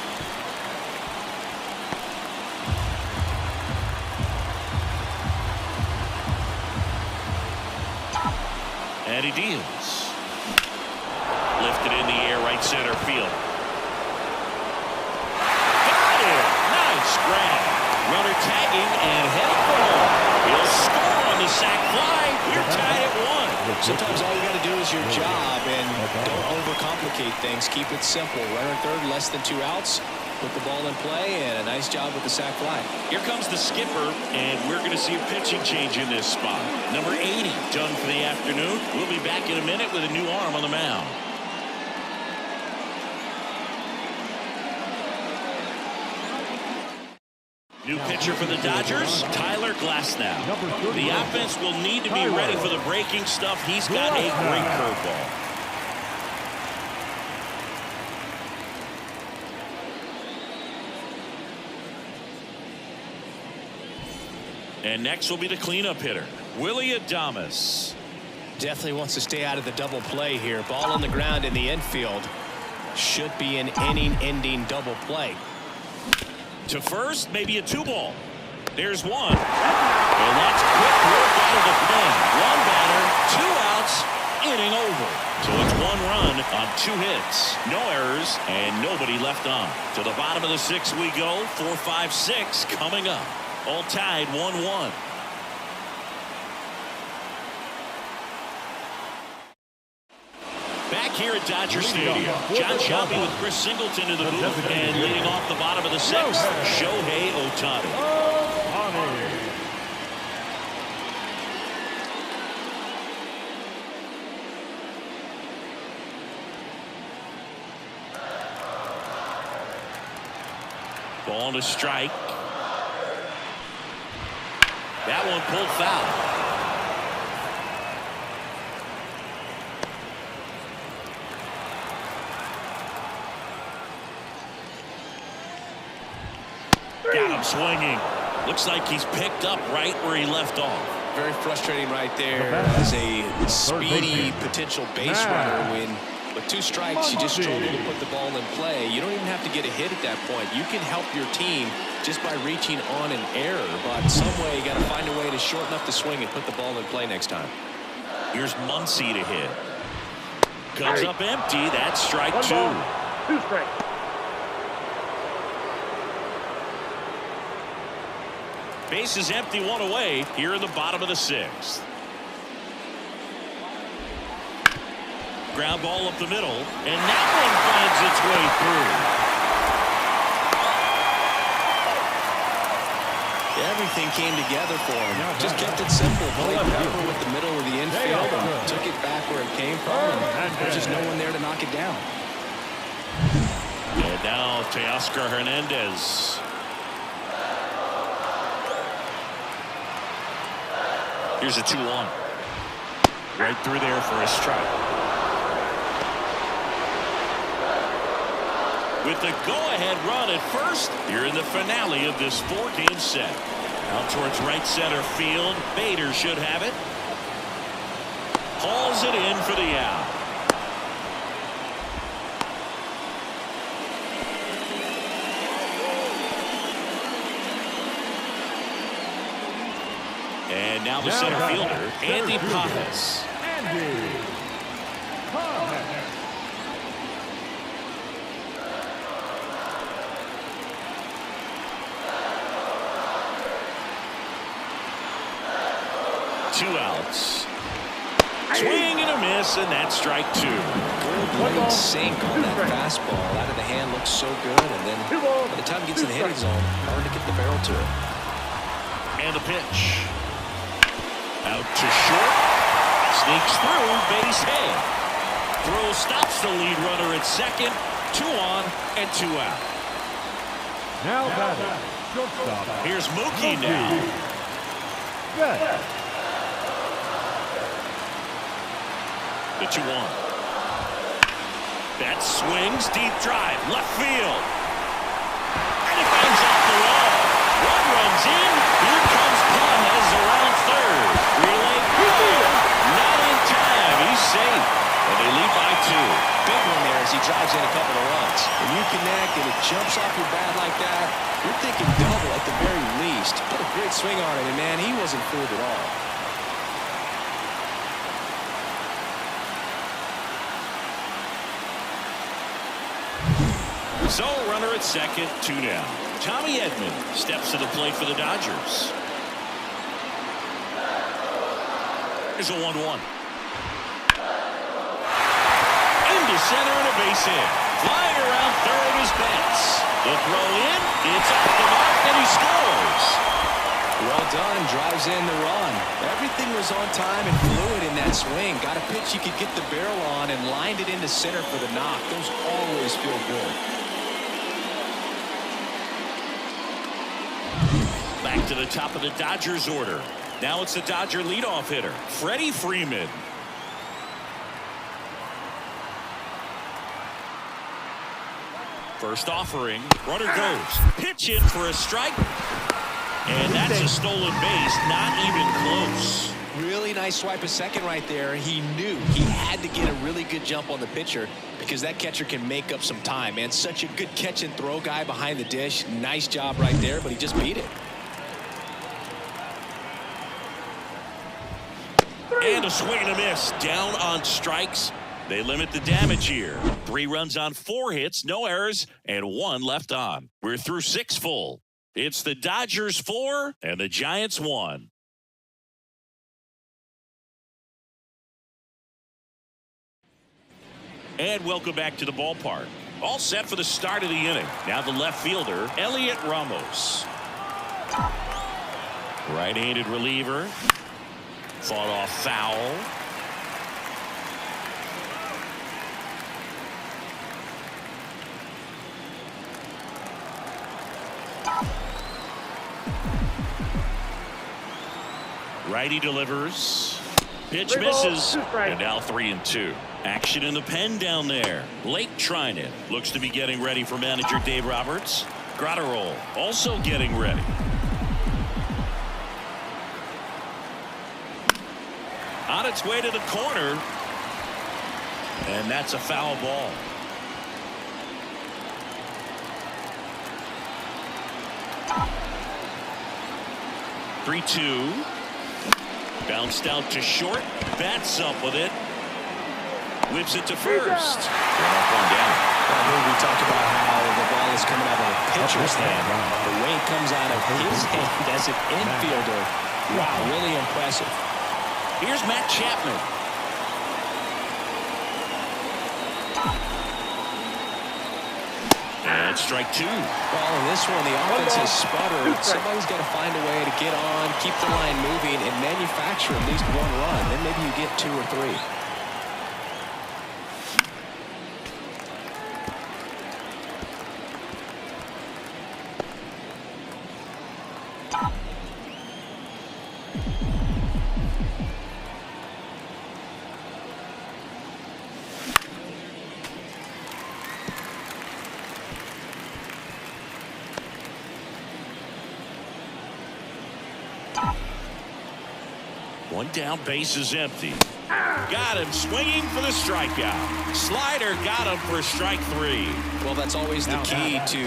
And he deals. Lifted in the air, right center field. Got it! Nice grab. Runner tagging and heading for home. He'll score on the sac fly. You're tied at 1. Sometimes all you got to do is your job, and don't overcomplicate things. Keep it simple. Runner third, less than 2 outs. Put the ball in play, and a nice job with the sac fly. Here comes the skipper, and we're going to see a pitching change in this spot. Number 80 done for the afternoon. We'll be back in a minute with a new arm on the mound. New pitcher for the Dodgers, Tyler Glasnow. The offense will need to be ready for the breaking stuff. He's got a great curveball. And next will be the cleanup hitter, Willy Adames. Definitely wants to stay out of the double play here. Ball on the ground in the infield. Should be an inning-ending double play. To first, maybe a 2-ball. There's one. And that's quick work out of the pen. 1 batter, 2 outs, inning over. So it's 1 run on 2 hits. No errors and nobody left on. To the bottom of the 6th we go. 4, 5, 6 coming up. All tied 1-1. Back here at Dodger Stadium, John Shelby with Chris Singleton in the booth, and leading off the bottom of the 6th, Shohei Ohtani. Ball to strike. That one pulled foul. Got him swinging. Looks like he's picked up right where he left off. Very frustrating right there as a speedy potential base runner when with 2 strikes you just struggle to put the ball in play. You don't even have to get a hit at that point. You can help your team just by reaching on an error, but some way you got to find a way to shorten up the swing and put the ball in play next time. Here's Muncy to hit. Comes up empty. That's strike 2. 2 strikes. Base is empty, 1 away here in the bottom of the 6th. Ground ball up the middle, and that one finds its way through. Everything came together for him. Just kept it simple. Played proper with the middle of the infield and took it back where it came from. And there's just no one there to knock it down. And now Teoscar Hernandez. Here's a 2-1. Right through there for a strike. With the go-ahead run at first, here in the finale of this 4-game set. Out towards right center field. Bader should have it. Hauls it in for the out. And now the center fielder, Andy Pages. Two outs. Swing and a miss, and that's strike 2. Good blade sink on that fastball. Out of the hand looks so good, and then by the time it gets in the hitting zone, hard to get the barrel to it. And the pitch. Out to short. Sneaks through, base hit. Throw stops the lead runner at second. 2 on and 2 out. Now batting, shortstop. Here's Mookie now. Betts. The 2-1. Betts swings, deep drive, left field. And it bangs off the wall. One runs in. Here comes Pages around third. Relay play. Not in time. He's safe. And they lead by 2. Big one there as he drives in a couple of runs. When you connect and it jumps off your bat like that, you're thinking double at the very least. Put a great swing on it, and man, he wasn't fooled at all. So, runner at second, 2 down. Tommy Edman steps to the plate for the Dodgers. Here's a 1-1. Into center and a base hit. Flying around third is Betts. The throw in, it's off the mark, and he scores. Well done, drives in the run. Everything was on time and fluid in that swing. Got a pitch you could get the barrel on and lined it into center for the knock. Those always feel good. Back to the top of the Dodgers order. Now it's the Dodger leadoff hitter, Freddie Freeman. First offering, runner goes. Pitch in for a strike. And that's a stolen base, not even close. Really nice swipe of second right there. He knew he had to get a really good jump on the pitcher because that catcher can make up some time, man. Such a good catch and throw guy behind the dish. Nice job right there, but he just beat it. And a swing and a miss. Down on strikes. They limit the damage here. 3 runs on 4 hits, no errors, and 1 left on. We're through 6 full. It's the Dodgers 4 and the Giants 1. And welcome back to the ballpark. All set for the start of the inning. Now the left fielder, Elliot Ramos. Right-handed reliever. Fought off foul. Righty delivers. Pitch Three balls, misses. 2 strikes. And now 3-2. Action in the pen down there. Blake Trinan looks to be getting ready for manager Dave Roberts. Gratterall also getting ready. On its way to the corner. And that's a foul ball. Three-two. Bounced out to short. Bats up with it. Whips it to first. And up on down. We talked about how the ball is coming out of a pitcher's hand. The way it comes out of his hand as an infielder. Wow, really impressive. Here's Matt Chapman. And strike 2. Well, in this one, the offense has sputtered. Somebody's got to find a way to get on, keep the line moving, and manufacture at least 1 run. Then maybe you get 2 or 3. One down, base is empty. Got him swinging for the strikeout. Slider got him for strike 3. Well, that's always the key to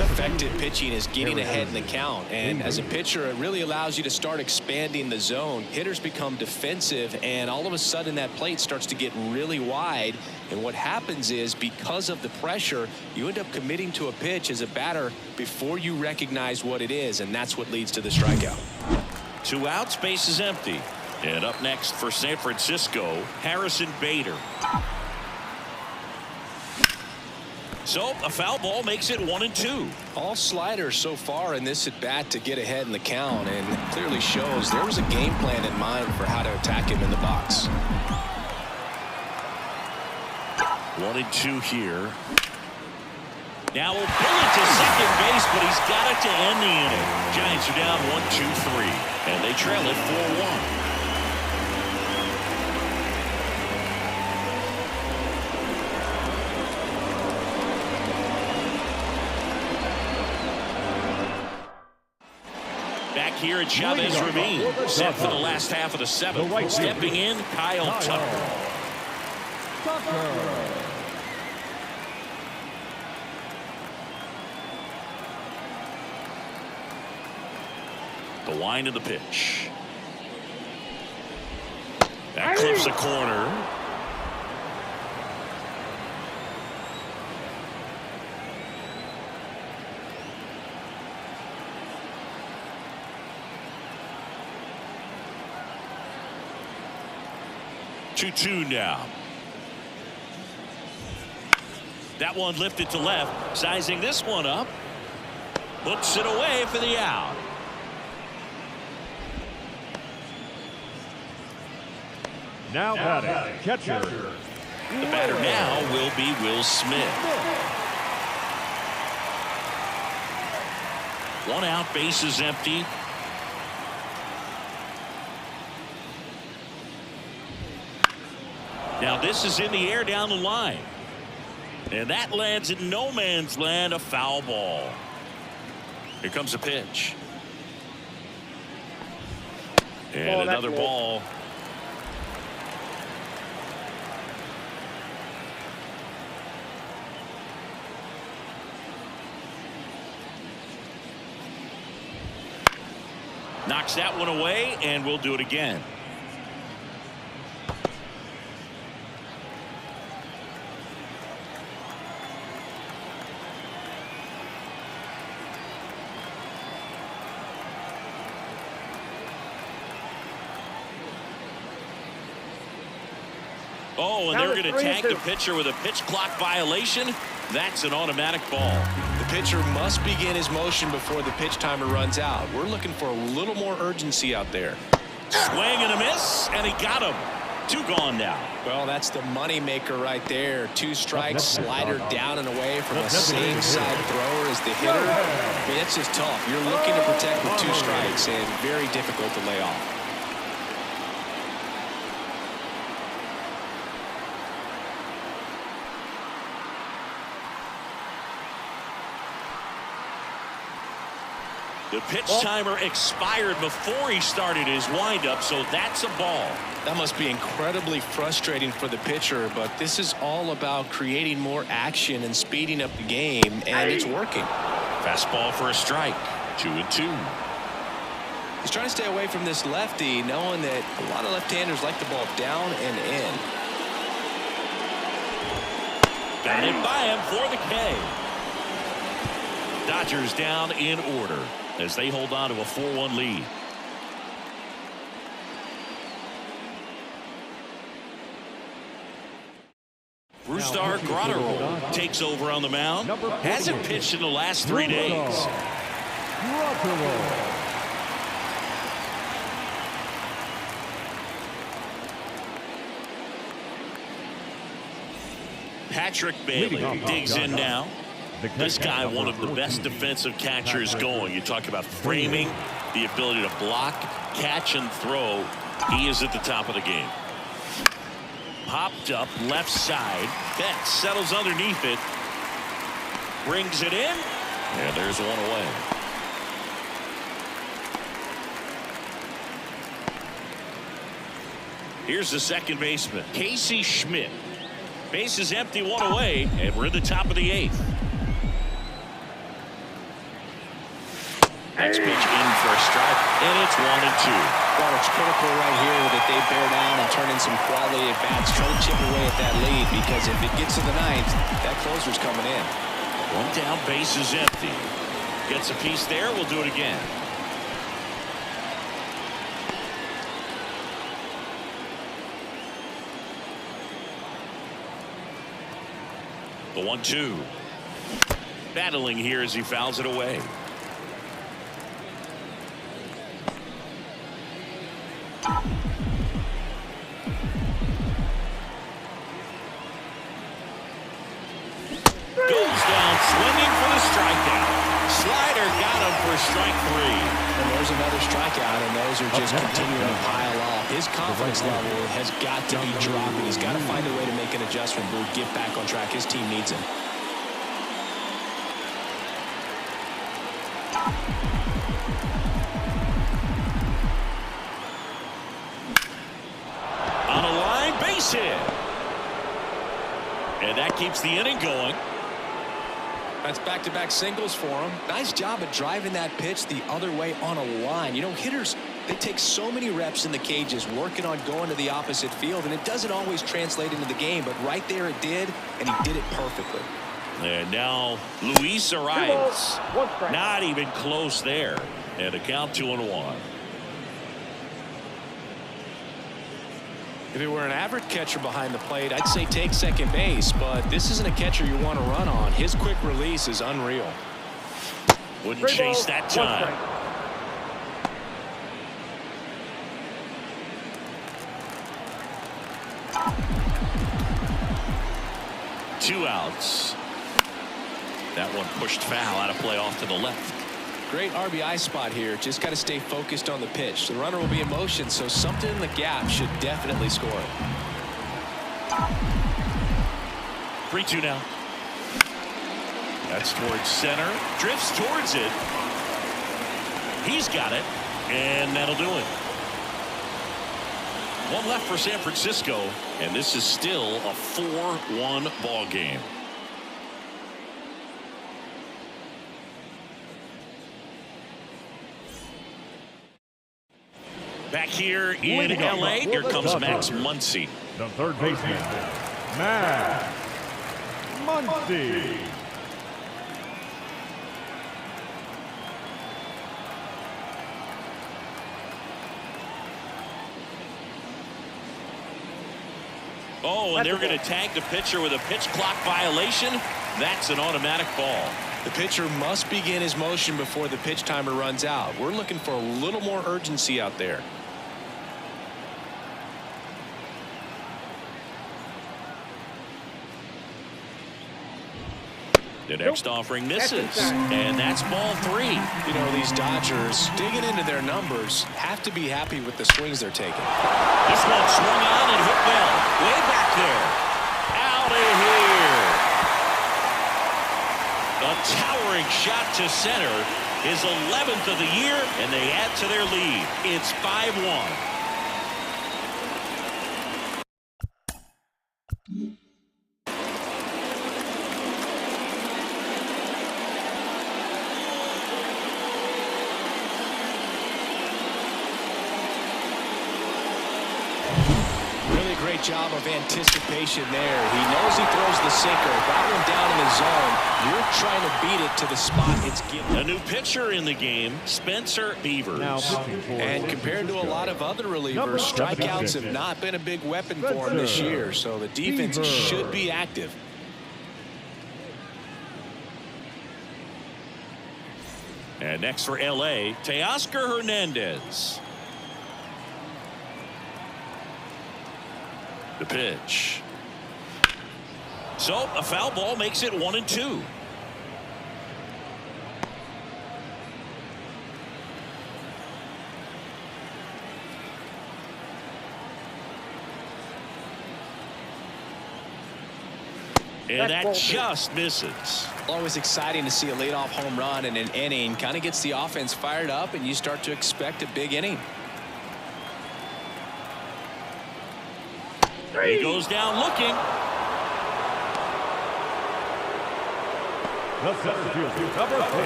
effective pitching, is getting ahead in the count. And as a pitcher, it really allows you to start expanding the zone. Hitters become defensive, and all of a sudden that plate starts to get really wide. And what happens is, because of the pressure, you end up committing to a pitch as a batter before you recognize what it is, and that's what leads to the strikeout. 2 outs, base is empty. And up next for San Francisco, Harrison Bader. So a foul ball makes it 1-2. All sliders so far in this at bat to get ahead in the count, and it clearly shows there was a game plan in mind for how to attack him in the box. 1-2 here. Now we'll pull it to second base, but he's got it to end the inning. Giants are down 1-2-3, and they trail it 4-1. Back here at Chavez Ravine, set for the last half of the 7th. Stepping in, Kyle Tucker. The wind of the pitch. That clips the corner. Two now. That one lifted to left. Sizing this one up. Puts it away for the out. Now batting, catcher. The batter now will be Will Smith. 1 out, base is empty. Now this is in the air down the line. And that lands in no man's land, a foul ball. Here comes a pitch. And another ball. Knocks that one away, and we'll do it again. Oh, and they're going to tag the pitcher with a pitch clock violation. That's an automatic ball. The pitcher must begin his motion before the pitch timer runs out. We're looking for a little more urgency out there. Swing and a miss, and he got him. 2 gone now. Well, that's the money maker right there. 2 strikes, slider down and away from the same side thrower as the hitter. I mean, that's just tough. You're looking to protect with 2 strikes, and very difficult to lay off. The pitch timer expired before he started his windup, so that's a ball. That must be incredibly frustrating for the pitcher, but this is all about creating more action and speeding up the game, and it's working. Fastball for a strike. 2-2. He's trying to stay away from this lefty, knowing that a lot of left-handers like the ball down and in. Got it by him for the K. Dodgers down in order as they hold on to a 4-1 lead. Brusdar Graterol takes over on the mound. Hasn't pitched in the last 3 days. Patrick Bailey digs in now. This guy, one of the best defensive catchers going. You talk about framing, the ability to block, catch, and throw. He is at the top of the game. Popped up left side. Betts settles underneath it. Brings it in. And there's one away. Here's the second baseman, Casey Schmidt. Base is empty, one away, and we're in the top of the 8th. Next pitch in for a strike, and it's 1-2. Well, it's critical right here that they bear down and turn in some quality at bats, try to chip away at that lead, because if it gets to the 9th, that closer's coming in. One down, base is empty. Gets a piece there, we'll do it again. The 1-2. Battling here as he fouls it away. Goes down swinging for the strikeout. Slider got him for strike 3. And there's another strikeout, and those are just continuing to pile off. His confidence level has got to be dropping. He's got to find a way to make an adjustment, Blue, get back on track. His team needs him. On a line, base hit. And that keeps the inning going. That's back-to-back singles for him. Nice job at driving that pitch the other way on a line. You know, hitters, they take so many reps in the cages working on going to the opposite field, and it doesn't always translate into the game, but right there it did, and he did it perfectly. And now Luis Arias. Not even close there. And a count 2-1. If it were an average catcher behind the plate, I'd say take second base, but this isn't a catcher you want to run on. His quick release is unreal. Wouldn't chase that time. Two outs. That one pushed foul out of play off to the left. Great RBI spot here. Just got to stay focused on the pitch. The runner will be in motion, so something in the gap should definitely score. 3-2 now. That's towards center. Drifts towards it. He's got it. And that'll do it. One left for San Francisco. And this is still a 4-1 ball game. Back here in LA, here comes Max Muncy. The third baseman, Max Muncy. Oh, and they're going to tag the pitcher with a pitch clock violation. That's an automatic ball. The pitcher must begin his motion before the pitch timer runs out. We're looking for a little more urgency out there. The next offering misses, and that's ball 3. You know, these Dodgers, digging into their numbers, have to be happy with the swings they're taking. This one swung on and hit well. Way back there. Out of here. A towering shot to center. his 11th of the year, and they add to their lead. It's 5-1. Great job of anticipation there. He knows he throws the sinker. That one down in the zone. You're trying to beat it to the spot it's given. A new pitcher in the game, Spencer Beavers. And compared to a lot of other relievers, strikeouts have not been a big weapon for him this year, so the defense should be active. And next for L.A., Teoscar Hernandez. The pitch. So a foul ball makes it 1-2. And that just misses. Always exciting to see a leadoff home run in an inning. Kind of gets the offense fired up, and you start to expect a big inning. He goes down looking.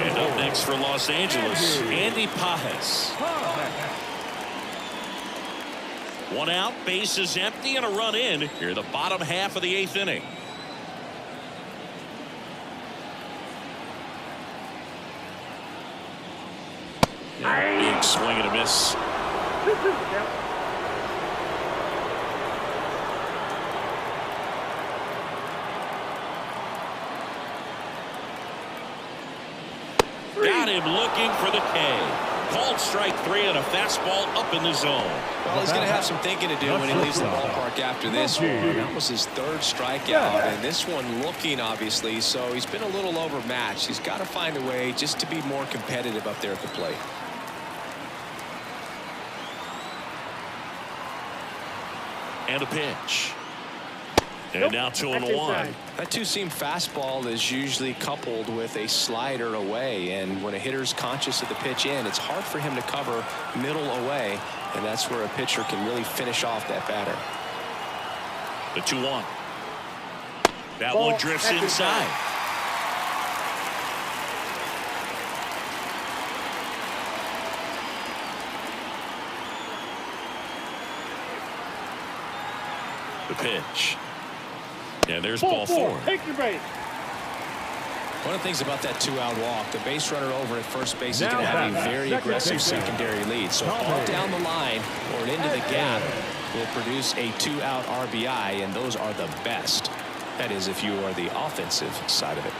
And up next for Los Angeles, Andy Pages. One out, base is empty, and a run in here the bottom half of the 8th inning. Big swing and a miss. Got him looking for the K. Called strike 3 and a fastball up in the zone. Well, he's going to have some thinking to do when he leaves the ballpark after this one. That was his 3rd strikeout, and this one looking, obviously, so he's been a little overmatched. He's got to find a way just to be more competitive up there at the plate. And a pitch. And now 2-1. That two-seam fastball is usually coupled with a slider away, and when a hitter's conscious of the pitch in, it's hard for him to cover middle away, and that's where a pitcher can really finish off that batter. The 2-1. That one drifts inside. The pitch. And there's ball 4. Take your base. One of the things about that 2-out walk, the base runner over at first base is going to have a very aggressive secondary lead. So off down the line or into the gap will produce a 2-out RBI, and those are the best. That is, if you are the offensive side of it.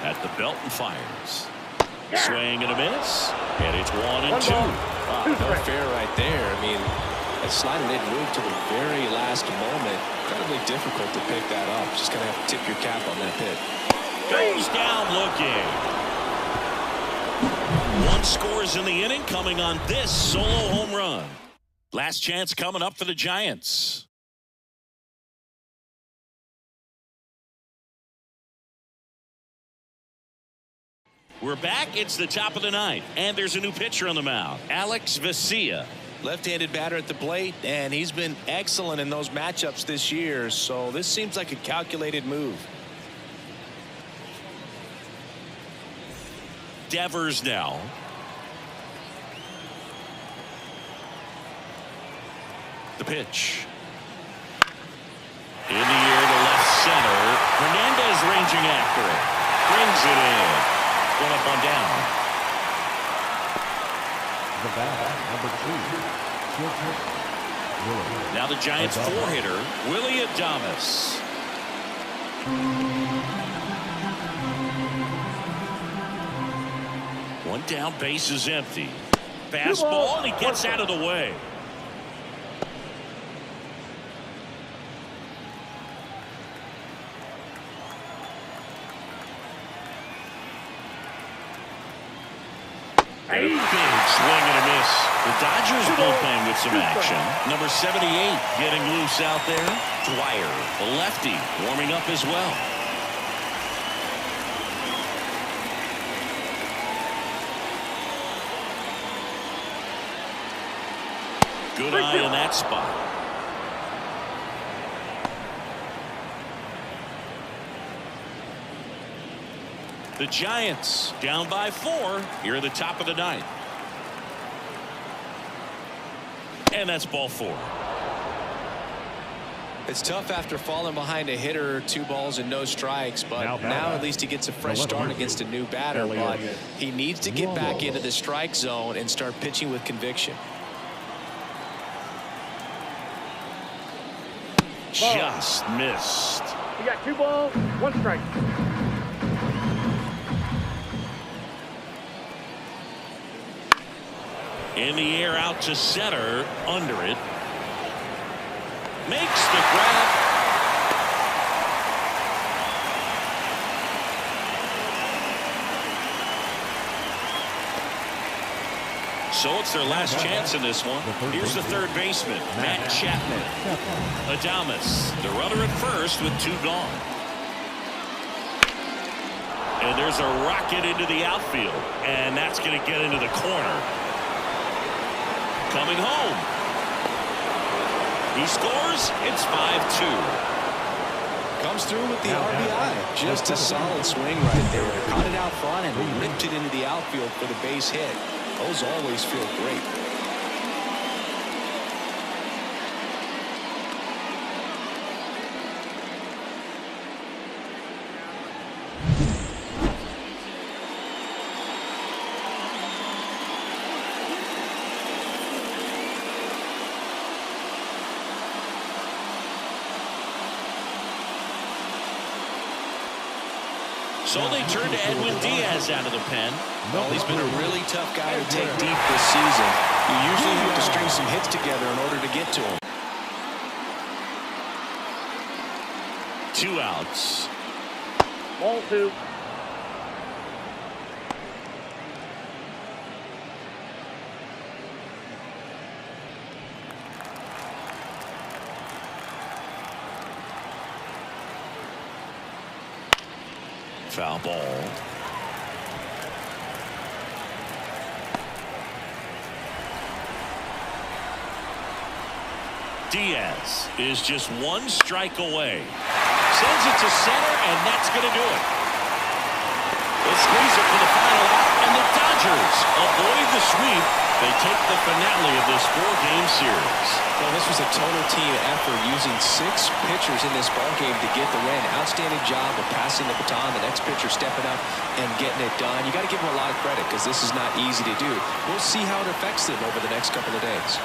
At the belt and fires. Swing and a miss. And it's 1-2. Wow, no fair right there. I mean, that slider didn't move to the very last moment. Incredibly difficult to pick that up. Just going to have to tip your cap on that hit. Goes down looking. 1 scores in the inning coming on this solo home run. Last chance coming up for the Giants. We're back. It's the top of the 9th, and there's a new pitcher on the mound, Alex Vesia. Left-handed batter at the plate, and he's been excellent in those matchups this year, so this seems like a calculated move. Devers now. The pitch. In the air to left center. Hernandez ranging after it. Brings it in. One up, one down. The batter, number 2. Now the Giants 4-hitter, Willy Adames. One down, base is empty. Fastball, and he gets out of the way. And a big swing and a miss. The Dodgers bullpen with some action. Number 78 getting loose out there. Dwyer, the lefty, warming up as well. Good eye in that spot. The Giants down by 4 here at the top of the 9th. And that's ball 4. It's tough after falling behind a hitter, 2 balls and no strikes, but now at least he gets a fresh start against a new batter. But he needs to get back into the strike zone and start pitching with conviction. Just missed. You got 2 balls, 1 strike. In the air out to center, under it. Makes the grab. So it's their last chance in this one. Here's the third baseman, Matt Chapman. Adames, the runner at first with 2 gone. And there's a rocket into the outfield, and that's going to get into the corner. Coming home. He scores. It's 5-2. Comes through with the RBI. Just a solid swing right there. Caught it out front and ripped it into the outfield for the base hit. Those always feel great. So they turn to Edwin Diaz out of the pen. Well, he's been a really tough guy to take deep this season. You usually have to string some hits together in order to get to him. 2 outs. Ball 2. Foul ball. Diaz is just 1 strike away. Sends it to center, and that's going to do it. They squeeze it for the final out, and the Dodgers avoid the sweep. They take the finale of this 4-game series. Well, this was a total team effort, using 6 pitchers in this ballgame to get the win. Outstanding job of passing the baton, the next pitcher stepping up and getting it done. You got to give them a lot of credit because this is not easy to do. We'll see how it affects them over the next couple of days.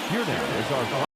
Here now is our